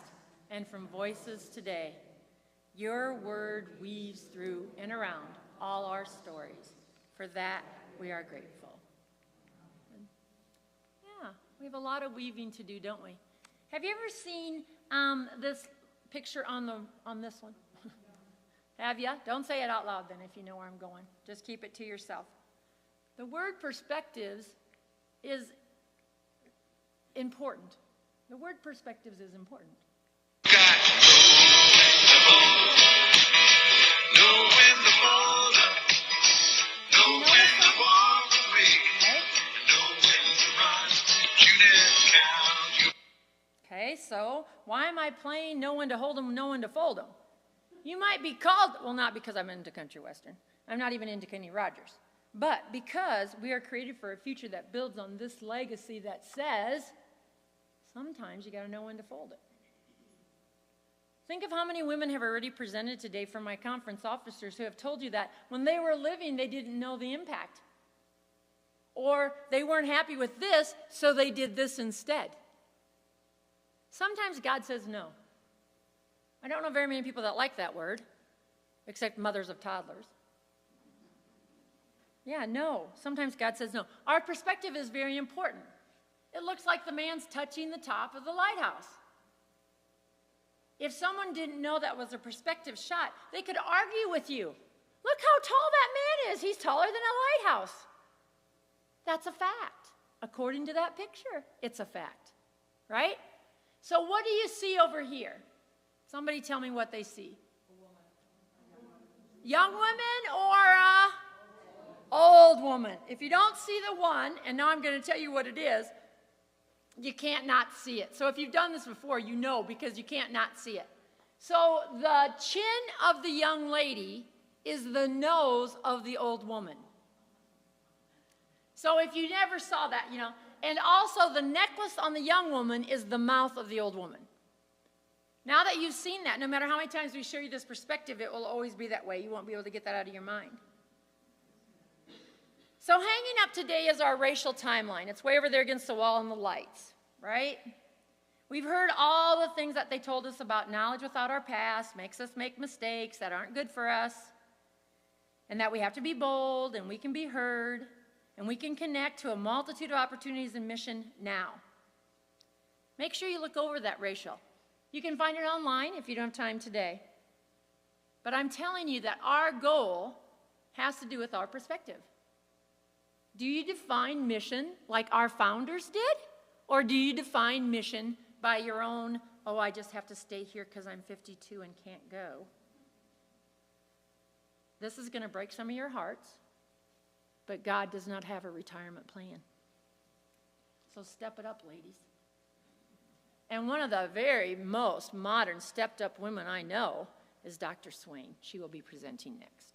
and from voices today. Your word weaves through and around all our stories. For that, we are grateful. Yeah, we have a lot of weaving to do, don't we? Have you ever seen this picture on this one? Have you? Don't say it out loud then if you know where I'm going. Just keep it to yourself. The word perspectives is important. The word perspectives is important. Okay, so why am I playing know when to hold them, know when to fold them? You might be called, well, not because I'm into country western. I'm not even into Kenny Rogers. But because we are created for a future that builds on this legacy that says, sometimes you got to know when to fold it. Think of how many women have already presented today from my conference officers who have told you that when they were living, they didn't know the impact. Or they weren't happy with this, so they did this instead. Sometimes God says no. I don't know very many people that like that word, except mothers of toddlers. Yeah, no. Sometimes God says no. Our perspective is very important. it looks like the man's touching the top of the lighthouse. If someone didn't know that was a perspective shot, they could argue with you. Look how tall that man is. He's taller than a lighthouse. That's a fact. According to that picture, it's a fact, right? So what do you see over here? Somebody tell me what they see. Young woman or old woman? If you don't see the one, and now I'm going to tell you what it is, you can't not see it. So if you've done this before, you know because you can't not see it. So the chin of the young lady is the nose of the old woman. So if you never saw that, you know, and also the necklace on the young woman is the mouth of the old woman. Now that you've seen that, no matter how many times we show you this perspective, it will always be that way. You won't be able to get that out of your mind. So hanging up today is our racial timeline. It's way over there against the wall in the lights, right? We've heard all the things that they told us about knowledge without our past, makes us make mistakes that aren't good for us, and that we have to be bold, and we can be heard, and we can connect to a multitude of opportunities and mission now. Make sure you look over that racial. You can find it online if you don't have time today. But I'm telling you that our goal has to do with our perspective. Do you define mission like our founders did? Or do you define mission by your own, oh, I just have to stay here because I'm 52 and can't go? This is going to break some of your hearts, but God does not have a retirement plan. So step it up, ladies. And one of the very most modern stepped-up women I know is Dr. Swain. She will be presenting next.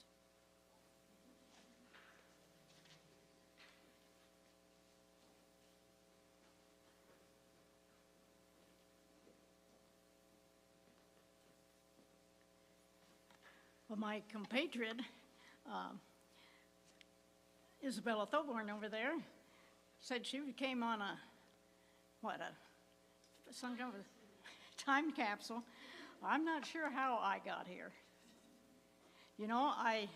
Well, my compatriot, Isabella Thoburn over there, said she came on some kind of a time capsule. I'm not sure how I got here. You know, I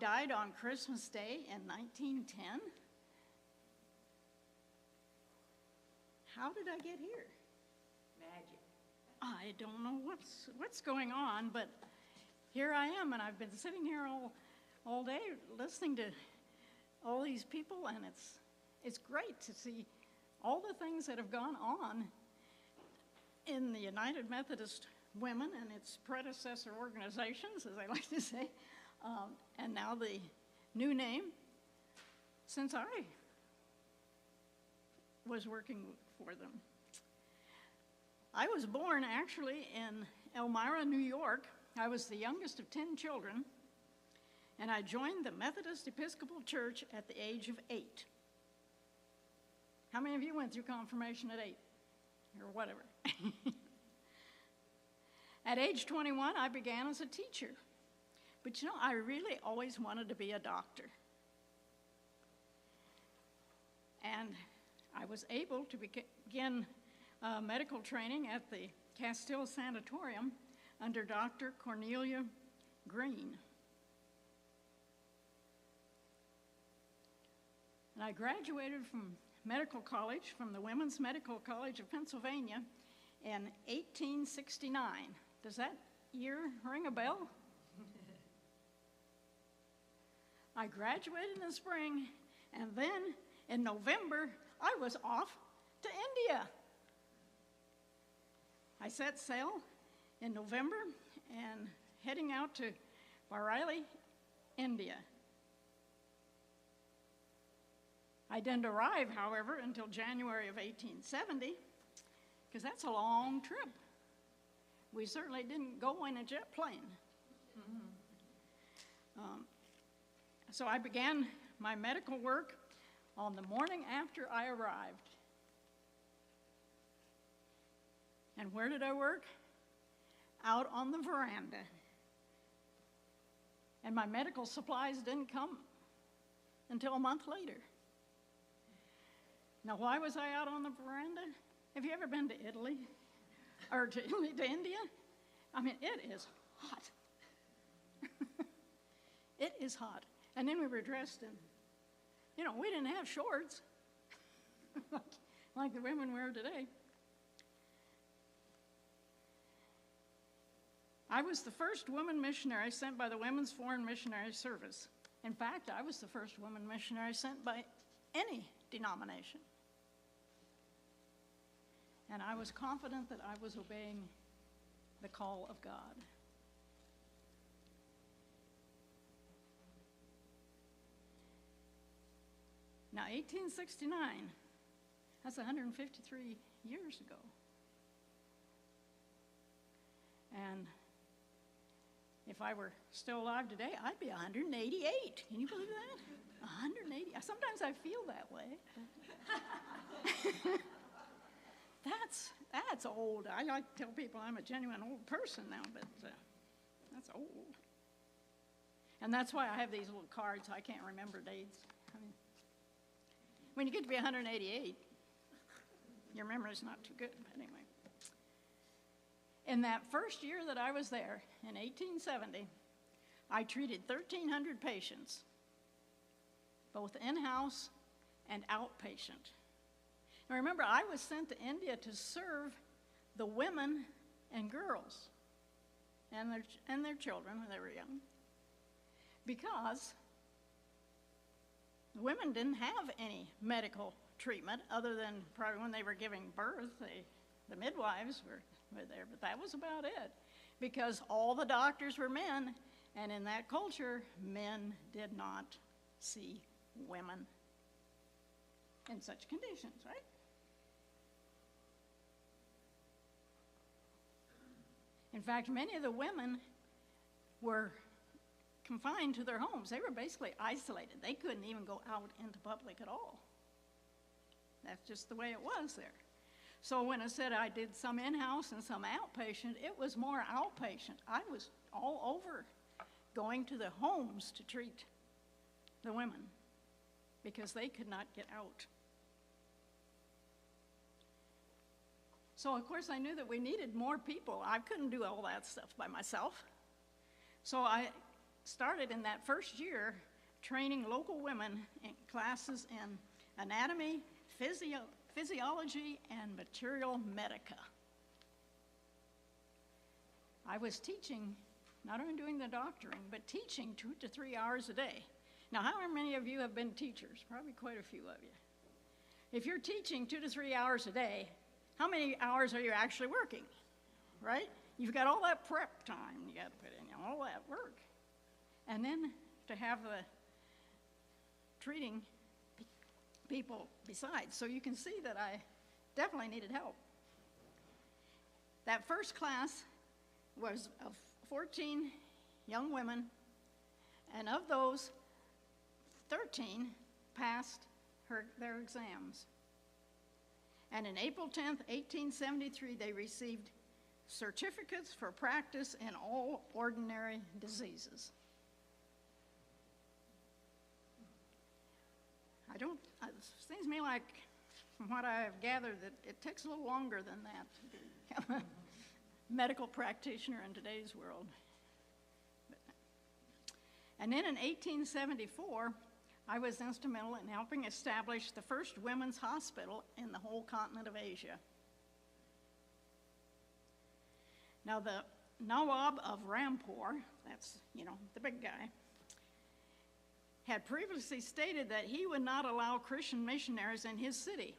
died on Christmas Day in 1910. How did I get here? Magic. I don't know what's going on, but here I am, and I've been sitting here all day listening to all these people, and it's great to see all the things that have gone on in the United Methodist Women and its predecessor organizations, as I like to say, and now the new name, since I was working for them. I was born actually in Elmira, New York. I was the youngest of 10 children, and I joined the Methodist Episcopal Church at the age of 8. How many of you went through confirmation at 8? Or whatever. At age 21, I began as a teacher. But you know, I really always wanted to be a doctor. And I was able to begin medical training at the Castile Sanatorium under Dr. Cornelia Green. And I graduated from medical college, from the Women's Medical College of Pennsylvania in 1869. Does that year ring a bell? I graduated in the spring, and then in November, I was off to India. I set sail in November and heading out to Bareilly, India. I didn't arrive, however, until January of 1870, because that's a long trip. We certainly didn't go in a jet plane. So I began my medical work on the morning after I arrived. And where did I work? Out on the veranda. And my medical supplies didn't come until a month later. Now, why was I out on the veranda? Have you ever been to Italy? Or to India? I mean, it is hot. It is hot. And then we were dressed in, we didn't have shorts. like the women wear today. I was the first woman missionary sent by the Women's Foreign Missionary Service. In fact, I was the first woman missionary sent by any denomination. And I was confident that I was obeying the call of God. Now, 1869, that's 153 years ago. And if I were still alive today, I'd be 188. Can you believe that? 180. Sometimes I feel that way. That's old. I like to tell people I'm a genuine old person now, but that's old. And that's why I have these little cards. I can't remember dates. I mean, when you get to be 188, your memory's not too good. But anyway. In that first year that I was there, in 1870, I treated 1,300 patients, both in-house and outpatient. Now remember, I was sent to India to serve the women and girls and their children when they were young, because the women didn't have any medical treatment other than probably when they were giving birth. The midwives were there, but that was about it, because all the doctors were men, and in that culture, men did not see women in such conditions, right? In fact, many of the women were confined to their homes. They were basically isolated. They couldn't even go out into public at all. That's just the way it was there. So when I said I did some in-house and some outpatient, it was more outpatient. I was all over going to the homes to treat the women because they could not get out. So of course I knew that we needed more people. I couldn't do all that stuff by myself. So I started in that first year training local women in classes in anatomy, physiology, and material medica. I was teaching, not only doing the doctoring, but teaching 2 to 3 hours a day. Now, how many of you have been teachers? Probably quite a few of you. If you're teaching 2 to 3 hours a day, how many hours are you actually working, right? You've got all that prep time you got to put in, all that work. And then to have the treating people besides. So you can see that I definitely needed help. That first class was of 14 young women, and of those, 13 passed their exams. And in April 10th, 1873, they received certificates for practice in all ordinary diseases. It seems to me like, from what I have gathered, that it takes a little longer than that to become a medical practitioner in today's world. And then in 1874, I was instrumental in helping establish the first women's hospital in the whole continent of Asia. Now, the Nawab of Rampur, that's, the big guy, had previously stated that he would not allow Christian missionaries in his city.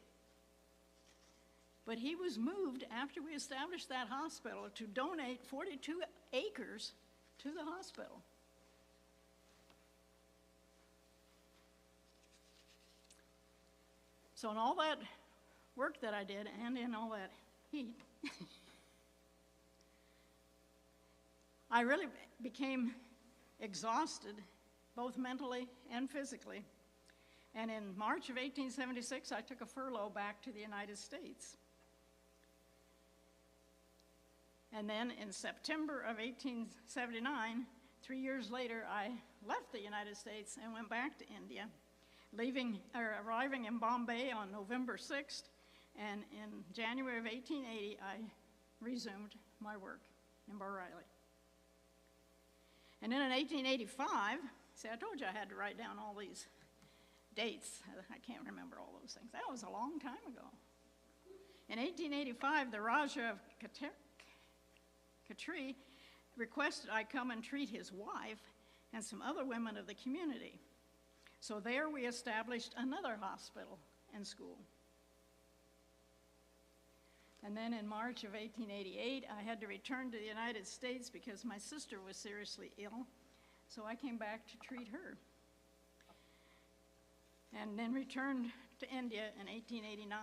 But he was moved after we established that hospital to donate 42 acres to the hospital. So in all that work that I did and in all that heat, I really became exhausted, both mentally and physically. And in March of 1876, I took a furlough back to the United States. And then in September of 1879, 3 years later, I left the United States and went back to India, arriving in Bombay on November 6th, and in January of 1880, I resumed my work in Bareilly. And then in 1885, see, I told you I had to write down all these dates. I can't remember all those things. That was a long time ago. In 1885, the Raja of Khatri requested I come and treat his wife and some other women of the community. So there we established another hospital and school. And then in March of 1888, I had to return to the United States because my sister was seriously ill. So I came back to treat her. And then returned to India in 1889.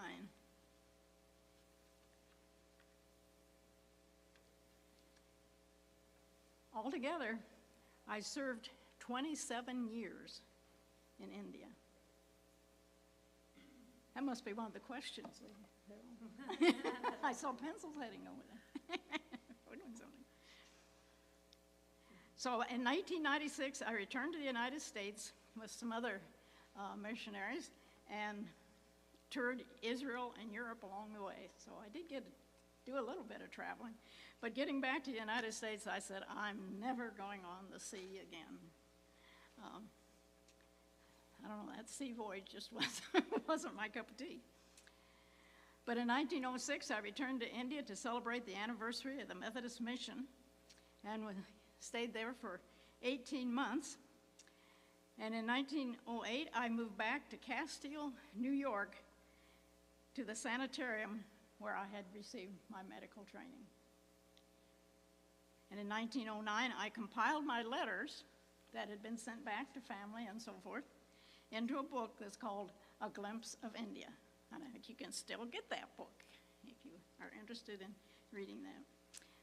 Altogether, I served 27 years in India. That must be one of the questions. I saw pencils heading over there. We're doing something. So in 1996, I returned to the United States with some other missionaries and toured Israel and Europe along the way. So I did do a little bit of traveling. But getting back to the United States, I said, I'm never going on the sea again. I don't know, that sea voyage just wasn't my cup of tea. But in 1906, I returned to India to celebrate the anniversary of the Methodist Mission and stayed there for 18 months. And in 1908, I moved back to Castile, New York, to the sanitarium where I had received my medical training. And in 1909, I compiled my letters that had been sent back to family and so forth into a book that's called A Glimpse of India. And I think you can still get that book if you are interested in reading that.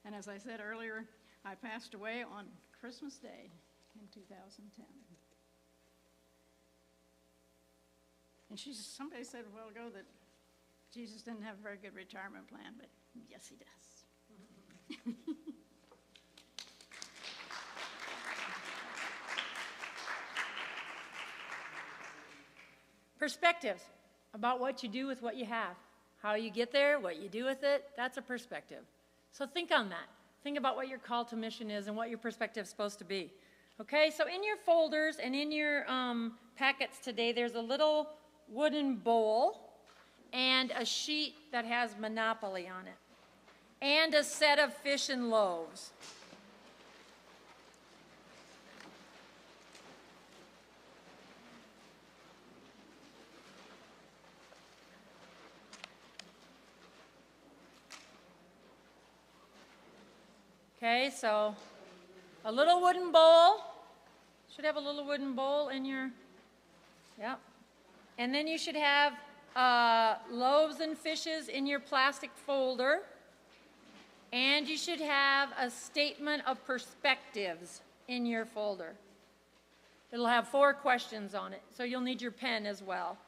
And as I said earlier, I passed away on Christmas Day in 2010. And somebody said a while ago that Jesus didn't have a very good retirement plan, but yes, he does. Perspectives about what you do with what you have. How you get there, what you do with it, that's a perspective. So think on that. Think about what your call to mission is and what your perspective is supposed to be. Okay, so in your folders and in your packets today, there's a little wooden bowl and a sheet that has Monopoly on it, and a set of fish and loaves. Okay, so a little wooden bowl. Should have a little wooden bowl in your, yep. And then you should have loaves and fishes in your plastic folder. And you should have a statement of perspectives in your folder. It'll have 4 questions on it, so you'll need your pen as well.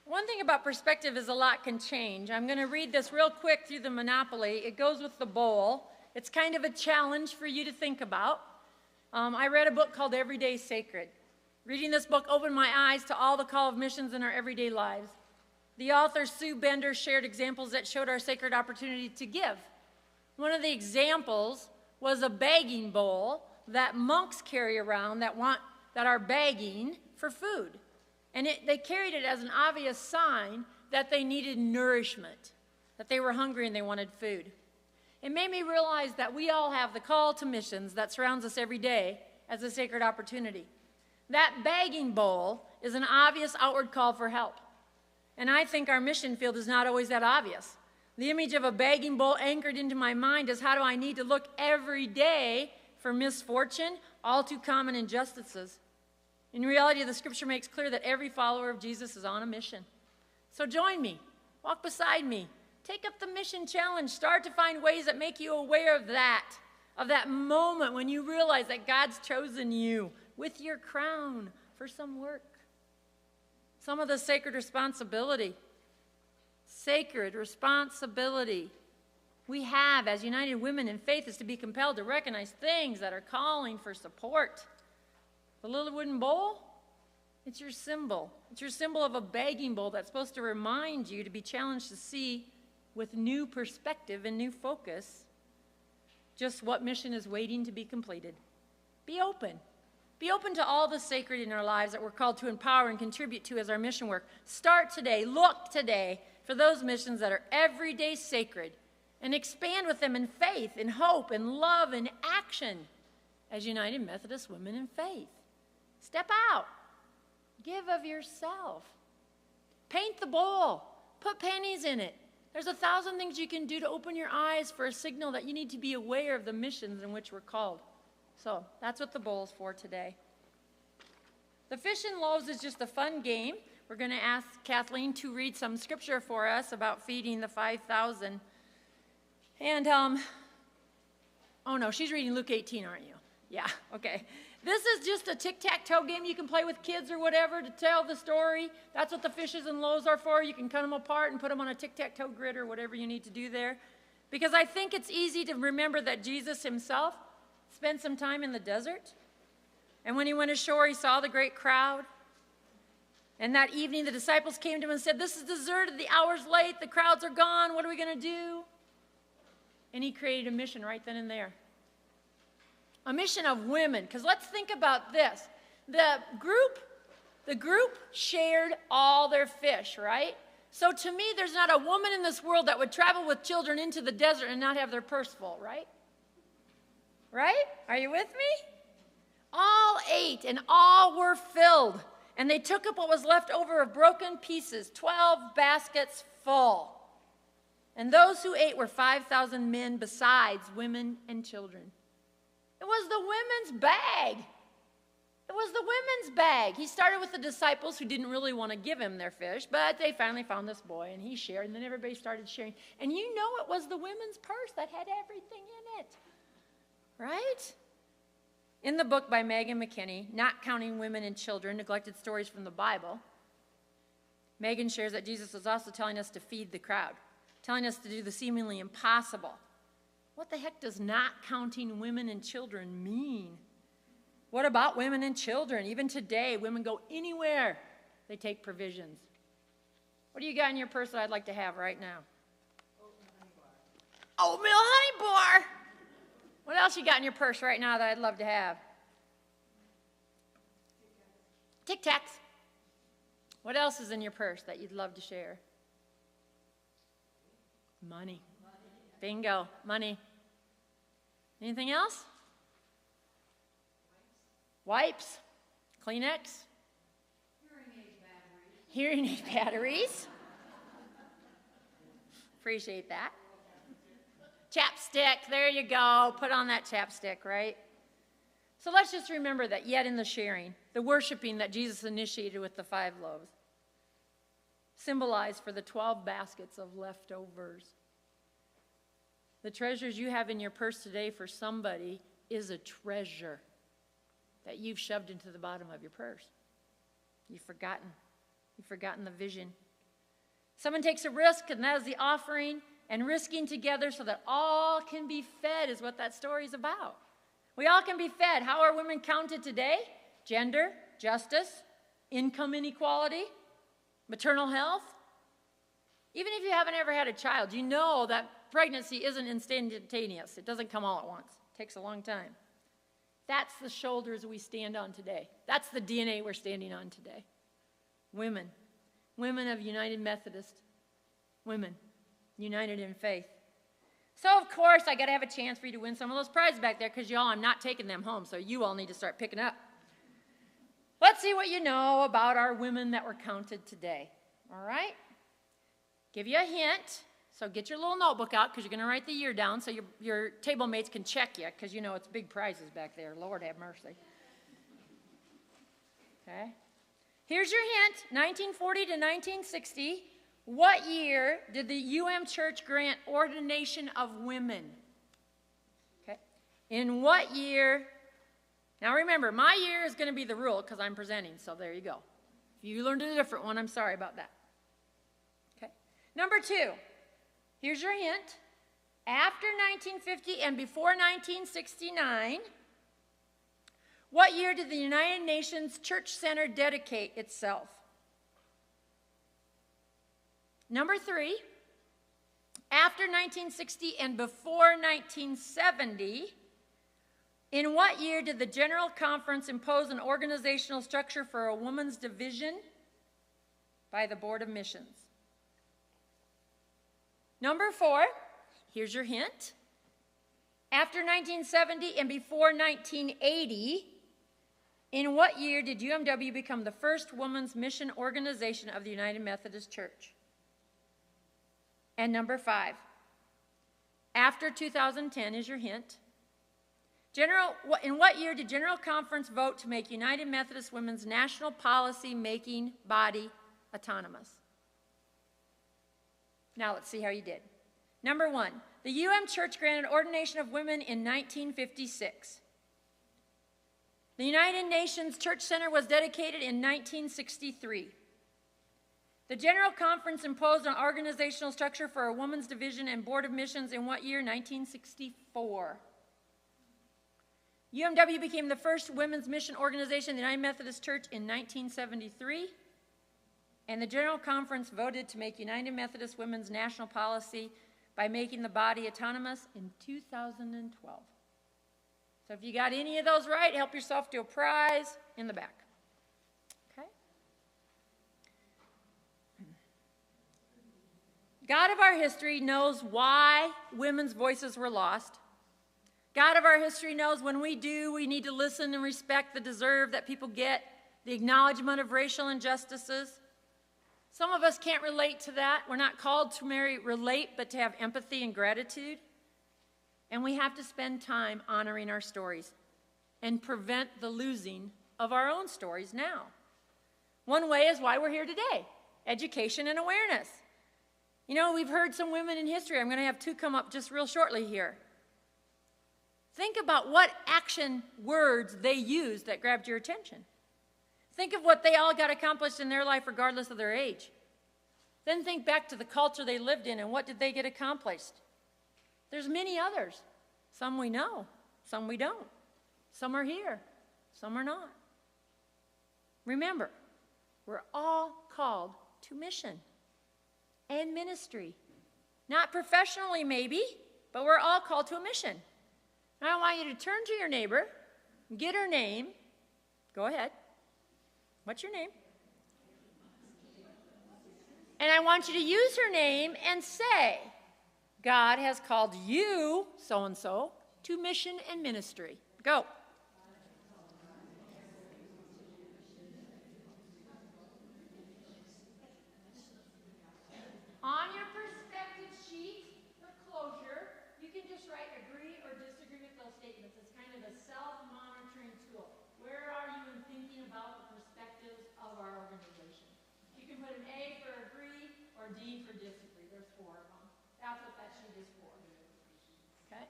One thing about perspective is a lot can change. I'm going to read this real quick through the Monopoly. It goes with the bowl. It's kind of a challenge for you to think about. I read a book called Everyday Sacred. Reading this book opened my eyes to all the call of missions in our everyday lives. The author, Sue Bender, shared examples that showed our sacred opportunity to give. One of the examples was a begging bowl that monks carry around that are begging for food. And they carried it as an obvious sign that they needed nourishment, that they were hungry and they wanted food. It made me realize that we all have the call to missions that surrounds us every day as a sacred opportunity. That begging bowl is an obvious outward call for help. And I think our mission field is not always that obvious. The image of a begging bowl anchored into my mind is how do I need to look every day for misfortune, all too common injustices. In reality, the scripture makes clear that every follower of Jesus is on a mission. So join me, walk beside me, take up the mission challenge, start to find ways that make you aware of that moment when you realize that God's chosen you with your crown for some work. Some of the sacred responsibility we have as united women in faith is to be compelled to recognize things that are calling for support. The little wooden bowl, it's your symbol. It's your symbol of a begging bowl that's supposed to remind you to be challenged to see with new perspective and new focus just what mission is waiting to be completed. Be open. Be open to all the sacred in our lives that we're called to empower and contribute to as our mission work. Start today, look today for those missions that are everyday sacred, and expand with them in faith, in hope, in love, in action as United Methodist Women in Faith. Step out. Give of yourself. Paint the bowl. Put pennies in it. There's 1,000 things you can do to open your eyes for a signal that you need to be aware of the missions in which we're called. So that's what the bowl is for today. The Fish and Loaves is just a fun game. We're going to ask Kathleen to read some scripture for us about feeding the 5,000. And, oh no, she's reading Luke 18, aren't you? Yeah, okay. This is just a tic-tac-toe game you can play with kids or whatever to tell the story. That's what the fishes and loaves are for. You can cut them apart and put them on a tic-tac-toe grid or whatever you need to do there. Because I think it's easy to remember that Jesus himself spent some time in the desert. And when he went ashore, he saw the great crowd. And that evening, the disciples came to him and said, "This is deserted, the hour's late, the crowds are gone, what are we going to do?" And he created a mission right then and there. A mission of women, because let's think about this. The group shared all their fish, right? So to me, there's not a woman in this world that would travel with children into the desert and not have their purse full, right? Right? Are you with me? All ate and all were filled. And they took up what was left over of broken pieces, 12 baskets full. And those who ate were 5,000 men besides women and children. It was the women's bag. It was the women's bag. He started with the disciples who didn't really want to give him their fish, but they finally found this boy, and he shared, and then everybody started sharing. And you know it was the women's purse that had everything in it, right? In the book by Megan McKinney, Not Counting Women and Children, Neglected Stories from the Bible, Megan shares that Jesus was also telling us to feed the crowd, telling us to do the seemingly impossible. What the heck does not counting women and children mean? What about women and children? Even today, women go anywhere they take provisions. What do you got in your purse that I'd like to have right now? Oatmeal honey bar. What else you got in your purse right now that I'd love to have? Tic Tacs. What else is in your purse that you'd love to share? Money. Bingo, money. Anything else? Wipes. Kleenex. Hearing aid batteries. Appreciate that. Chapstick, there you go. Put on that chapstick, right? So let's just remember that yet in the sharing, the worshiping that Jesus initiated with the 5 loaves, symbolized for the 12 baskets of leftovers. The treasures you have in your purse today for somebody is a treasure that you've shoved into the bottom of your purse. You've forgotten the vision. Someone takes a risk, and that is the offering, and risking together so that all can be fed is what that story is about. We all can be fed. How are women counted today? Gender, justice, income inequality, maternal health. Even if you haven't ever had a child, you know that pregnancy isn't instantaneous. It doesn't come all at once. It takes a long time. That's the shoulders we stand on today. That's the DNA we're standing on today. Women. Women of United Methodist. Women. United in faith. So, of course, I got to have a chance for you to win some of those prizes back there because, y'all, I'm not taking them home, so you all need to start picking up. Let's see what you know about our women that were counted today. All right? Give you a hint. So get your little notebook out because you're going to write the year down so your table mates can check you because you know it's big prizes back there. Lord have mercy. Okay? Here's your hint, 1940 to 1960. What year did the UM Church grant ordination of women? Okay. In what year? Now remember, my year is going to be the rule because I'm presenting, so there you go. If you learned a different one, I'm sorry about that. Okay. Number 2, here's your hint. After 1950 and before 1969, what year did the United Nations Church Center dedicate itself? Number 3, after 1960 and before 1970, in what year did the General Conference impose an organizational structure for a woman's division by the Board of Missions? Number 4, here's your hint. After 1970 and before 1980, in what year did UMW become the first women's mission organization of the United Methodist Church? And number 5, after 2010 is your hint. In what year did General Conference vote to make United Methodist Women's national policy-making body autonomous? Now let's see how you did. Number 1, the Church granted ordination of women in 1956. The United Nations Church Center was dedicated in 1963. The General Conference imposed an organizational structure for a women's division and Board of Missions in what year? 1964. UMW became the first women's mission organization in the United Methodist Church in 1973. And the General Conference voted to make United Methodist Women's national policy by making the body autonomous in 2012. So if you got any of those right, help yourself to a prize in the back. Okay? God of our history knows why women's voices were lost. God of our history knows when we need to listen and respect the deserve that people get, the acknowledgement of racial injustices. Some of us can't relate to that. We're not called to relate, but to have empathy and gratitude. And we have to spend time honoring our stories and prevent the losing of our own stories now. One way is why we're here today, education and awareness. You know, we've heard some women in history. I'm going to have 2 come up just real shortly here. Think about what action words they used that grabbed your attention. Think of what they all got accomplished in their life regardless of their age. Then think back to the culture they lived in and what did they get accomplished. There's many others. Some we know, some we don't. Some are here, some are not. Remember, we're all called to mission and ministry. Not professionally maybe, but we're all called to a mission. Now I want you to turn to your neighbor, get her name. Go ahead. What's your name? And I want you to use her name and say, God has called you, so-and-so, to mission and ministry. Go. On your perspective sheet for closure, you can just write agree or disagree with those statements. It's kind of a self-monitoring tool. Where are you in thinking about the perspectives of our organization? You can put an A for agree or D for disagree. There's 4 of them. That's what that sheet is for. Okay?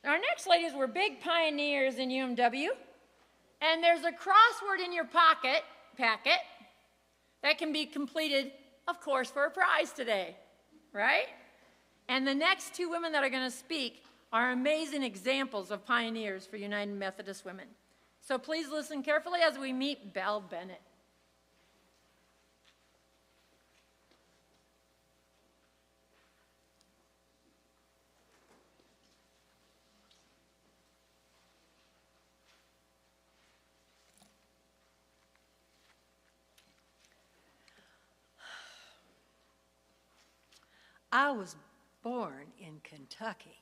Our next ladies were big pioneers in UMW. And there's a crossword in your packet that can be completed, of course, for a prize today, right? And the next 2 women that are going to speak are amazing examples of pioneers for United Methodist Women. So please listen carefully as we meet Belle Bennett. I was born in Kentucky.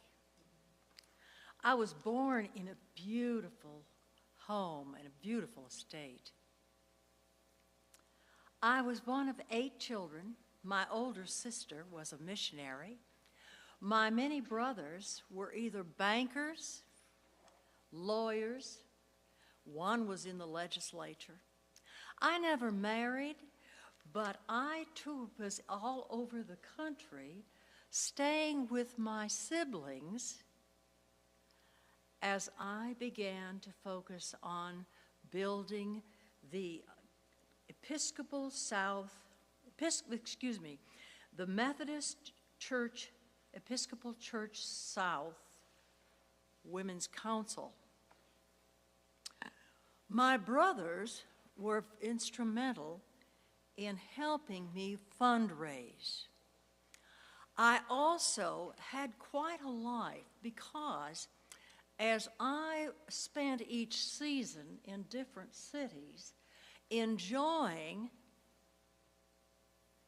I was born in a beautiful home and a beautiful estate. I was one of 8 children. My older sister was a missionary. My many brothers were either bankers, lawyers. One was in the legislature. I never married, but I too was all over the country staying with my siblings as I began to focus on building the the Methodist Church, Episcopal Church South Women's Council. My brothers were instrumental in helping me fundraise. I also had quite a life because as I spent each season in different cities enjoying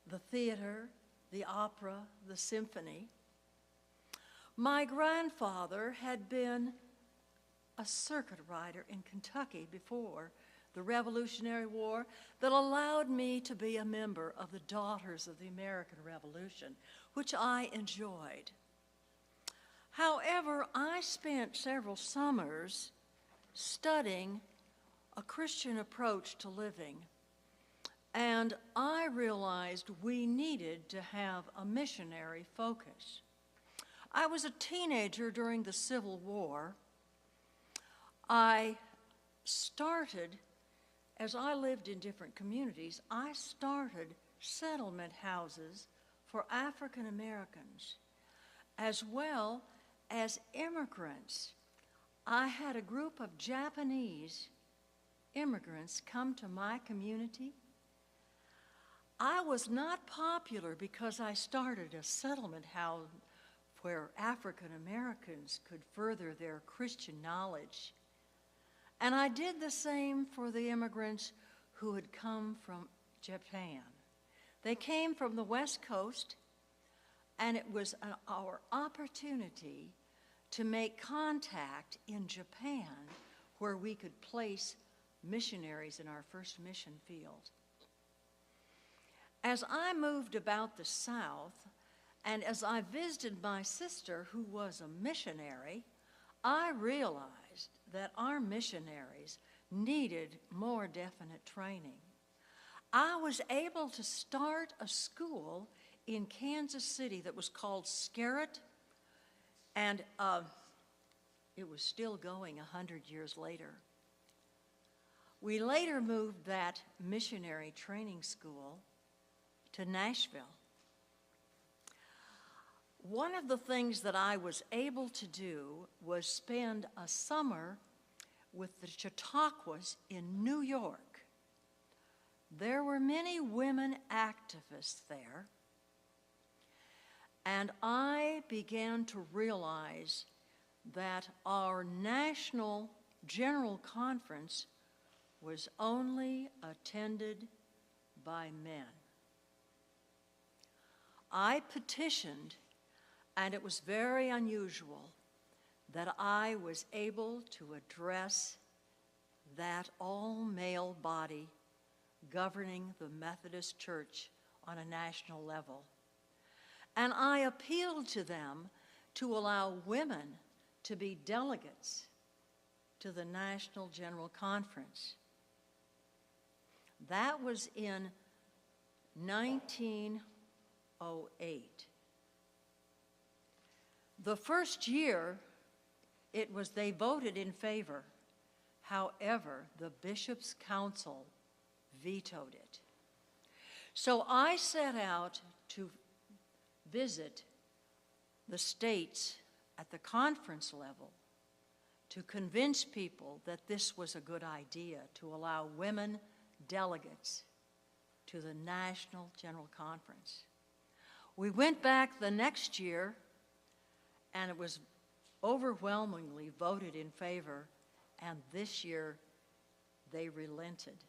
the theater, the opera, the symphony, my grandfather had been a circuit rider in Kentucky before the Revolutionary War that allowed me to be a member of the Daughters of the American Revolution, which I enjoyed. However, I spent several summers studying a Christian approach to living, and I realized we needed to have a missionary focus. I was a teenager during the Civil War. I started, as I lived in different communities, I started settlement houses for African Americans, as well as immigrants. I had a group of Japanese immigrants come to my community. I was not popular because I started a settlement house where African Americans could further their Christian knowledge. And I did the same for the immigrants who had come from Japan. They came from the West Coast, and it was our opportunity to make contact in Japan where we could place missionaries in our first mission field. As I moved about the South, and as I visited my sister who was a missionary, I realized that our missionaries needed more definite training. I was able to start a school in Kansas City that was called Scarrett, and it was still going 100 years later. We later moved that missionary training school to Nashville. One of the things that I was able to do was spend a summer with the Chautauquas in New York. There were many women activists there, and I began to realize that our national general conference was only attended by men. I petitioned, and it was very unusual that I was able to address that all-male body governing the Methodist Church on a national level. And I appealed to them to allow women to be delegates to the National General Conference. That was in 1908. The first year, they voted in favor. However, the Bishops' Council vetoed it. So I set out to visit the states at the conference level to convince people that this was a good idea to allow women delegates to the National General Conference. We went back the next year, and it was overwhelmingly voted in favor, and this year they relented.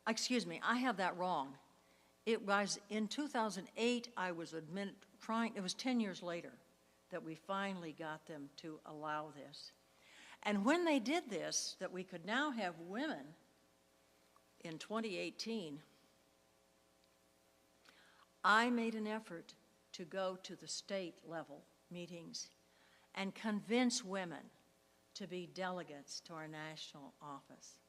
Excuse me, I have that wrong. It was in 2008, it was 10 years later that we finally got them to allow this. And when they did this, that we could now have women in 2018, I made an effort to go to the state level meetings and convince women to be delegates to our national office.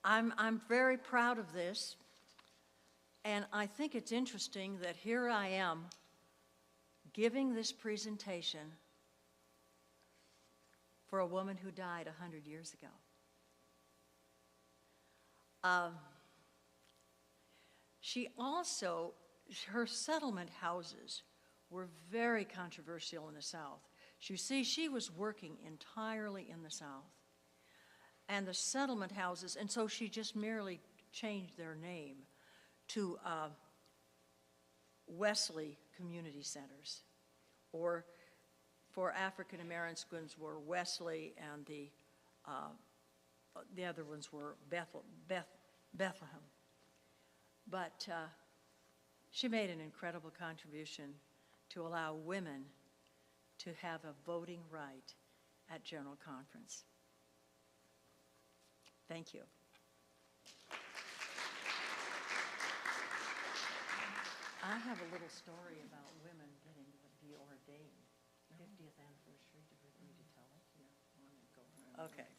I'm very proud of this, and I think it's interesting that here I am giving this presentation for a woman who died 100 years ago. Her settlement houses were very controversial in the South. You see, she was working entirely in the South, and the settlement houses, and so she just merely changed their name to Wesley Community Centers, or for African Americans were Wesley, and the other ones were Bethlehem. But she made an incredible contribution to allow women to have a voting right at General Conference. Thank you. I have a little story about women getting to be ordained. 50th anniversary. Did we need to tell it? Yeah. Okay.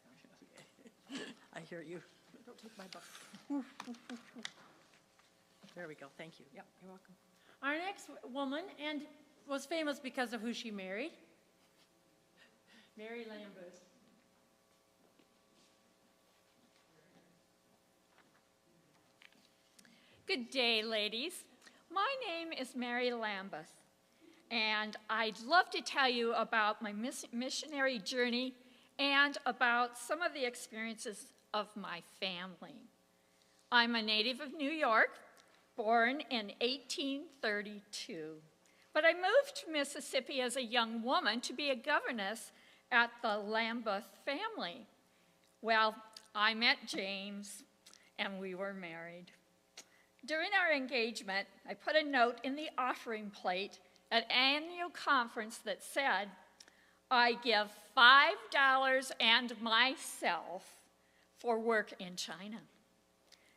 I hear you. Don't take my book. There we go. Thank you. Yep, you're welcome. Our next woman, and was famous because of who she married, Mary Lambus. Good day, ladies. My name is Mary Lambeth, and I'd love to tell you about my missionary journey and about some of the experiences of my family. I'm a native of New York, born in 1832, but I moved to Mississippi as a young woman to be a governess at the Lambeth family. Well, I met James, and we were married. During our engagement, I put a note in the offering plate at annual conference that said, I give $5 and myself for work in China.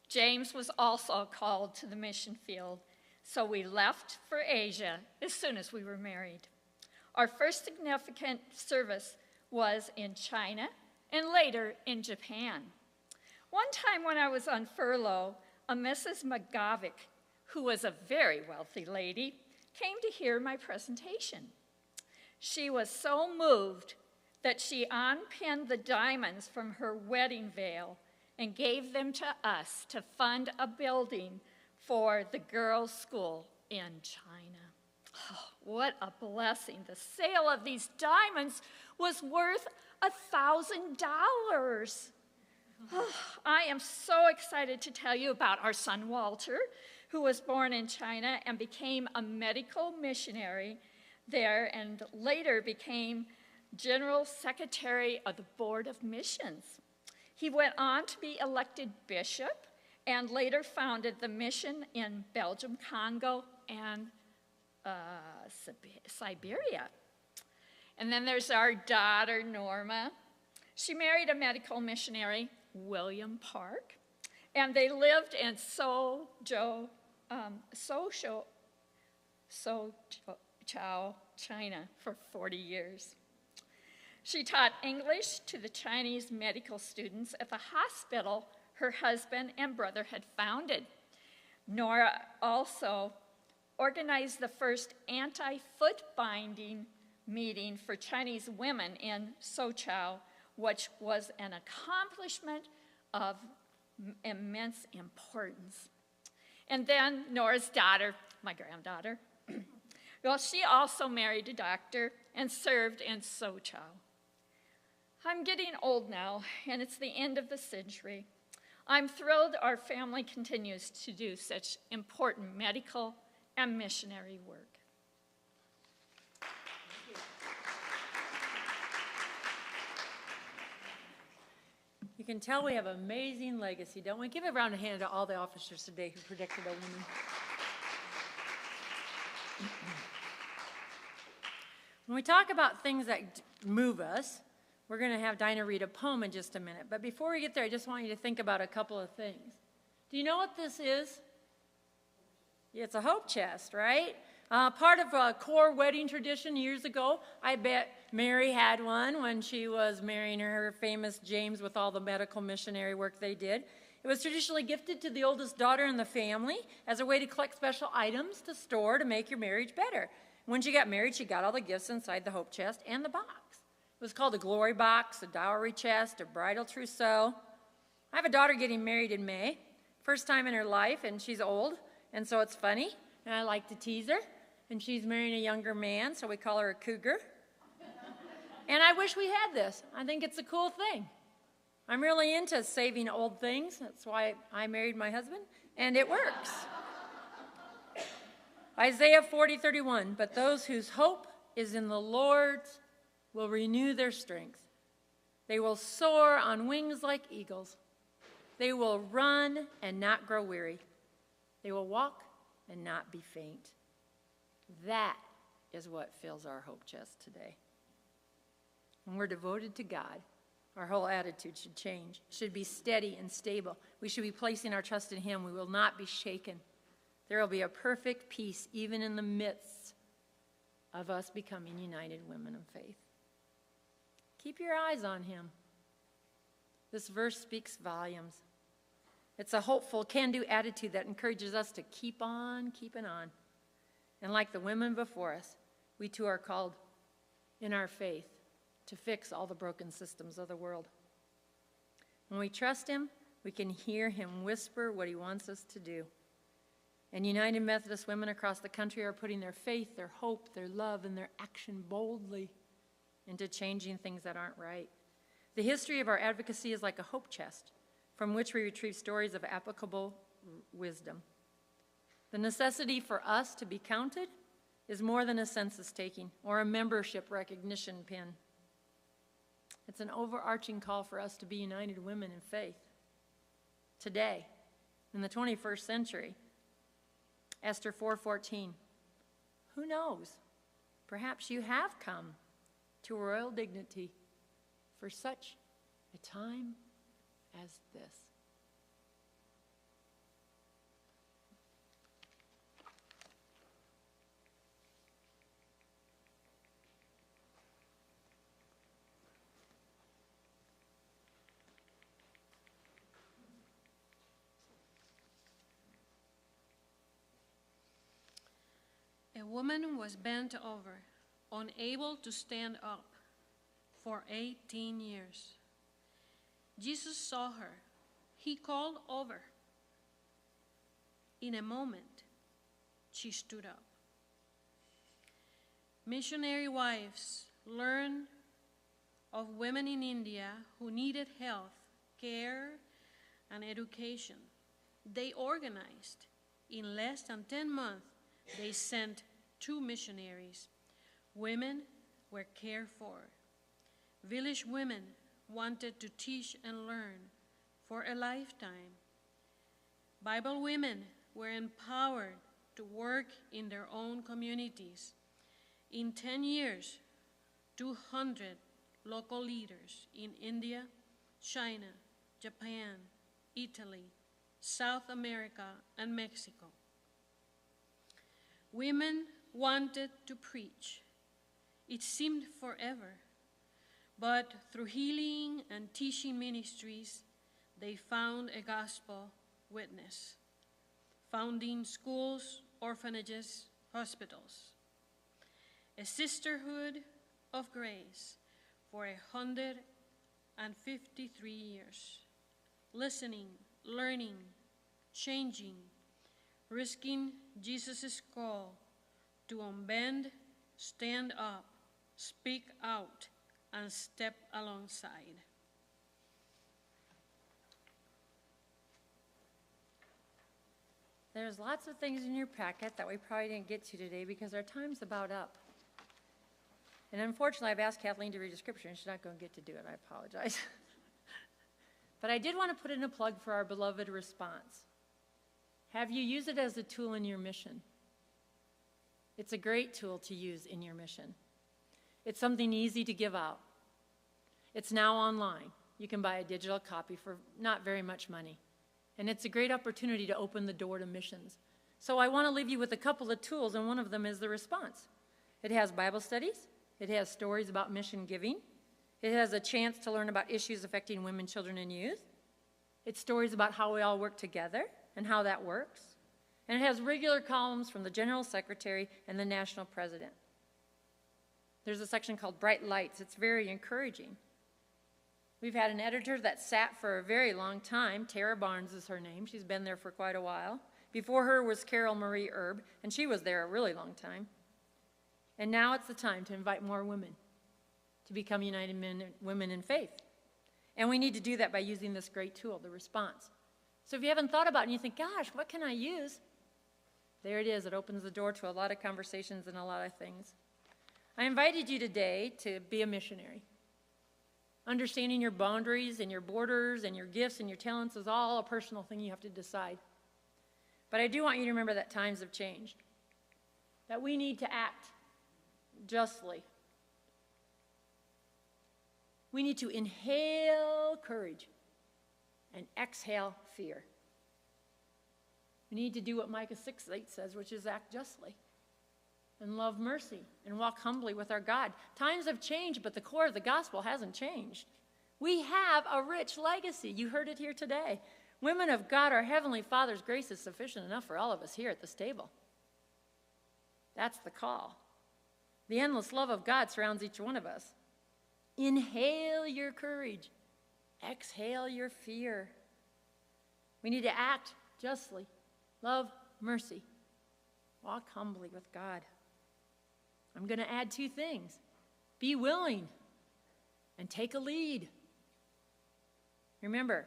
James was also called to the mission field, so we left for Asia as soon as we were married. Our first significant service was in China and later in Japan. One time when I was on furlough, a Mrs. McGovick, who was a very wealthy lady, came to hear my presentation. She was so moved that she unpinned the diamonds from her wedding veil and gave them to us to fund a building for the girls' school in China. Oh, what a blessing. The sale of these diamonds was worth $1,000. Oh, I am so excited to tell you about our son Walter, who was born in China and became a medical missionary there and later became General Secretary of the Board of Missions. He went on to be elected bishop and later founded the mission in Belgium, Congo, and Siberia. And then there's our daughter, Norma. She married a medical missionary, William Park, and they lived in Suzhou, China for 40 years. She taught English to the Chinese medical students at the hospital her husband and brother had founded. Nora also organized the first anti-foot binding meeting for Chinese women in Suzhou, which was an accomplishment of immense importance. And then Nora's daughter, my granddaughter, well, she also married a doctor and served in Suzhou. I'm getting old now, and it's the end of the century. I'm thrilled our family continues to do such important medical and missionary work. You can tell we have an amazing legacy, don't we? Give a round of hand to all the officers today who protected our women. When we talk about things that move us, we're going to have Dinah read a poem in just a minute. But before we get there, I just want you to think about a couple of things. Do you know what this is? It's a hope chest, right? Part of a core wedding tradition years ago. I bet Mary had one when she was marrying her famous James with all the medical missionary work they did. It was traditionally gifted to the oldest daughter in the family as a way to collect special items to store to make your marriage better. When she got married, she got all the gifts inside the hope chest and the box. It was called a glory box, a dowry chest, a bridal trousseau. I have a daughter getting married in May, first time in her life, and she's old, and so it's funny, and I like to tease her. And she's marrying a younger man, so we call her a cougar. And I wish we had this. I think it's a cool thing. I'm really into saving old things. That's why I married my husband, and it works. Isaiah 40:31, but those whose hope is in the Lord will renew their strength. They will soar on wings like eagles. They will run and not grow weary. They will walk and not be faint. That is what fills our hope chest today. When we're devoted to God, our whole attitude should change, should be steady and stable. We should be placing our trust in Him. We will not be shaken. There will be a perfect peace even in the midst of us becoming united women of faith. Keep your eyes on Him. This verse speaks volumes. It's a hopeful, can-do attitude that encourages us to keep on keeping on. And like the women before us, we too are called in our faith to fix all the broken systems of the world. When we trust Him, we can hear Him whisper what He wants us to do. And United Methodist women across the country are putting their faith, their hope, their love, and their action boldly into changing things that aren't right. The history of our advocacy is like a hope chest from which we retrieve stories of applicable wisdom. The necessity for us to be counted is more than a census taking or a membership recognition pin. It's an overarching call for us to be united women in faith. Today, in the 21st century, Esther 4:14, who knows? Perhaps you have come to royal dignity for such a time as this. A woman was bent over, unable to stand up, for 18 years. Jesus saw her. He called over. In a moment, she stood up. Missionary wives learned of women in India who needed health, care, and education. They organized. In less than 10 months, they sent 2 missionaries. Women were cared for. Village women wanted to teach and learn for a lifetime. Bible women were empowered to work in their own communities. In 10 years, 200 local leaders in India, China, Japan, Italy, South America, and Mexico. Women wanted to preach. It seemed forever, but through healing and teaching ministries, they found a gospel witness, founding schools, orphanages, hospitals. A sisterhood of grace for 153 years, listening, learning, changing, risking Jesus' call to unbend, stand up, speak out, and step alongside. There's lots of things in your packet that we probably didn't get to today because our time's about up. And unfortunately, I've asked Kathleen to read a scripture, and she's not going to get to do it. I apologize. But I did want to put in a plug for our beloved response. Have you used it as a tool in your mission? It's a great tool to use in your mission. It's something easy to give out. It's now online. You can buy a digital copy for not very much money. And it's a great opportunity to open the door to missions. So I want to leave you with a couple of tools, and one of them is the response. It has Bible studies. It has stories about mission giving. It has a chance to learn about issues affecting women, children, and youth. It's stories about how we all work together and how that works. And it has regular columns from the General Secretary and the National President. There's a section called Bright Lights. It's very encouraging. We've had an editor that sat for a very long time. Tara Barnes is her name. She's been there for quite a while. Before her was Carol Marie Erb, and she was there a really long time. And now it's the time to invite more women to become United Women in Faith. And we need to do that by using this great tool, the response. So if you haven't thought about it and you think, gosh, what can I use? There it is. It opens the door to a lot of conversations and a lot of things. I invited you today to be a missionary. Understanding your boundaries and your borders and your gifts and your talents is all a personal thing you have to decide. But I do want you to remember that times have changed, that we need to act justly. We need to inhale courage and exhale fear. We need to do what Micah 6:8 says, which is act justly and love mercy and walk humbly with our God. Times have changed, but the core of the gospel hasn't changed. We have a rich legacy. You heard it here today. Women of God, our Heavenly Father's grace is sufficient enough for all of us here at this table. That's the call. The endless love of God surrounds each one of us. Inhale your courage. Exhale your fear. We need to act justly, love mercy, walk humbly with God. I'm going to add 2 things. Be willing and take a lead. Remember,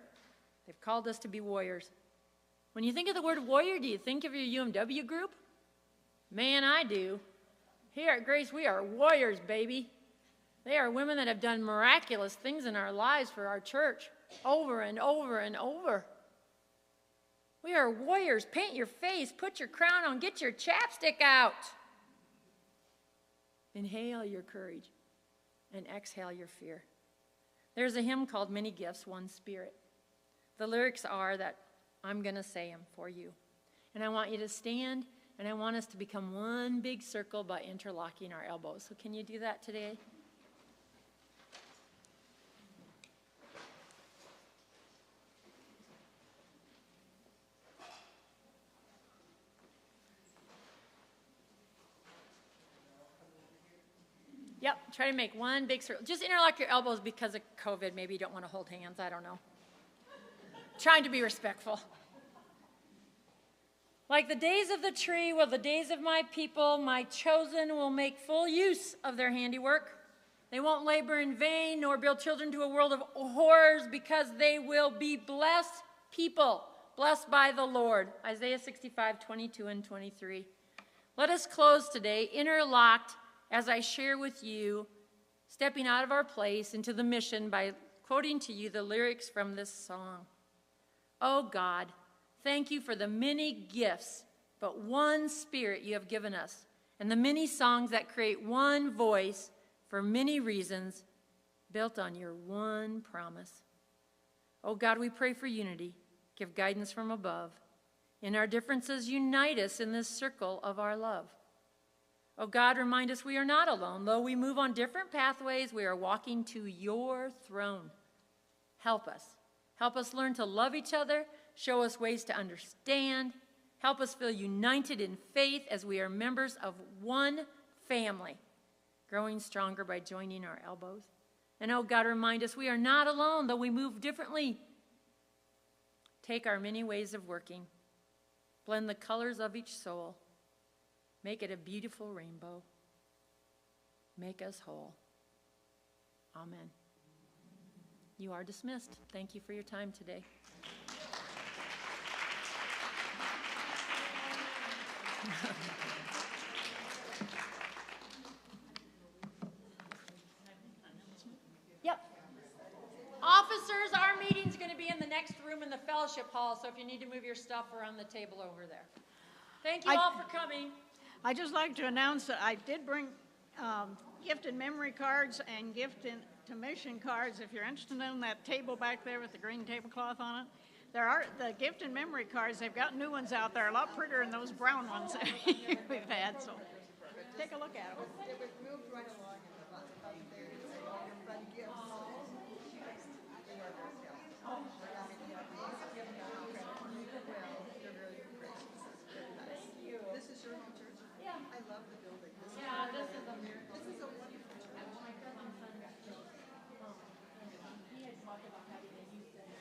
they've called us to be warriors. When you think of the word warrior, do you think of your UMW group? Man, I do. Here at Grace, we are warriors, baby. They are women that have done miraculous things in our lives for our church over and over and over. We are warriors. Paint your face, put your crown on, get your chapstick out. Inhale your courage and exhale your fear. There's a hymn called Many Gifts, One Spirit. The lyrics are that I'm going to say them for you. And I want you to stand, and I want us to become one big circle by interlocking our elbows. So can you do that today? Yep, try to make one big circle. Just interlock your elbows because of COVID. Maybe you don't want to hold hands. I don't know. Trying to be respectful. Like the days of the tree, will the days of my people, my chosen, will make full use of their handiwork. They won't labor in vain nor build children to a world of horrors, because they will be blessed people, blessed by the Lord. Isaiah 65:22 and 23. Let us close today interlocked as I share with you, stepping out of our place into the mission by quoting to you the lyrics from this song. Oh God, thank you for the many gifts, but one Spirit you have given us, and the many songs that create one voice for many reasons, built on your one promise. Oh God, we pray for unity. Give guidance from above. In our differences, unite us in this circle of our love. Oh God, remind us we are not alone. Though we move on different pathways, we are walking to your throne. Help us. Help us learn to love each other. Show us ways to understand. Help us feel united in faith as we are members of one family, growing stronger by joining our elbows. And oh God, remind us we are not alone, though we move differently. Take our many ways of working. Blend the colors of each soul. Make it a beautiful rainbow. Make us whole. Amen. You are dismissed. Thank you for your time today. Yep. Officers, our meeting's going to be in the next room in the fellowship hall, so if you need to move your stuff around the table over there. Thank you all for coming. I'd just like to announce that I did bring gift and memory cards and gift to mission cards. If you're interested in that table back there with the green tablecloth on it, there are the gift and memory cards. They've got new ones out there, a lot prettier than those brown ones that we've had. So take a look at them. It was moved right along in the bus up there to say all your fun gifts. This is your home church? Yeah. I love the building. This is a wonderful church. My cousin's son got killed. He had talked about having a youth center.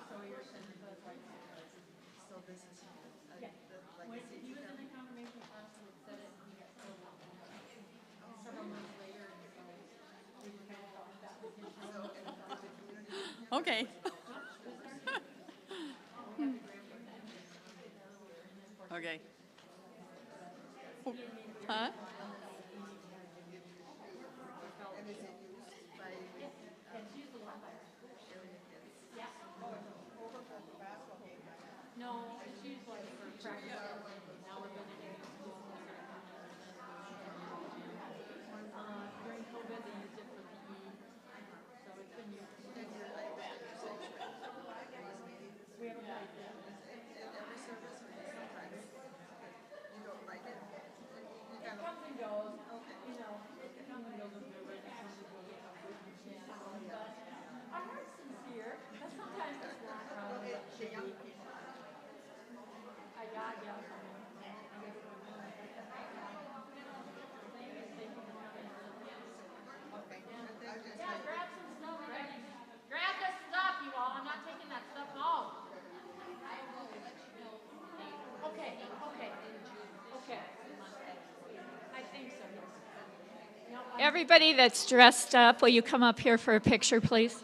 So we were sending to the right. So this is Yeah. When he was in the confirmation class, we said it, and he got killed. Several months later, and so we were kind of talking about his. Okay. Okay. Huh? No, it's used like for practice. Now we're building it. During COVID, they used it for PE, so it's been used. We haven't played that. It comes and goes, you know, it comes and goes with movement, it comes and goes with comfort. But our heart's sincere, but sometimes it's not what it should be. Grab this stuff, you all. I'm not taking that stuff home. Okay. I think so, yes. Everybody that's dressed up, will you come up here for a picture, please?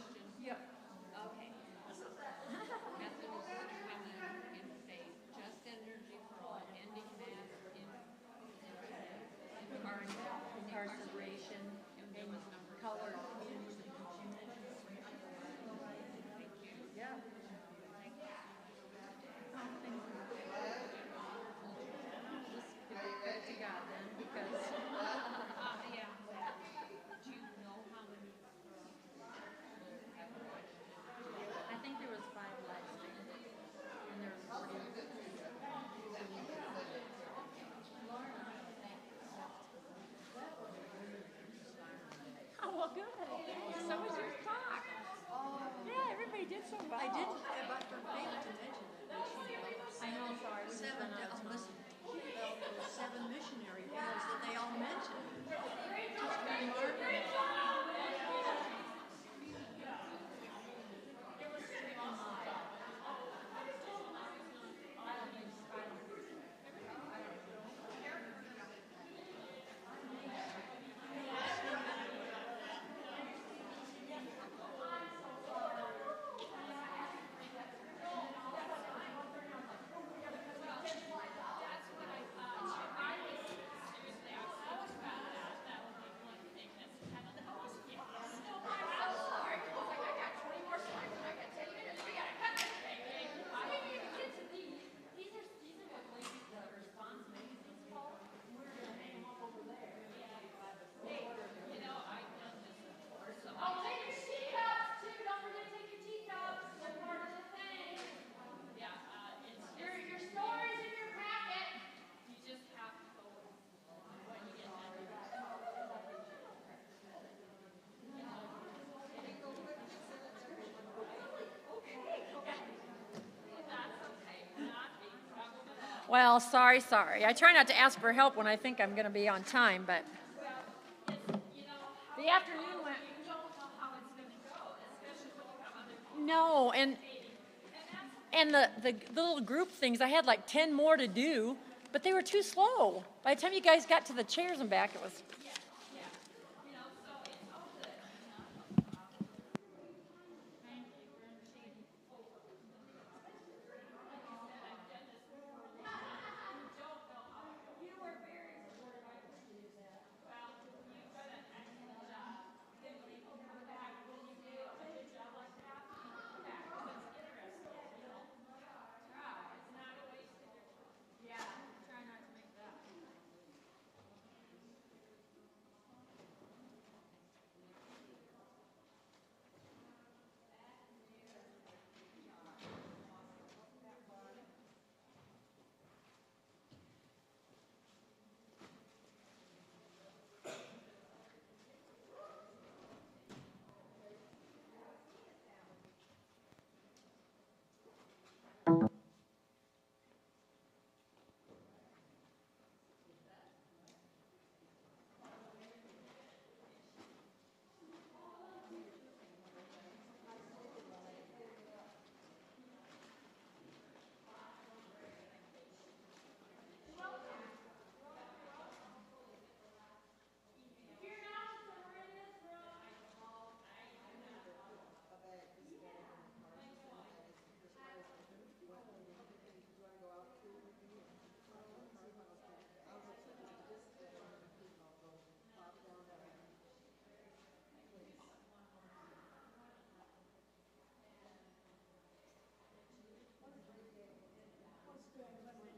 I didn't, but for Faith to mention it. I know, sorry. Seven missionary bills that they all mentioned. Just remarkable. Well, sorry. I try not to ask for help when I think I'm going to be on time, but the afternoon went. No, and the little group things, I had like 10 more to do, but they were too slow. By the time you guys got to the chairs and back, it was. good.